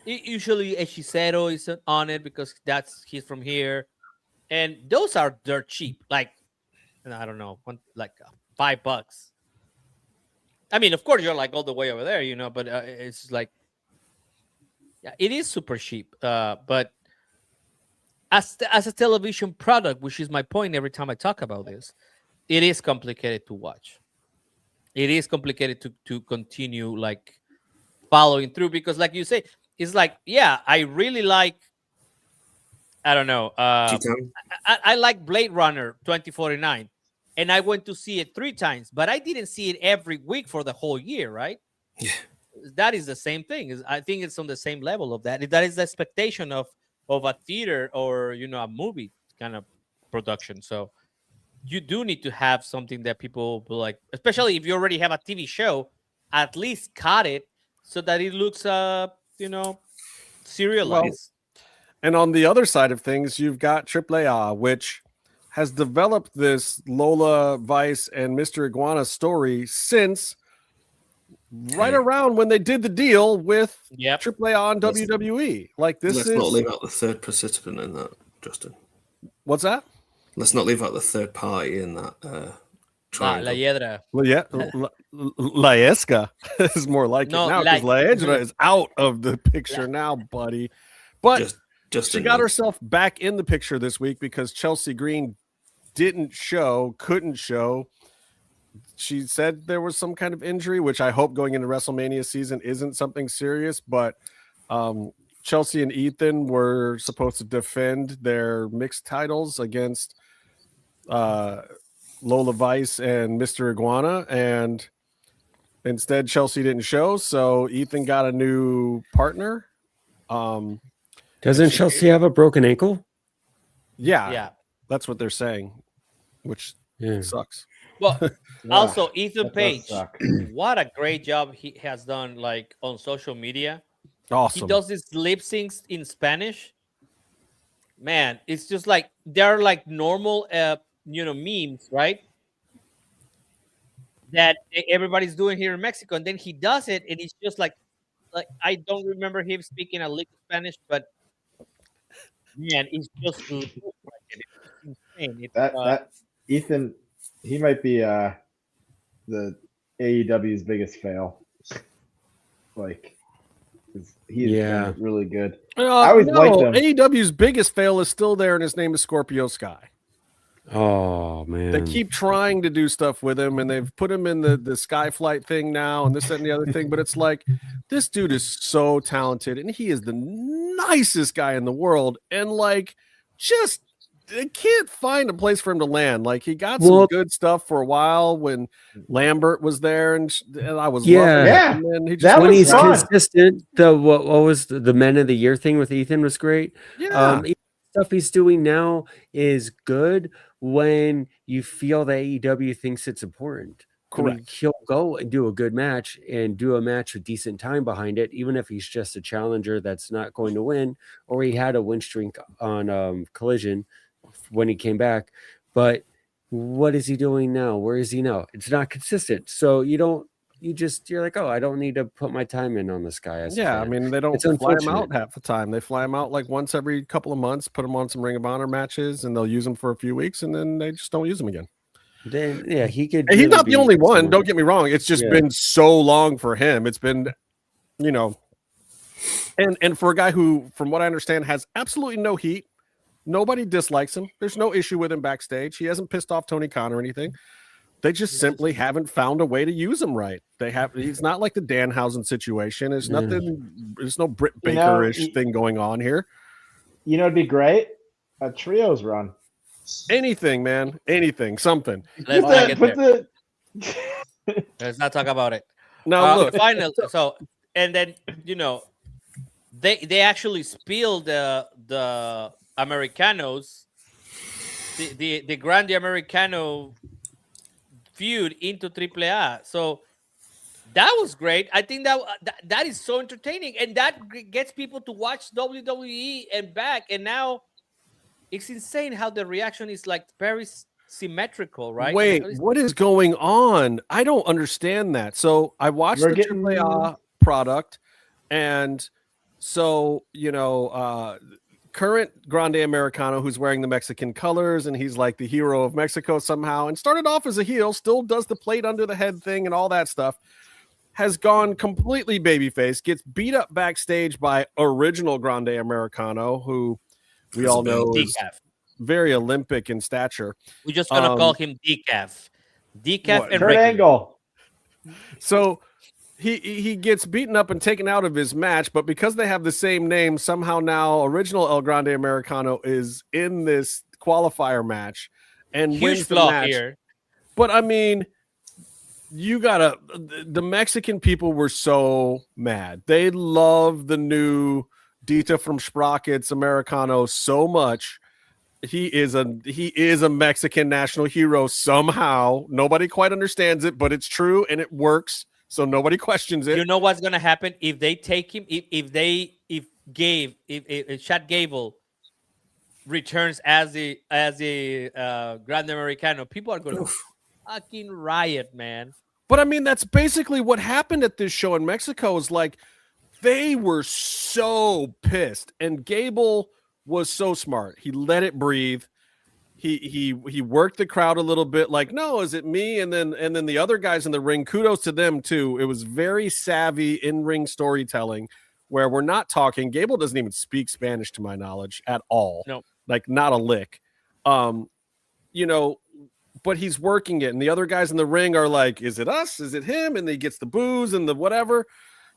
Usually Hechicero is on it because he's from here, and those are dirt cheap. Like, I don't know, $5. I mean, of course you're like all the way over there, but it's like, yeah, it is super cheap. But as a television product, which is my point every time I talk about this, it is complicated to watch. It is complicated to continue like following through, because like you say, it's like, yeah, I really like, I don't know, I like Blade Runner 2049, and I went to see it 3 times, but I didn't see it every week for the whole year, right? Yeah. That is the same thing. I think it's on the same level of that. That is the expectation of a theater or a movie kind of production. So you do need to have something that people will like, especially if you already have a TV show. At least cut it so that it looks serialized. and on the other side of things, you've got AAA, which has developed this Lola, Vice, and Mr. Iguana story since right around when they did the deal with AAA and WWE. Like this Let's not leave out the third participant in that, Justin. What's that? Let's not leave out the third party in that. La Hiedra. Well, yeah, La Esca is more like No, it now because La Hiedra is out of the picture now, buddy. But she got herself back in the picture this week because Chelsea Green couldn't show. She said there was some kind of injury, which I hope going into WrestleMania season isn't something serious. But Chelsea and Ethan were supposed to defend their mixed titles against Lola Vice and Mr. Iguana, and instead Chelsea didn't show, so Ethan got a new partner. Doesn't Chelsea have a broken ankle? Yeah, that's what they're saying. which Yeah. sucks. Well, Yeah, also Ethan that does Page, suck. what a great job he has done, like on social media. He Awesome. does his lip syncs in Spanish. Man, it's just like they're like normal, memes, right? That everybody's doing here in Mexico, and then he does it, and it's just like I don't remember him speaking a little Spanish, but man, it's just like it. It's insane. It's, That Ethan, he might be the AEW's biggest fail. Like, 'cause he has Yeah. been really good. I always liked him. AEW's biggest fail is still there, and his name is Scorpio Sky. Oh man. They keep trying to do stuff with him, and they've put him in the Skyflight thing now, and this that, and the other thing. But it's like, this dude is so talented, and he is the nicest guy in the world, and like, just they can't find a place for him to land. Like, he got some good stuff for a while when Lambert was there, and I was loving it. And then he just when he's consistent. What was the Men of the Year thing with Ethan was great. Yeah. Stuff he's doing now is good when you feel that AEW thinks it's important. I mean, he'll go and do a good match and do a match with decent time behind it, even if he's just a challenger that's not going to win, or he had a win streak on Collision when he came back. But what is he doing now? Where is he now? It's not consistent. So you're like, oh, I don't need to put my time in on this guy. I mean, they don't It's fly him out unfortunate. half the time. They fly him out like once every couple of months, put him on some Ring of Honor matches, and they'll use him for a few weeks, and then they just don't use him again. Then he could. And he's really not the be only one. someone. Don't get me wrong. It's just been so long for him. It's been, and for a guy who, from what I understand, has absolutely no heat. Nobody dislikes him. There's no issue with him backstage. He hasn't pissed off Tony Khan or anything. They just simply haven't found a way to use him right. He's not like the Danhausen situation. There's nothing. There's no Britt Baker-ish thing going on here. It'd be great. A trios run. Anything, man. Anything. Something. Let's not get there. Let's not talk about it. Now look. Final. So, and then they actually spilled the Americanos, the Grande Americano feud into AAA. So that was great. I think that is so entertaining, and that gets people to watch WWE and back. And now it's insane how the reaction is like very symmetrical, right? Wait, what is going on? I don't understand that. So I watched the AAA product, and so current Grande Americano, who's wearing the Mexican colors, and he's like the hero of Mexico somehow, and started off as a heel, still does the plate under the head thing and all that stuff, has gone completely babyface, gets beat up backstage by original Grande Americano, who we all know is very Olympic in stature. We're just gonna call him Decaf. Decaf and Kurt Angle. So he gets beaten up and taken out of his match, but because they have the same name, somehow now original El Grande Americano is in this qualifier match and wins the match. Here. But I mean, the Mexican people were so mad. They love the new Dita from Sprockets Americano so much. He is a Mexican national hero somehow. Nobody quite understands it, but it's true and it works. So nobody questions it. You know what's gonna happen if they take him? If Chad Gable returns as the Grande Americano, people are gonna fucking riot, man. But I mean, that's basically what happened at this show in Mexico. Is like they were so pissed, and Gable was so smart. He let it breathe. He worked the crowd a little bit, like, no, is it me? And then the other guys in the ring, kudos to them too. It was very savvy in-ring storytelling, where we're not talking. Gable doesn't even speak Spanish to my knowledge at all. No, like not a lick. But he's working it, and the other guys in the ring are like, is it us? Is it him? And he gets the booze and the whatever.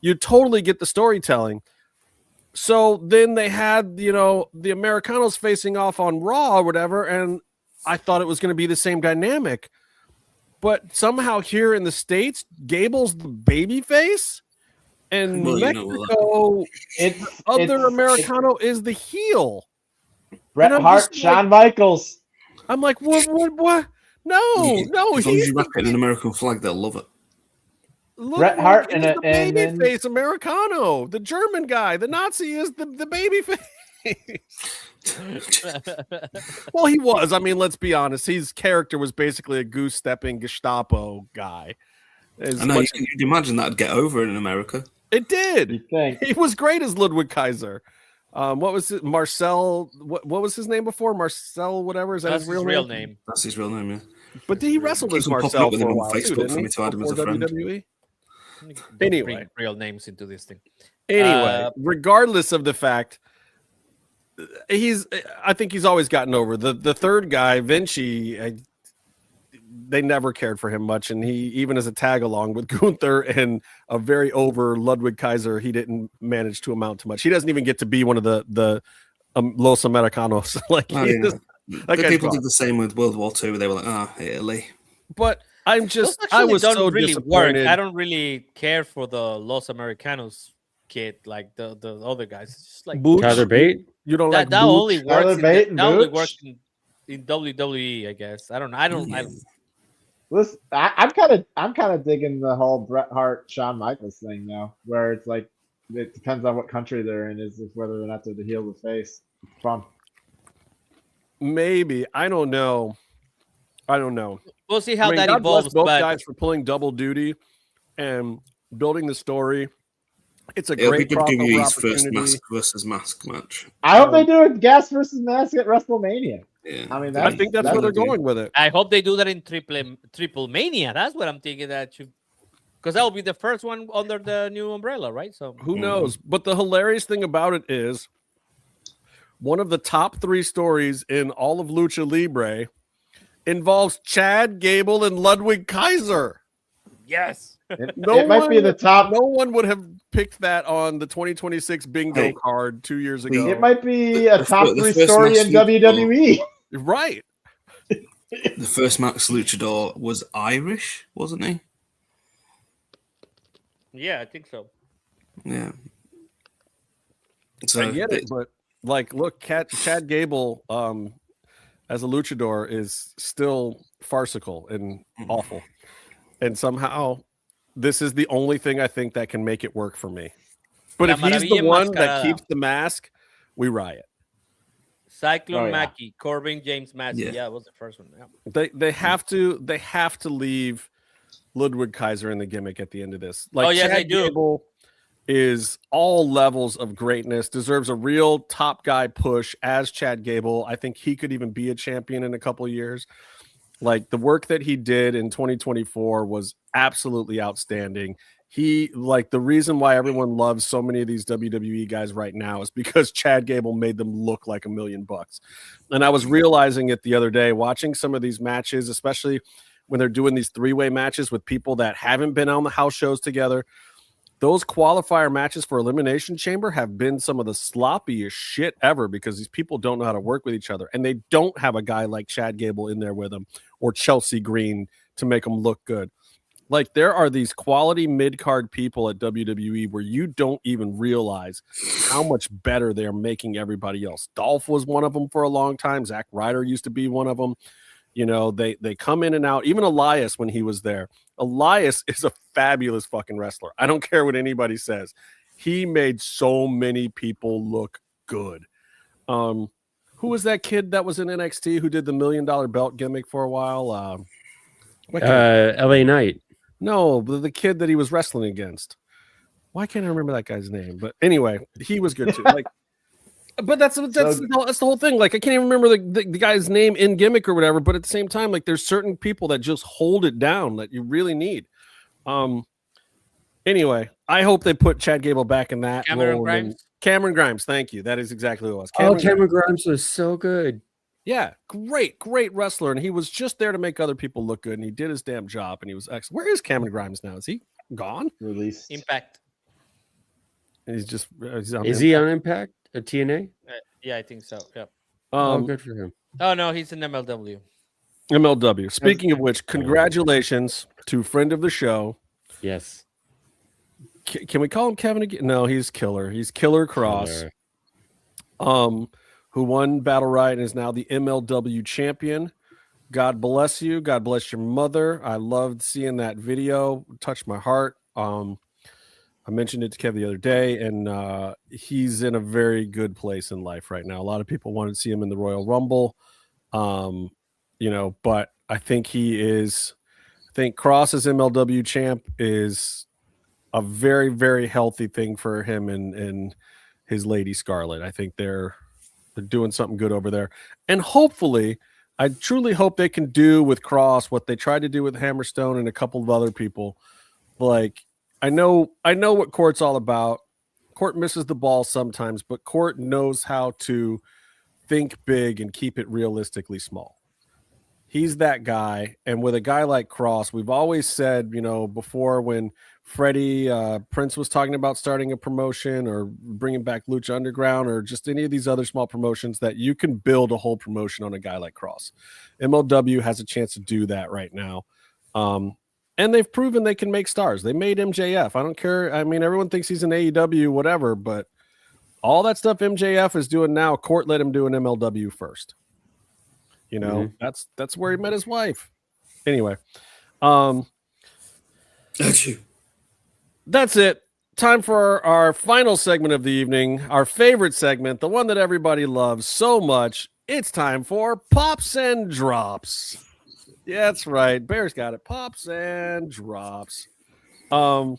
You totally get the storytelling. So then they had, the Americanos facing off on Raw or whatever, and I thought it was going to be the same dynamic. But somehow here in the States, Gable's the baby face, and Mexico, other Americano is the heel. Bret Hart, Shawn Michaels. I'm like, what? No, As long as he's you wrap it in an American flag, they'll love it. Bret Hart is the baby face Americano. The German guy, the Nazi, is the baby face. Well, he was. I mean, let's be honest. His character was basically a goose-stepping Gestapo guy. I know. You'd imagine that'd get over in America. It did. He was great as Ludwig Kaiser. What was it? Marcel? What was his name before? Marcel, whatever. Is that his real name? That's his real name. Yeah. But he wrestled as Marcel for a while too, didn't he? To add him as a friend. WWE. Anyway, bring real names into this thing. Anyway, regardless of the fact, I think he's always gotten over the third guy, Vinci. They never cared for him much, and he even as a tag along with Gunther and a very over Ludwig Kaiser, he didn't manage to amount to much. He doesn't even get to be one of the Los Americanos. People did the same with World War II. They were like, Italy. But I was so really disappointed. I don't really care for the Los Americanos kid like the other guys. It's just like Tyler Bate. You don't like that only works. That only works in WWE, I guess. I don't. Listen, I'm kind of digging the whole Bret Hart, Shawn Michaels thing now, where it's like it depends on what country they're in, is whether or not they're the heel or the face. It's fun. Maybe I don't know. We'll see how that God evolves. Bless both guys for pulling double duty and building the story. It's a great WWE's first mask versus mask match. I hope they do a gas versus mask at WrestleMania. Yeah. I mean, I think that's where they're going with it. I hope they do that in Triple Mania. That's what I'm thinking. Because that will be the first one under the new umbrella, right? So who knows? But the hilarious thing about it is, one of the top 3 stories in all of Lucha Libre involves Chad Gable and Ludwig Kaiser. Yes. It might be the top. No one would have picked that on the 2026 bingo card 2 years ago. It might be a top 3 story in WWE. Right. The first Max Luchador was Irish, wasn't he? Yeah, I think so. Yeah. So I get it, but look, Chad Gable as a luchador is still farcical and awful. And somehow this is the only thing I think that can make it work for me. But if he's the one that keeps the mask, we riot. Cyclone Mackey, Corbin James Massey. Yeah, it was the first one. Yeah. They have to leave Ludwig Kaiser in the gimmick at the end of this. Yes, Chad I do. Gable is all levels of greatness, deserves a real top guy push as Chad Gable. I think he could even be a champion in a couple of years. Like the work that he did in 2024 was absolutely outstanding. The reason why everyone loves so many of these WWE guys right now is because Chad Gable made them look like $1 million. And I was realizing it the other day, watching some of these matches, especially when they're doing these 3-way matches with people that haven't been on the house shows together. Those qualifier matches for Elimination Chamber have been some of the sloppiest shit ever because these people don't know how to work with each other. And they don't have a guy like Chad Gable in there with them or Chelsea Green to make them look good. Like there are these quality mid-card people at WWE where you don't even realize how much better they're making everybody else. Dolph was one of them for a long time. Zack Ryder used to be one of them. You know, they come in and out. Even Elias, when he was there, Elias is a fabulous fucking wrestler. I don't care what anybody says. He made so many people look good. Who was that kid that was in NXT who did the $1 million belt gimmick for a while? LA Knight. No, the kid that he was wrestling against. Why can't I remember that guy's name? But anyway, he was good too. But that's the whole thing. Like I can't even remember the guy's name in gimmick or whatever. But at the same time, like there's certain people that just hold it down that you really need. Anyway, I hope they put Chad Gable back in that Cameron role. Grimes. Cameron Grimes, thank you. That is exactly what it was. Cameron Grimes was so good. Yeah, great wrestler, and he was just there to make other people look good, and he did his damn job, and he was excellent. Where is Cameron Grimes now? Is he gone? Released. Impact. He's just is he on Impact at TNA? Yeah, I think so. Yeah. Good for him. Oh no, he's in MLW. MLW. Speaking of which, congratulations to friend of the show. Yes. Can we call him Kevin again? No, he's Killer. He's Killer Cross. Who won Battle Riot and is now the MLW champion. God bless you. God bless your mother. I loved seeing that video. It touched my heart. I mentioned it to Kev the other day, and he's in a very good place in life right now. A lot of people wanted to see him in the Royal Rumble, but I think he is. I think Cross as MLW champ is a very, very healthy thing for him and his lady Scarlett. I think they're doing something good over there, and hopefully, I truly hope they can do with Cross what they tried to do with Hammerstone and a couple of other people, like. I know what Court's all about. Court misses the ball sometimes, but Court knows how to think big and keep it realistically small. He's that guy. And with a guy like Cross, we've always said, before when Freddie Prince was talking about starting a promotion or bringing back Lucha Underground or just any of these other small promotions, that you can build a whole promotion on a guy like Cross. MLW has a chance to do that right now. And they've proven they can make stars. They made MJF. I don't care. I mean, everyone thinks he's an AEW, whatever, but all that stuff MJF is doing now, Court let him do an MLW first. That's where he met his wife. Anyway. That's you. That's it. Time for our final segment of the evening, our favorite segment, the one that everybody loves so much. It's time for Pops and Drops. Yeah, that's right. Bear's got it. Pops and drops. I'm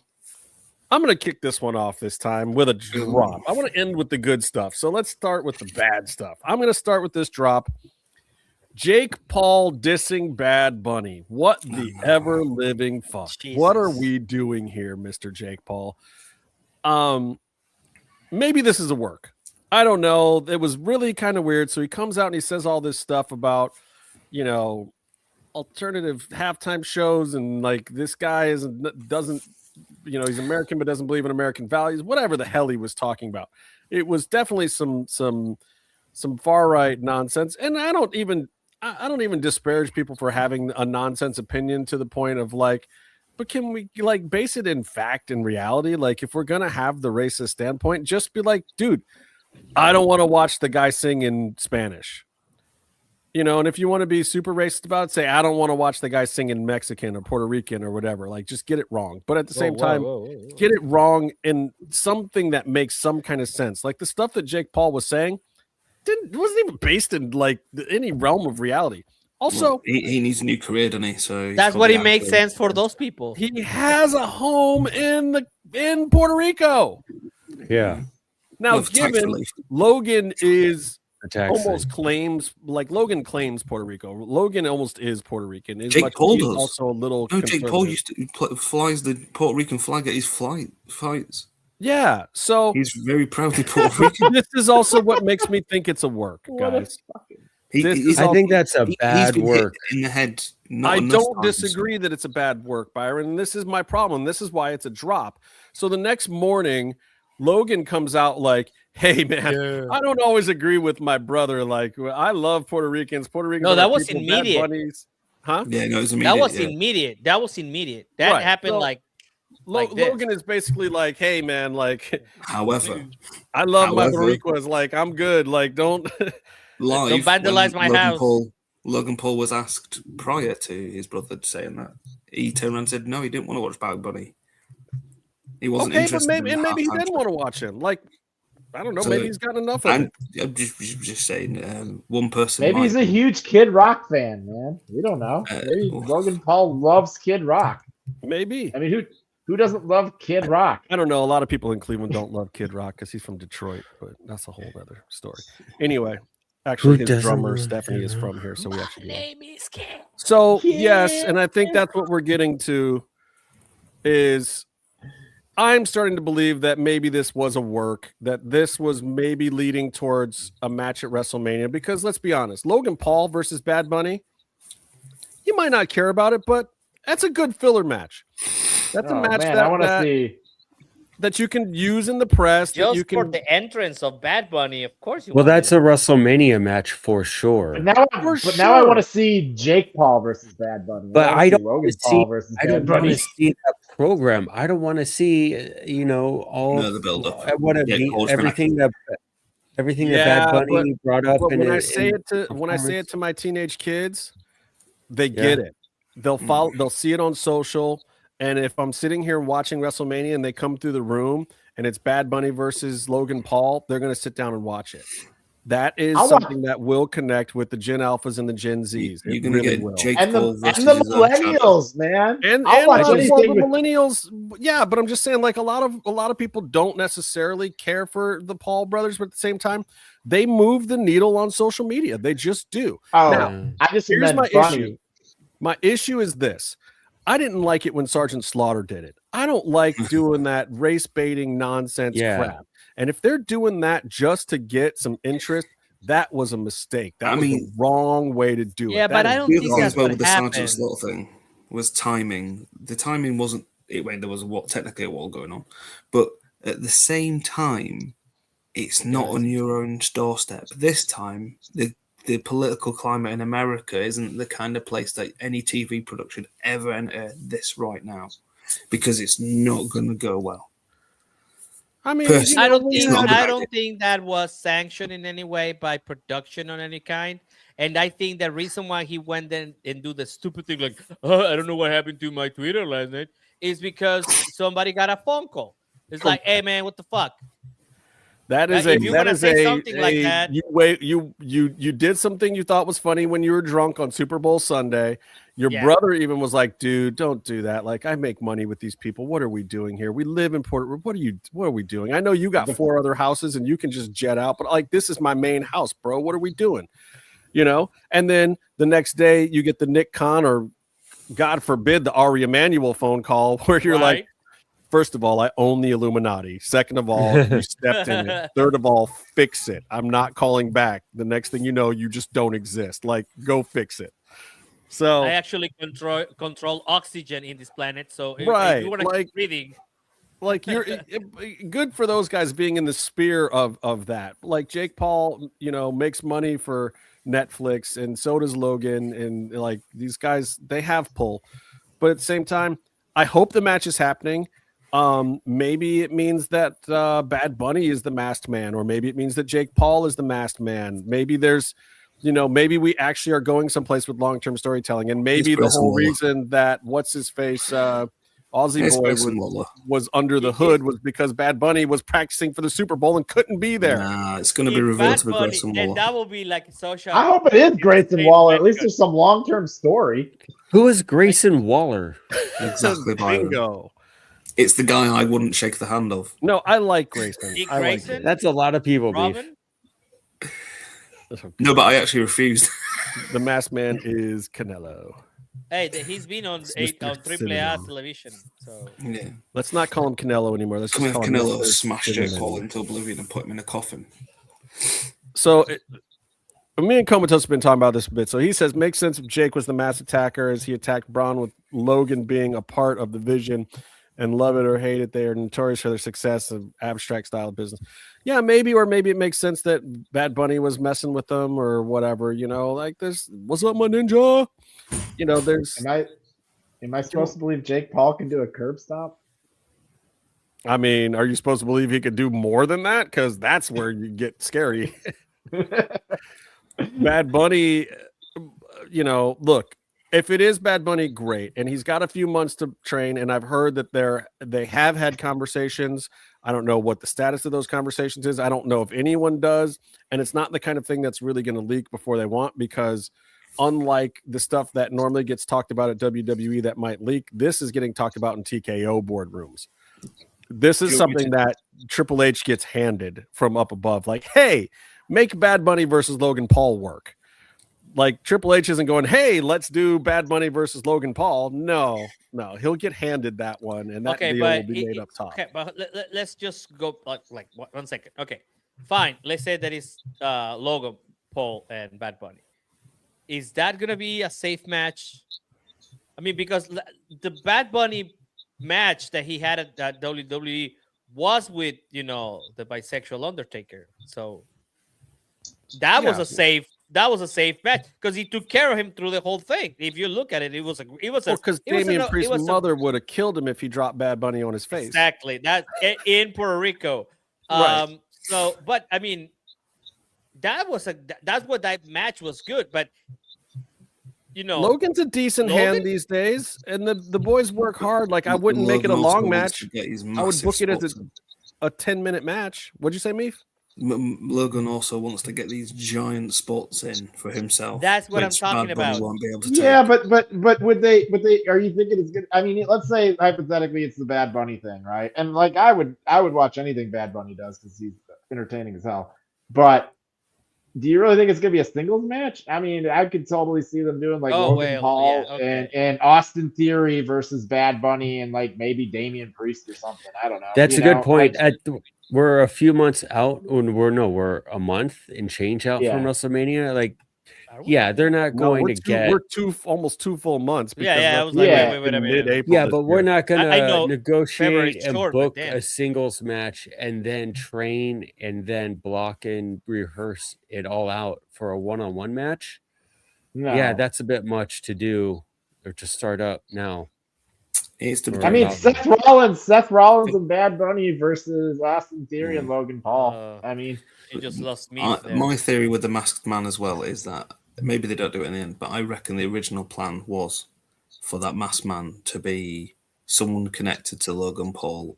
going to kick this one off this time with a drop. I want to end with the good stuff. So let's start with the bad stuff. I'm going to start with this drop. Jake Paul dissing Bad Bunny. What the ever living fuck? Jesus. What are we doing here, Mr. Jake Paul? Maybe this is a work. I don't know. It was really kind of weird. So he comes out and he says all this stuff about, alternative halftime shows and like this guy doesn't he's American but doesn't believe in American values, whatever the hell he was talking about. It was definitely some far right nonsense, and I don't even disparage people for having a nonsense opinion to the point of like, but can we like base it in fact and reality? Like if we're gonna have the racist standpoint, just be like, dude, I don't want to watch the guy sing in Spanish. And if you want to be super racist about it, say, I don't want to watch the guy sing in Mexican or Puerto Rican or whatever. Like, just get it wrong. But at the same time, get it wrong in something that makes some kind of sense. Like the stuff that Jake Paul was saying wasn't even based in like any realm of reality. Also, he needs a new career, doesn't he? So that's what it makes sense for those people. He has a home in Puerto Rico. Yeah. Now, given Logan is almost claims, like Logan claims Puerto Rico. Logan almost is Puerto Rican. Jake Paul does. Also a little. No, Jake Paul used to flies the Puerto Rican flag at his fights. Yeah, so he's very proudly Puerto Rican. This is also what makes me think it's a work, guys. I think that's a bad work in the head. I don't disagree that it's a bad work, Byron. This is my problem. This is why it's a drop. So the next morning, Logan comes out like, hey, man, I don't always agree with my brother. Like, I love Puerto Ricans. Puerto Ricans. No, that was immediate. Huh? Yeah, no, it was immediate. That was immediate. That was immediate. That happened like Logan is basically like, hey, man, like, however, I love my Boricuas. Like, I'm good. Like, don't vandalize my house. Logan Paul was asked prior to his brother saying that. He turned around and said, no, he didn't want to watch Bad Bunny. He wasn't interested. But maybe he didn't want to watch him. Like, I don't know. So, maybe he's got enough of it. I'm just saying, one person. Maybe he's a huge Kid Rock fan, man. We don't know. Maybe Logan Paul loves Kid Rock. Maybe. I mean, who doesn't love Kid Rock? I don't know. A lot of people in Cleveland don't love Kid Rock because he's from Detroit, but that's a whole other story. Anyway, actually, his drummer Stephanie is from here, so we actually. Name is Kid. So yes, and I think that's what we're getting to. Is I'm starting to believe that maybe this was a work, that this was maybe leading towards a match at WrestleMania. Because let's be honest, Logan Paul versus Bad Bunny, you might not care about it, but that's a good filler match. That's a match that I want to see. That you can use in the press. Just that you can... for the entrance of Bad Bunny, of course. Well, that's a WrestleMania match for sure. But now I want to see Jake Paul versus Bad Bunny. But I don't want to see that program. I don't want to see, all the build up. Everything that Bad Bunny brought up. But when I say it to my teenage kids, They get it. They'll follow. They'll see it on social. And if I'm sitting here watching WrestleMania and they come through the room and it's Bad Bunny versus Logan Paul, they're going to sit down and watch it. That is something that will connect with the Gen Alphas and the Gen Zs. You're going to get Jake and Paul the millennials, man. And I'll watch the anything with millennials. Yeah, but I'm just saying, like a lot of people don't necessarily care for the Paul brothers, but at the same time, they move the needle on social media. They just do. Oh, now, I just here's meant my funny. issue. My issue is this. I didn't like it when Sergeant Slaughter did it. I don't like doing that race baiting nonsense crap. And if they're doing that just to get some interest, that was a mistake. That was the wrong way to do it. Yeah, but I don't think that's what with the happened. Sergeant Slaughter thing was timing. The timing wasn't it when there was technically a war going on, but at the same time, it's not on your own doorstep. This time, the political climate in America isn't the kind of place that any TV production ever enter this right now, because it's not going to go well. I mean, I don't think that was sanctioned in any way by production on any kind. And I think the reason why he went in and do the stupid thing like, oh, I don't know what happened to my Twitter last night, is because somebody got a phone call. It's like, hey man, what the fuck? That is something like that. You did something you thought was funny when you were drunk on Super Bowl Sunday. Your brother even was like, dude, don't do that. Like, I make money with these people. What are we doing here? We live in Puerto Rico. What are we doing? I know you got 4 other houses and you can just jet out, but like, this is my main house, bro. What are we doing? You know? And then the next day you get the Nick Khan or God forbid the Ari Emanuel phone call where you're like, first of all, I own the Illuminati. Second of all, you stepped in it. Third of all, fix it. I'm not calling back. The next thing you know, you just don't exist. Like, go fix it. So I actually control oxygen in this planet. So if you want to keep breathing, like you're good for those guys being in the sphere of that. Like Jake Paul, makes money for Netflix, and so does Logan, and like these guys, they have pull. But at the same time, I hope the match is happening. Maybe it means that Bad Bunny is the masked man, or maybe it means that Jake Paul is the masked man. Maybe there's, maybe we actually are going someplace with long-term storytelling, and maybe the whole reason that what's his face Aussie Boy was under the hood was because Bad Bunny was practicing for the Super Bowl and couldn't be there. Nah, it's going to be revealed with Grayson Waller. And that will be like social. I hope it is Grayson Waller. At least there's some long-term story. Who is Grayson Waller? Exactly, Bingo. It's the guy I wouldn't shake the hand of. No, I like Grayson. That's a lot of people beef. No, but I actually refused. The masked man is Canelo. Hey, he's been on AAA television. So yeah, let's not call him Canelo anymore. Let's just call him Canelo. Smash Jake Paul into oblivion and put him in a coffin. So, me and Comatose have been talking about this a bit. So he says, makes sense if Jake was the mass attacker as he attacked Bron, with Logan being a part of the vision. And love it or hate it, they are notorious for their success of abstract style of business. Yeah, maybe, or maybe it makes sense that Bad Bunny was messing with them or whatever. Like this. What's up, my ninja? There's. Am I supposed to believe Jake Paul can do a curb stop? I mean, are you supposed to believe he could do more than that? Because that's where you get scary. Bad Bunny, look. If it is Bad Bunny, great. And he's got a few months to train. And I've heard that they have had conversations. I don't know what the status of those conversations is. I don't know if anyone does. And it's not the kind of thing that's really going to leak before they want, because unlike the stuff that normally gets talked about at WWE that might leak, this is getting talked about in TKO boardrooms. This is something that Triple H gets handed from up above. Like, hey, make Bad Bunny versus Logan Paul work. Like Triple H isn't going, hey, let's do Bad Bunny versus Logan Paul. No, he'll get handed that one, and that deal will be made up top. Okay, but let's just go like 1 second. Okay, fine. Let's say that is Logan Paul and Bad Bunny. Is that gonna be a safe match? I mean, because the Bad Bunny match that he had at WWE was with the bisexual Undertaker, so that was a safe. That was a safe match because he took care of him through the whole thing. If you look at it, because Damian Priest's mother would have killed him if he dropped Bad Bunny on his face. Exactly. That in Puerto Rico. Right. So, but I mean, that's what that match was good. But Logan's a decent hand these days, and the boys work hard. Like, I wouldn't make it a long match. I would book it as a 10-minute match. What'd you say, Meef? Logan also wants to get these giant spots in for himself. That's what I'm talking about. Won't be able to Yeah, take. but would they? Are you thinking it's good? I mean, let's say hypothetically it's the Bad Bunny thing, right? And like I would watch anything Bad Bunny does because he's entertaining as hell. But do you really think it's gonna be a singles match? I mean, I could totally see them doing like Logan Paul and Austin Theory versus Bad Bunny and like maybe Damian Priest or something. I don't know. That's a good point. We're a few months out, we're a month and change out from WrestleMania. Like, yeah, they're not going to get. We're almost 2 full months. I was like, wait a minute. Yeah, but we're not going to negotiate and short, book a singles match and then train and then block and rehearse it all out for a one-on-one match. No. Yeah, that's a bit much to do or to start up now. I mean, Seth Rollins and Bad Bunny versus Austin Theory and Logan Paul. I mean, it just lost me. My theory with the Masked Man as well is that maybe they don't do it in the end, but I reckon the original plan was for that Masked Man to be someone connected to Logan Paul,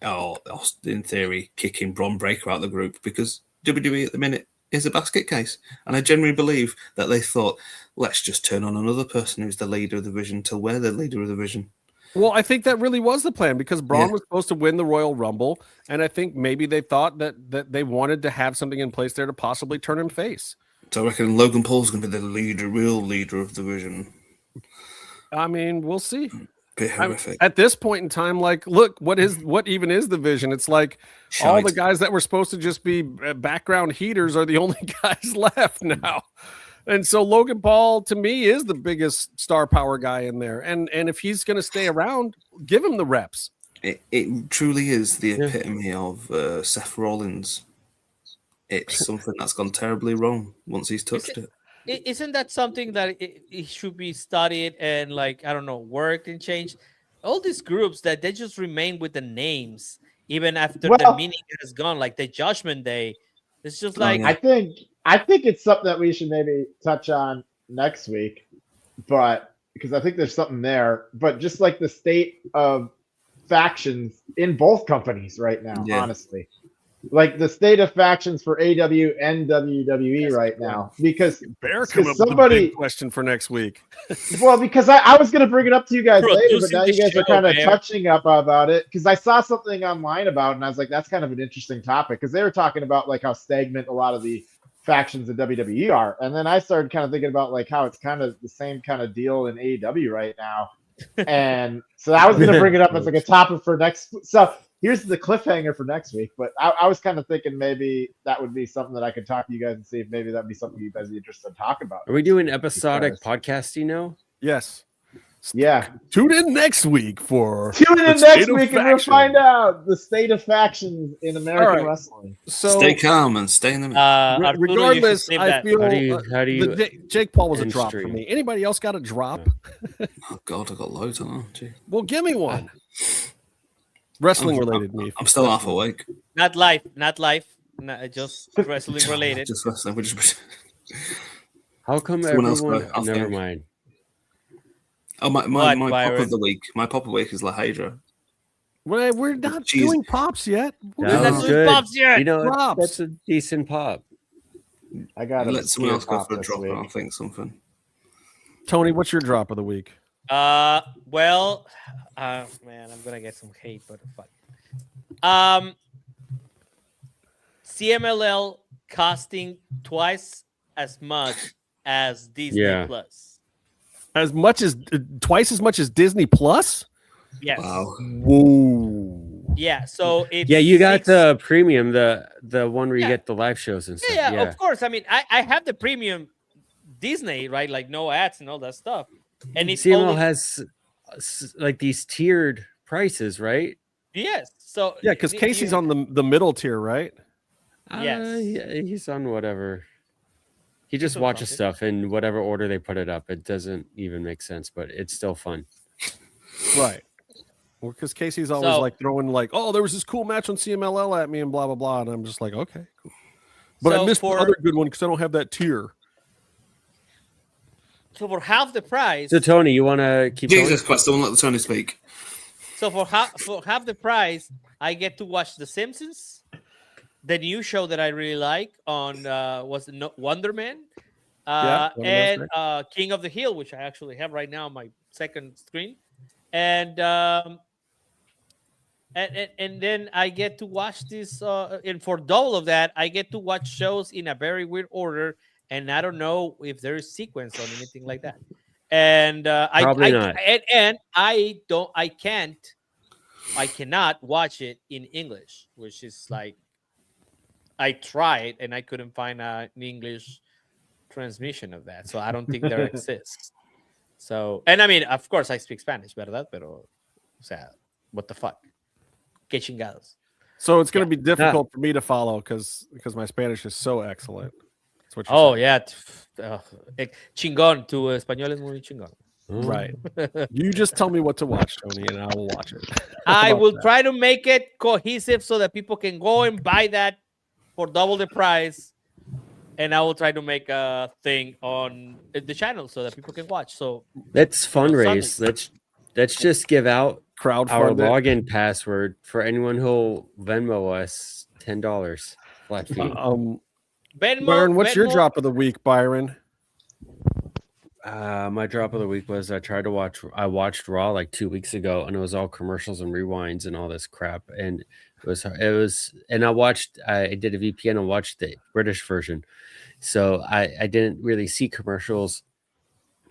or in theory, kicking Bron Breakker out of the group, because WWE at the minute is a basket case. And I genuinely believe that they thought, let's just turn on another person who's the leader of the division till we're the leader of the division. Well, I think that really was the plan because Braun was supposed to win the Royal Rumble, and I think maybe they thought that they wanted to have something in place there to possibly turn him face. So I reckon Logan Paul's going to be the real leader of the division. I mean, we'll see. Bit horrific. At this point in time, like, look, what even is the vision? It's like all the guys that were supposed to just be background heaters are the only guys left now. And so Logan Paul, to me, is the biggest star power guy in there. And if he's going to stay around, give him the reps. It truly is the epitome of Seth Rollins. It's something that's gone terribly wrong once he's touched it. Isn't that something that it should be studied and, like, I don't know, worked and changed? All these groups that they just remain with the names even after the meaning has gone, like the Judgment Day. It's just like I think it's something that we should maybe touch on next week, but because I think there's something there. But just like the state of factions in both companies right now, honestly, like the state of factions for AEW and WWE right now, because somebody big question for next week. Well, because I was going to bring it up to you guys later, but now you guys are kind of touching up about it because I saw something online about it, and I was like, that's kind of an interesting topic because they were talking about like how stagnant a lot of the factions in WWE are, and then I started kind of thinking about like how it's kind of the same kind of deal in AEW right now, and so I was going to bring it up as like a topic for next. So here's the cliffhanger for next week, but I was kind of thinking maybe that would be something that I could talk to you guys and see if maybe that'd be something you guys are interested in talking about. Are we doing episodic podcasting now? Yes. Yeah. Tune in next week for and we'll find out the state of factions in American wrestling. So stay calm and stay in the regardless, I feel how do you Jake Paul was a drop for me. Anybody else got a drop? Oh God, I got loads of them. Well, give me one. Wrestling related, me. I'm still half awake. Not life, just wrestling related. Just wrestling. How come everyone? Never mind. Oh, my pop of the week. My pop of the week is La Hydra. We're not doing pops yet. We're not doing pops yet. You know, that's a decent pop. I got to let someone else go for a drop. I'll think something. Tony, what's your drop of the week? Well, man, I'm gonna get some hate, but fuck. CMLL costing twice as much as Disney Plus. Twice as much as Disney Plus? Yes. Wow. Whoa. Yeah. So it's you got the premium, the one where you get the live shows and stuff. Yeah, of course. I mean, I have the premium Disney, right? Like no ads and all that stuff. And it's CMLL has like these tiered prices, right? Yes. So because Casey's on the middle tier, right? Yes. He's on whatever. He just watches stuff in whatever order they put it up. It doesn't even make sense, but it's still fun. Right. Well, because Casey's always like throwing like, oh, there was this cool match on CMLL at me and blah, blah, blah. And I'm just like, okay, cool. But I missed the other good one because I don't have that tier. So for half the price. So Tony, you want to keep Jesus going? Christ! Don't let the Tony speak. So for half the price, I get to watch The Simpsons, the new show that I really like on Wonder Man, and King of the Hill, which I actually have right now on my second screen, and then I get to watch this. And for double of that, I get to watch shows in a very weird order, and I don't know if there is sequence on anything like that. And Probably not. And I cannot watch it in English, which is like I tried and I couldn't find an English transmission of that, so I don't think there exists. So, and I mean, of course, I speak Spanish, ¿verdad? Pero, o sea, what the fuck? Que chingados. So it's going to be difficult for me to follow because my Spanish is so excellent. That's what you're saying. Chingón. Tu español es muy chingón. Right. You just tell me what to watch, Tony, and I will watch it. I will try to make it cohesive so that people can go and buy that for double the price. And I will try to make a thing on the channel so that people can watch. So let's fundraise. Let's just give out our login password for anyone who'll Venmo us $10 flat fee. Byron, what's your drop of the week, Byron? My drop of the week was I watched Raw like 2 weeks ago, and it was all commercials and rewinds and all this crap. And I did a VPN and watched the British version. So I didn't really see commercials.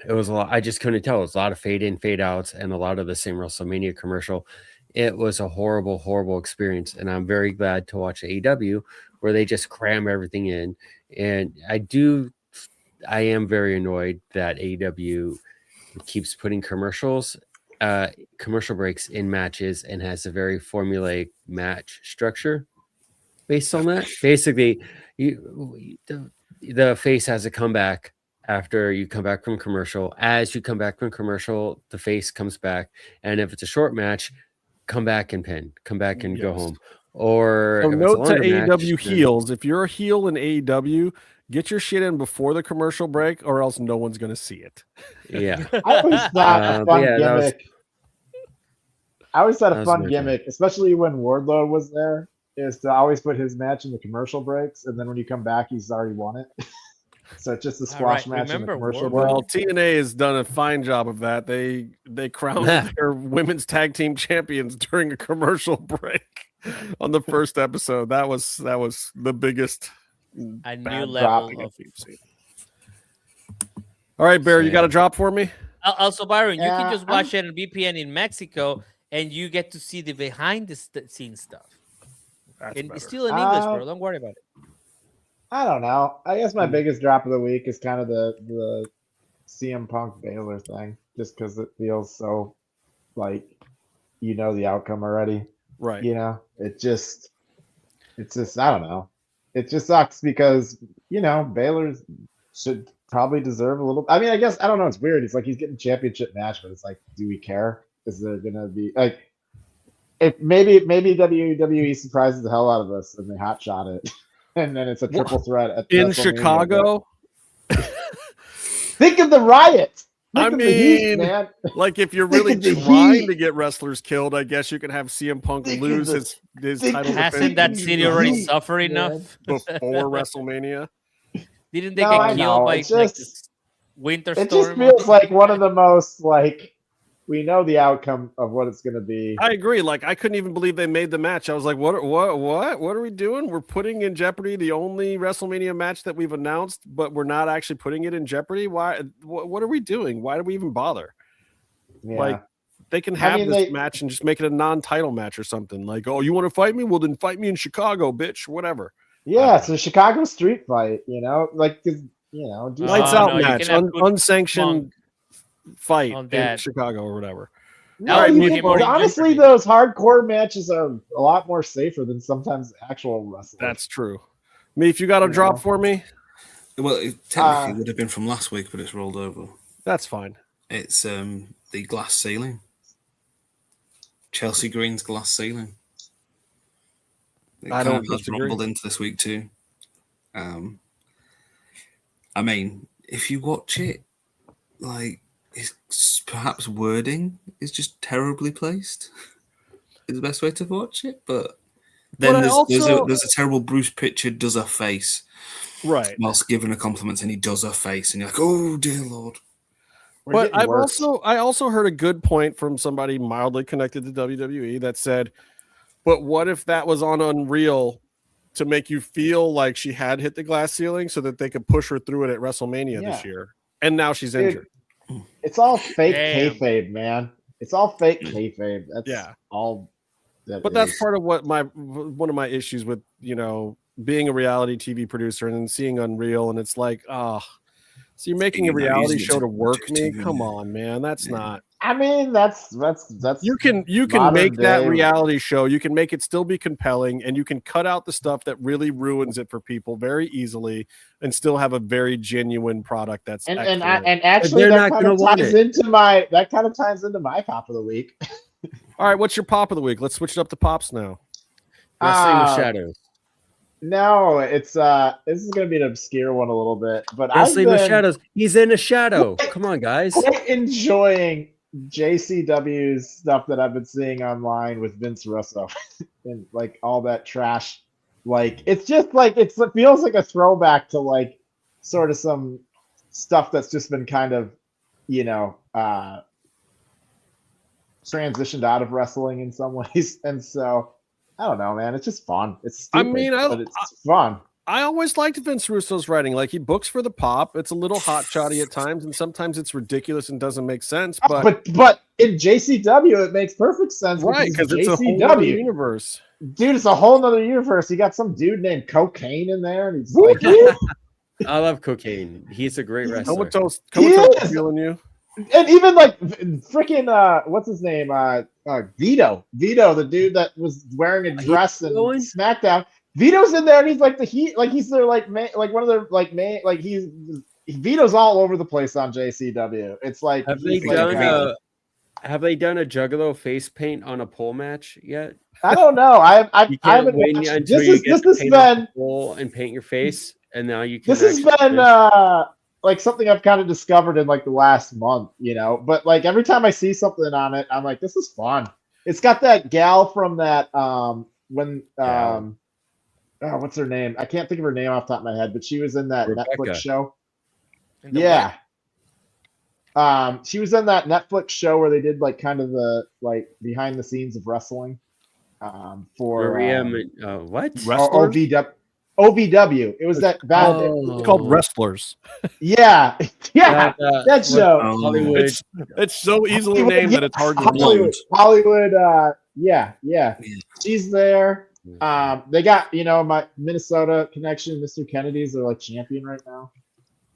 It was a lot. I just couldn't tell. It was a lot of fade in, fade outs, and a lot of the same WrestleMania commercial. It was a horrible, horrible experience. And I'm very glad to watch AEW where they just cram everything in. And I am very annoyed that AEW keeps putting commercial breaks in matches and has a very formulaic match structure based on that. Basically, the face has a comeback after you come back from commercial. As you come back from commercial, the face comes back. And if it's a short match, come back and pin. Come back and go home. Or so note to AEW heels, if you're a heel in AEW, get your shit in before the commercial break, or else no one's going to see it. Yeah. I always thought a fun gimmick. I always thought a fun gimmick, especially when Wardlow was there, is to always put his match in the commercial breaks, and then when you come back, he's already won it. So it's just a squash match in the commercial break. Well, TNA has done a fine job of that. They crowned their women's tag team champions during a commercial break on the first episode. That was the biggest. A new level of all right, Bear, you got a drop for me? Also, Byron, you can just watch it on VPN in Mexico and you get to see the behind the scenes stuff. It's still in English, bro. Don't worry about it. I don't know. I guess my biggest drop of the week is kind of the CM Punk Baylor thing, just because it feels so like the outcome already. Right. It's just I don't know. It just sucks because, Baylor should probably deserve a little. I mean, I guess, I don't know. It's weird. It's like he's getting championship match, but it's like, do we care? Is there going to be like, if maybe WWE surprises the hell out of us and they hot shot it, and then it's a triple threat in Chicago. Think of the riot. I mean, man. Like if you're really trying to get wrestlers killed, I guess you can have CM Punk lose his title. Hasn't that city already suffered enough before WrestleMania? Didn't they get killed by this winter storm? It just feels like one of the most we know the outcome of what it's going to be. I agree. Like I couldn't even believe they made the match. I was like, what are we doing? We're putting in jeopardy the only WrestleMania match that we've announced, but we're not actually putting it in jeopardy. Why? What are we doing? Why do we even bother? Yeah. Like they can have this match and just make it a non-title match or something. Like, oh, you want to fight me? Well, then fight me in Chicago, bitch. Whatever. Yeah, it's a Chicago street fight. Lights out match, unsanctioned fight in Chicago or whatever. No, honestly, those hardcore matches are a lot more safer than sometimes actual wrestling. That's true. Me, if you got a drop for me, well, it technically would have been from last week, but it's rolled over. That's fine. It's the glass ceiling, Chelsea Green's glass ceiling. It I don't has rumbled into this week too. I mean, if you watch it, like it's perhaps wording is just terribly placed. Is the best way to watch it, but then there's a terrible Bruce Pritchard does a face right whilst giving a compliment, and he does a face, and you're like, oh dear Lord. But I also heard a good point from somebody mildly connected to WWE that said, but what if that was on Unreal to make you feel like she had hit the glass ceiling so that they could push her through it at WrestleMania this year? And now she's injured. It's all fake kayfabe, man. It's all fake kayfabe. That's all. But that's part of what one of my issues with, being a reality TV producer and then seeing Unreal, and it's like, so you're making a reality show to work me? Come on, man. That's not. I mean, that's you can make that reality show. You can make it still be compelling, and you can cut out the stuff that really ruins it for people very easily, and still have a very genuine product. That's and actually that kind of ties into my pop of the week. All right, what's your pop of the week? Let's switch it up to pops now. Wrestling with Shadows. No, it's this is gonna be an obscure one a little bit, but Wrestling with Shadows. He's in a shadow. Come on, guys. Quite enjoying JCW's stuff that I've been seeing online with Vince Russo and like all that trash. Like it's just like it feels like a throwback to like sort of some stuff that's just been kind of transitioned out of wrestling in some ways, and so I don't know, man. It's just fun. It's stupid, but it's fun. I always liked Vince Russo's writing. Like, he books for the pop. It's a little hot shotty at times, and sometimes it's ridiculous and doesn't make sense. But in JCW, it makes perfect sense, right? Because it's a whole other universe. Dude, it's a whole other universe. You got some dude named Cocaine in there, and he's like, I love Cocaine. He's a great wrestler. Comatose feeling you. And even like freaking what's his name? Vito, the dude that was wearing a dress in SmackDown. Vito's in there, and he's like he's their one of their Vito's all over the place on JCW. It's like have they done a Juggalo face paint on a pole match yet? I don't know. I haven't wait watched. until This has been pole and paint your face, and now you can. This has been like something I've kind of discovered in like the last month, But like every time I see something on it, I'm like, this is fun. It's got that gal from that what's her name? I can't think of her name off the top of my head, but she was in that Netflix show. Yeah. She was in that Netflix show where they did like kind of the like behind the scenes of wrestling. For what? OVW. It was that bad. It's called Wrestlers. Yeah, that show. Hollywood. It's so easily named that it's hard to Hollywood. Hollywood. Yeah. She's there. They got my Minnesota connection, Mr. Kennedy's. They're like champion right now.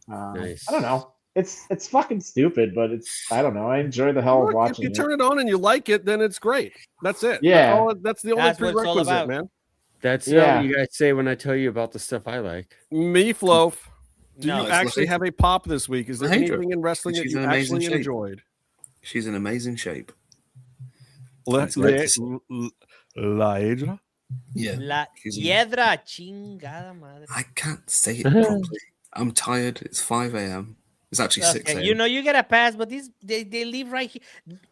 Nice. I don't know. It's fucking stupid, but I don't know. I enjoy the hell of watching it. If you turn it on and you like it, then it's great. That's it. Yeah, that's the only prerequisite, man. That's what you guys say when I tell you about the stuff I like. Meatloaf. Do you actually have a pop this week? Is there anything in wrestling that you actually enjoyed? She's in amazing shape. La Hydra? Yeah. La Hiedra, chingada madre. I can't say it properly. I'm tired. It's 5 a.m. It's actually 6 a.m. You get a pass, but they live right here.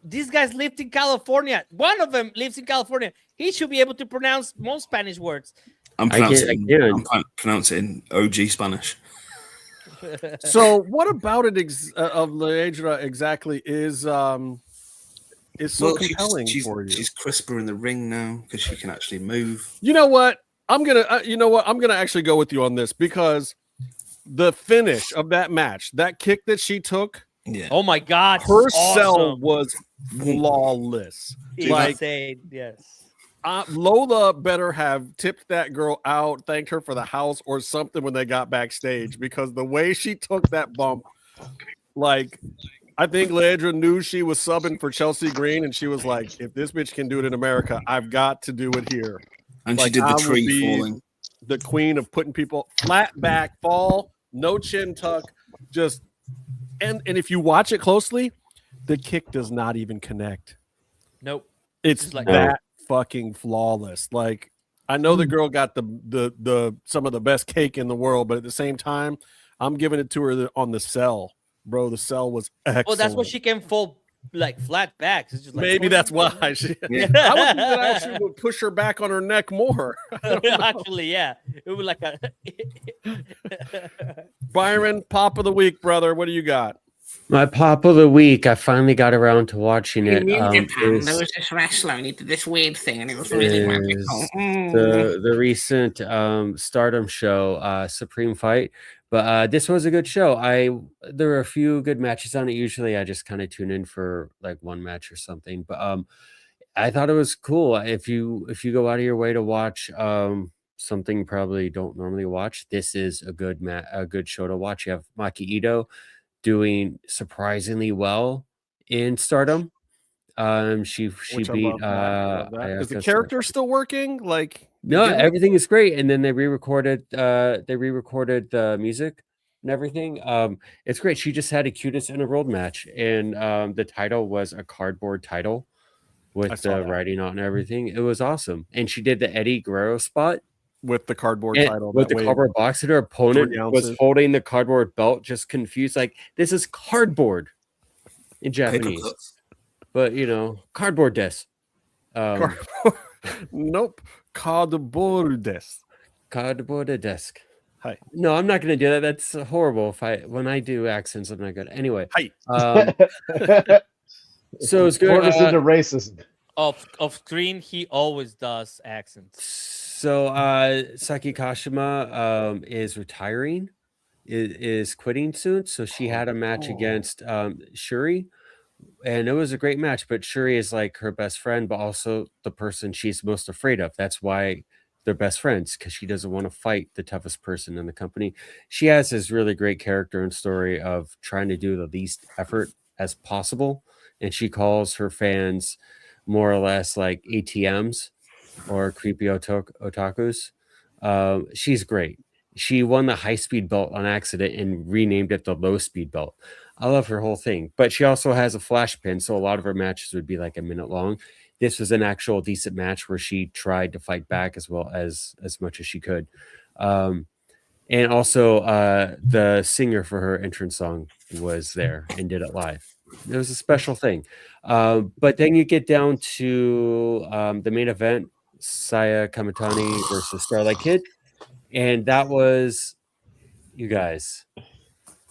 These guys lived in California. One of them lives in California. He should be able to pronounce most Spanish words. I'm pronouncing OG Spanish. So, what about it of La Hydra exactly is so compelling for you? She's crisper in the ring now because she can actually move. You know what? I'm gonna actually go with you on this because the finish of that match, that kick that she took, oh my god, her cell was flawless. Insane, yes. Lola better have tipped that girl out, thanked her for the house or something when they got backstage, because the way she took that bump, like, I think Ledra knew she was subbing for Chelsea Green, and she was like, if this bitch can do it in America, I've got to do it here. And she did the tree falling. The queen of putting people flat back, fall, no chin tuck, just and if you watch it closely, the kick does not even connect. Nope. It's like that fucking flawless. Like, I know the girl got the some of the best cake in the world, but at the same time, I'm giving it to her on the cell. Bro, the cell was excellent. Well, that's what she can fall like flat back. It's just like, maybe that's why. I would think that actually would push her back on her neck more. Actually, yeah. It was like a Byron, pop of the week, brother. What do you got? My pop of the week, I finally got around to watching it. In Japan, there was this wrestler and he did this weird thing and it was really magical. The recent Stardom show, Supreme Fight. But this was a good show. There were a few good matches on it. Usually I just kind of tune in for like one match or something. But I thought it was cool. If you go out of your way to watch something you probably don't normally watch, this is a good show to watch. You have Maki Ito doing surprisingly well in Stardom. She beat is the character still working? Like, no, everything is great. And then they re-recorded the music and everything. It's great. She just had a cutest in a world match, and the title was a cardboard title with the writing on and everything. It was awesome. And she did the Eddie Guerrero spot with the cardboard title, with the cardboard box, and her opponent was holding the cardboard belt, just confused, like, this is cardboard in Japanese, but cardboard desk. Nope, cardboard desk. Cardboard desk. Hi. No, I'm not going to do that. That's horrible. When I do accents, I'm not good. Anyway, hi. So it's good. Into racism. Off screen, he always does accents. So Saki Kashima is retiring, is quitting soon. So she had a match against Shuri, and it was a great match. But Shuri is like her best friend, but also the person she's most afraid of. That's why they're best friends, because she doesn't want to fight the toughest person in the company. She has this really great character and story of trying to do the least effort as possible, and she calls her fans more or less like ATMs. Or creepy otakus. She's great. She won the high-speed belt on accident and renamed it the low-speed belt. I love her whole thing. But she also has a flash pin, so a lot of her matches would be like a minute long. This was an actual decent match where she tried to fight back as well as much as she could. And also the singer for her entrance song was there and did it live. It was a special thing. But then you get down to the main event, Saya Kamitani versus Starlight Kid, and that was, you guys,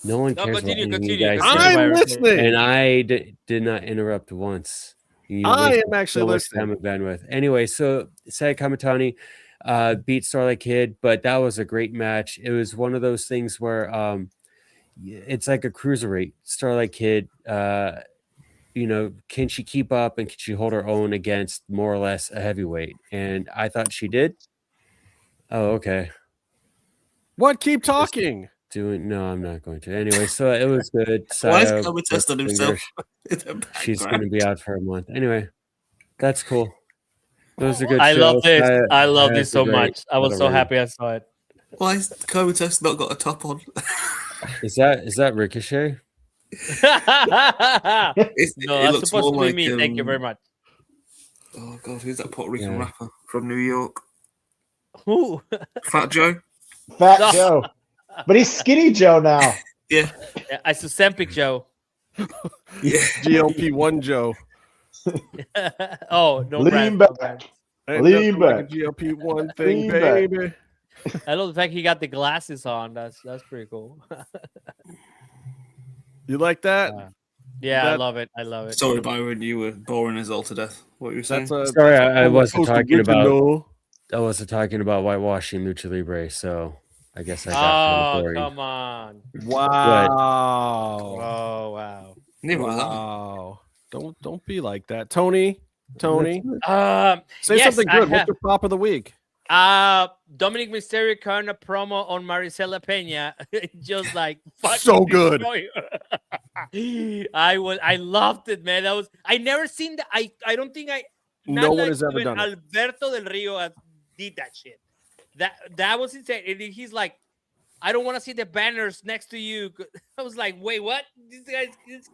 no one cares about anything you guys say. I'm listening, and I did not interrupt once. I am actually listening. Bandwidth. Anyway, so Saya Kamitani beat Starlight Kid, but that was a great match. It was one of those things where it's like a cruiserweight. Starlight Kid, can she keep up and can she hold her own against more or less a heavyweight? And I thought she did. Oh, okay. What? Keep talking. No, I'm not going to. Anyway, so it was good. Why is Kobe testing himself? She's going to be out for a month. Anyway, that's cool. It was a good I show. love this. I love this so much. I was so happy I saw it. Why is Kobe Test not got a top on? Is that Ricochet? No, that's supposed to be me. Thank you very much. Oh God, who's that Puerto Rican rapper from New York? Who? Fat Joe. Fat Joe, but he's Skinny Joe now. Yeah, I Susempic Joe. Yeah, GLP-1 Joe. Oh no! Lean back. Lean back. GLP-1 thing, baby. I love the fact he got the glasses on. That's pretty cool. You like that? I love it. Sorry, Byron, you were boring us all to death. What were you saying? Sorry, I wasn't talking about. I wasn't talking about whitewashing Lucha Libre, so I guess I got boring. Come on! Wow! Oh wow! Wow! Don't be like that, Tony. Say yes, something good. What's your pop of the week? Dominic Mysterio cutting a promo on Maricela Peña, just like so good. I loved it, man. I never seen that. I don't think no one has ever done it. Alberto Del Rio did that shit. That was insane. And he's like, I don't want to see the banners next to you. I was like, wait, what? These guys,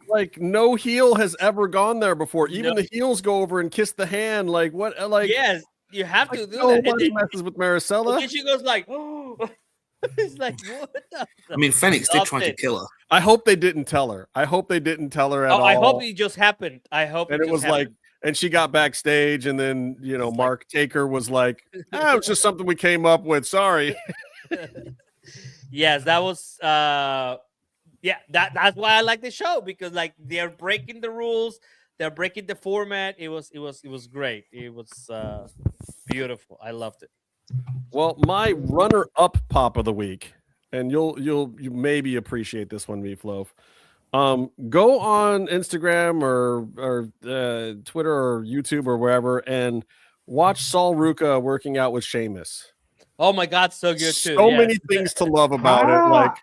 like, no heel has ever gone there before. Even the heels go over and kiss the hand. Like, what? Like, yes. You have to do that. Nobody messes with Maricela. And she goes like, oh. It's like, what the? I mean, Phoenix did try to kill her. I hope they didn't tell her. I hope they didn't tell her at all. I hope it just happened. I hope. And it was happened. like, and she got backstage, and then Mark Taker was like, it was just something we came up with. Sorry. Yes, that was that's why I like the show, because like they're breaking the rules, they're breaking the format. It was great. It was beautiful. I loved it. Well, my runner-up pop of the week, and you maybe appreciate this one, Meatloaf. Go on Instagram or Twitter or YouTube or wherever and watch Sol Ruca working out with Sheamus. Oh my God, so good too. So many things to love about it. Like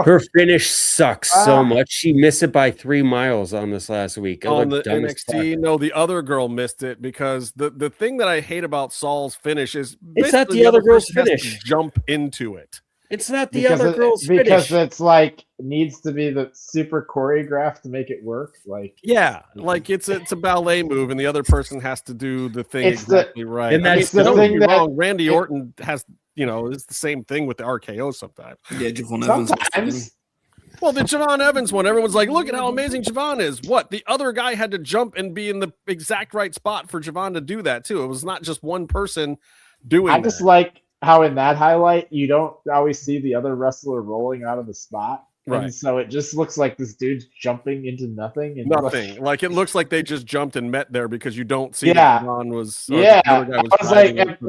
her finish sucks so much. She missed it by 3 miles on this last week. On the NXT, no, the other girl missed it, because the thing that I hate about Sol's finish is it's not the other girl's finish. Jump into it. It's not the other girl's finish. Because it's like needs to be the super choreographed to make it work. Like like it's a ballet move, and the other person has to do the thing exactly right. And that's the thing wrong. Randy Orton has, it's the same thing with the RKO sometimes. Yeah, Javon Evans. Well, the Javon Evans one, everyone's like, look at how amazing Javon is. What? The other guy had to jump and be in the exact right spot for Javon to do that too. It was not just one person doing that. I just like how in that highlight you don't always see the other wrestler rolling out of the spot, right? And so it just looks like this dude's jumping into nothing. And nothing. Like it looks like they just jumped and met there, because you don't see that Ron was. Yeah, I was like,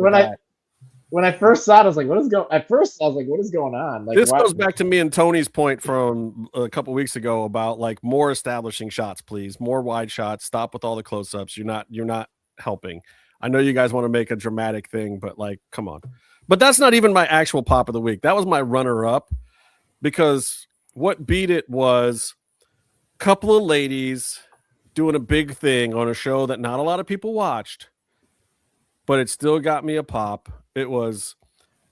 when I first saw it, I was like, what is going? At first, I was like, what is going on? Like, this goes back to me and Tony's point from a couple weeks ago about like more establishing shots, please, more wide shots. Stop with all the close-ups. You're not helping. I know you guys want to make a dramatic thing, but like, come on. But that's not even my actual pop of the week. That was my runner-up, because what beat it was a couple of ladies doing a big thing on a show that not a lot of people watched, but it still got me a pop. It was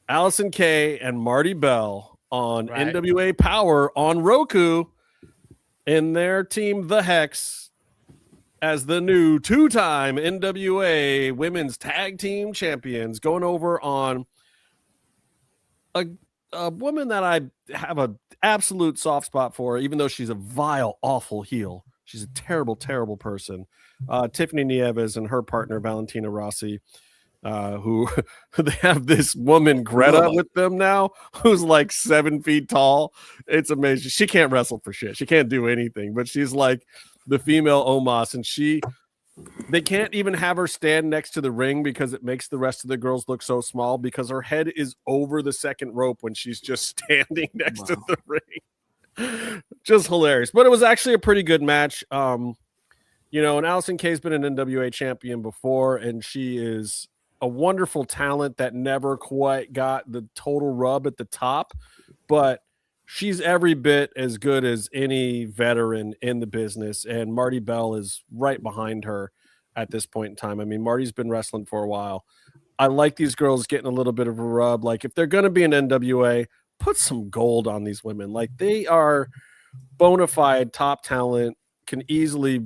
Allison Kay and Marty Bell on NWA Power on Roku, and their team, The Hex, as the new 2-time NWA Women's Tag Team Champions, going over on a woman that I have an absolute soft spot for, even though she's a vile, awful heel. She's a terrible, terrible person. Tiffany Nieves and her partner, Valentina Rossi, who they have this woman, Greta, with them now, who's like 7 feet tall. It's amazing. She can't wrestle for shit. She can't do anything, but she's like the female Omos, and they can't even have her stand next to the ring because it makes the rest of the girls look so small, because her head is over the second rope when she's just standing next to the ring. Just hilarious. But it was actually a pretty good match. And Allison Kay's been an NWA champion before, and she is a wonderful talent that never quite got the total rub at the top, but she's every bit as good as any veteran in the business, and Marty Bell is right behind her at this point in time. I mean, Marty's been wrestling for a while. I like these girls getting a little bit of a rub. Like, if they're going to be an NWA, put some gold on these women. Like, they are bona fide top talent, can easily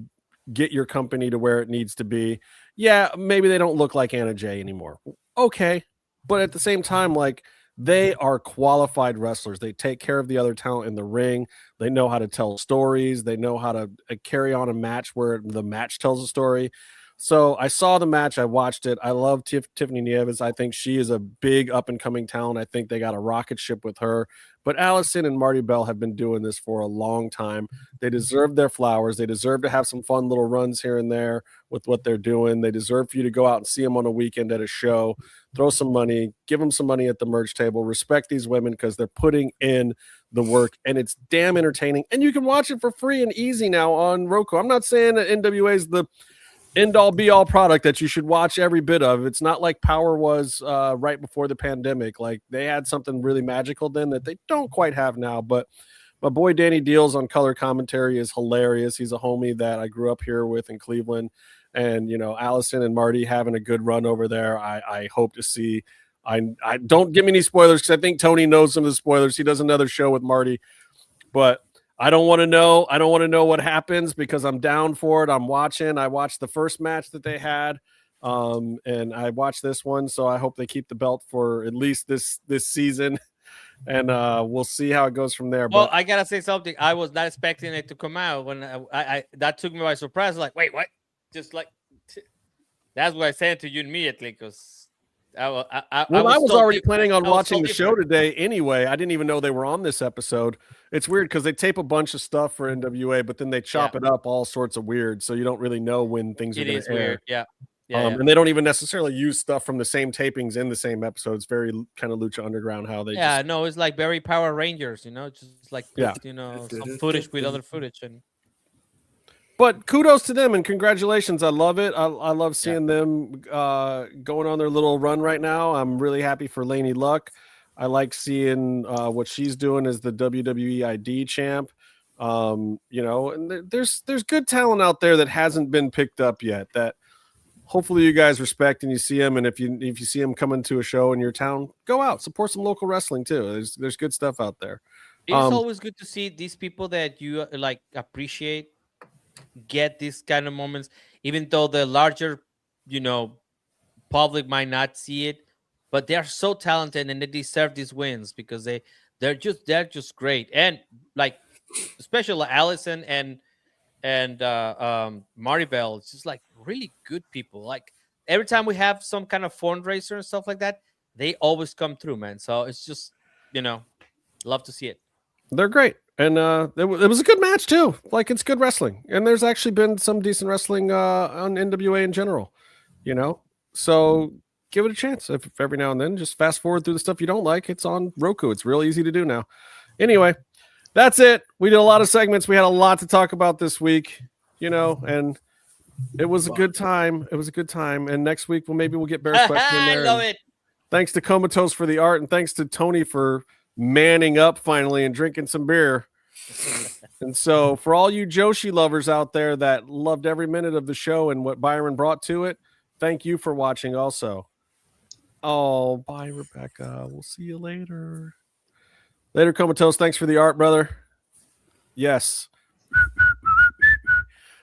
get your company to where it needs to be. Yeah, maybe they don't look like Anna Jay anymore. Okay, but at the same time, like, they are qualified wrestlers. They take care of the other talent in the ring. They know how to tell stories. They know how to carry on a match where the match tells a story. So I saw the match. I watched it. I love Tiffany Nieves. I think she is a big up-and-coming talent. I think they got a rocket ship with her. But Allison and Marty Bell have been doing this for a long time. They deserve their flowers. They deserve to have some fun little runs here and there with what they're doing. They deserve for you to go out and see them on a weekend at a show, throw some money, give them some money at the merch table. Respect these women because they're putting in the work, and it's damn entertaining. And you can watch it for free and easy now on Roku. I'm not saying that NWA is the end-all be-all product that you should watch every bit of. It's not like Power was right before the pandemic. Like, they had something really magical then that they don't quite have now. But my boy Danny Deals on color commentary is hilarious. He's a homie that I grew up here with in Cleveland. And, Allison and Marty having a good run over there. I hope to see. I don't give me any spoilers, because I think Tony knows some of the spoilers. He does another show with Marty. But I don't want to know. I don't want to know what happens, because I'm down for it. I'm watching. I watched the first match that they had, and I watched this one. So I hope they keep the belt for at least this season. and we'll see how it goes from there. Well, But I gotta say something. I was not expecting it to come out when I that took me by surprise. Like, wait, what? Just like that's what I said to you immediately because I was already planning on I was watching so the show different. today anyway. I didn't even know they were on this episode. It's weird because they tape a bunch of stuff for NWA, but then they chop it up all sorts of weird, so you don't really know when things are It going is to air. weird, yeah. Yeah, And they don't even necessarily use stuff from the same tapings in the same episode. It's very kind of Lucha Underground how they no, it's like very Power Rangers, just like put, some footage with other footage and. But kudos to them and congratulations. I love it. I love seeing them going on their little run right now. I'm really happy for Lainey Luck. I like seeing what she's doing as the WWE ID champ. And there's good talent out there that hasn't been picked up yet that hopefully you guys respect and you see them. And if you see them coming to a show in your town, go out, support some local wrestling too. There's good stuff out there. It's always good to see these people that you like appreciate get these kind of moments, even though the larger, public might not see it, but they are so talented and they deserve these wins because they're just great. And like, especially Allison and Maribel, it's just like really good people. Like every time we have some kind of fundraiser and stuff like that, they always come through, man. So it's just, love to see it. They're great. And it was a good match too. Like it's good wrestling. And there's actually been some decent wrestling on NWA in general, So give it a chance. If every now and then, just fast forward through the stuff you don't like. It's on Roku. It's real easy to do now. Anyway, that's it. We did a lot of segments. We had a lot to talk about this week, and it was a good time. It was a good time. And next week, we'll get Bear's question in there. I love it. Thanks to Comatose for the art, and thanks to Tony for manning up finally and drinking some beer. And so for all you Joshi lovers out there that loved every minute of the show and what Byron brought to it, thank you for watching also. Oh, bye, Rebecca. We'll see you later. Later, Comatose. Thanks for the art, brother. Yes.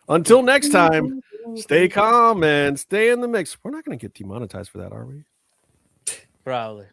Until next time, stay calm and stay in the mix. We're not going to get demonetized for that, are we? Probably.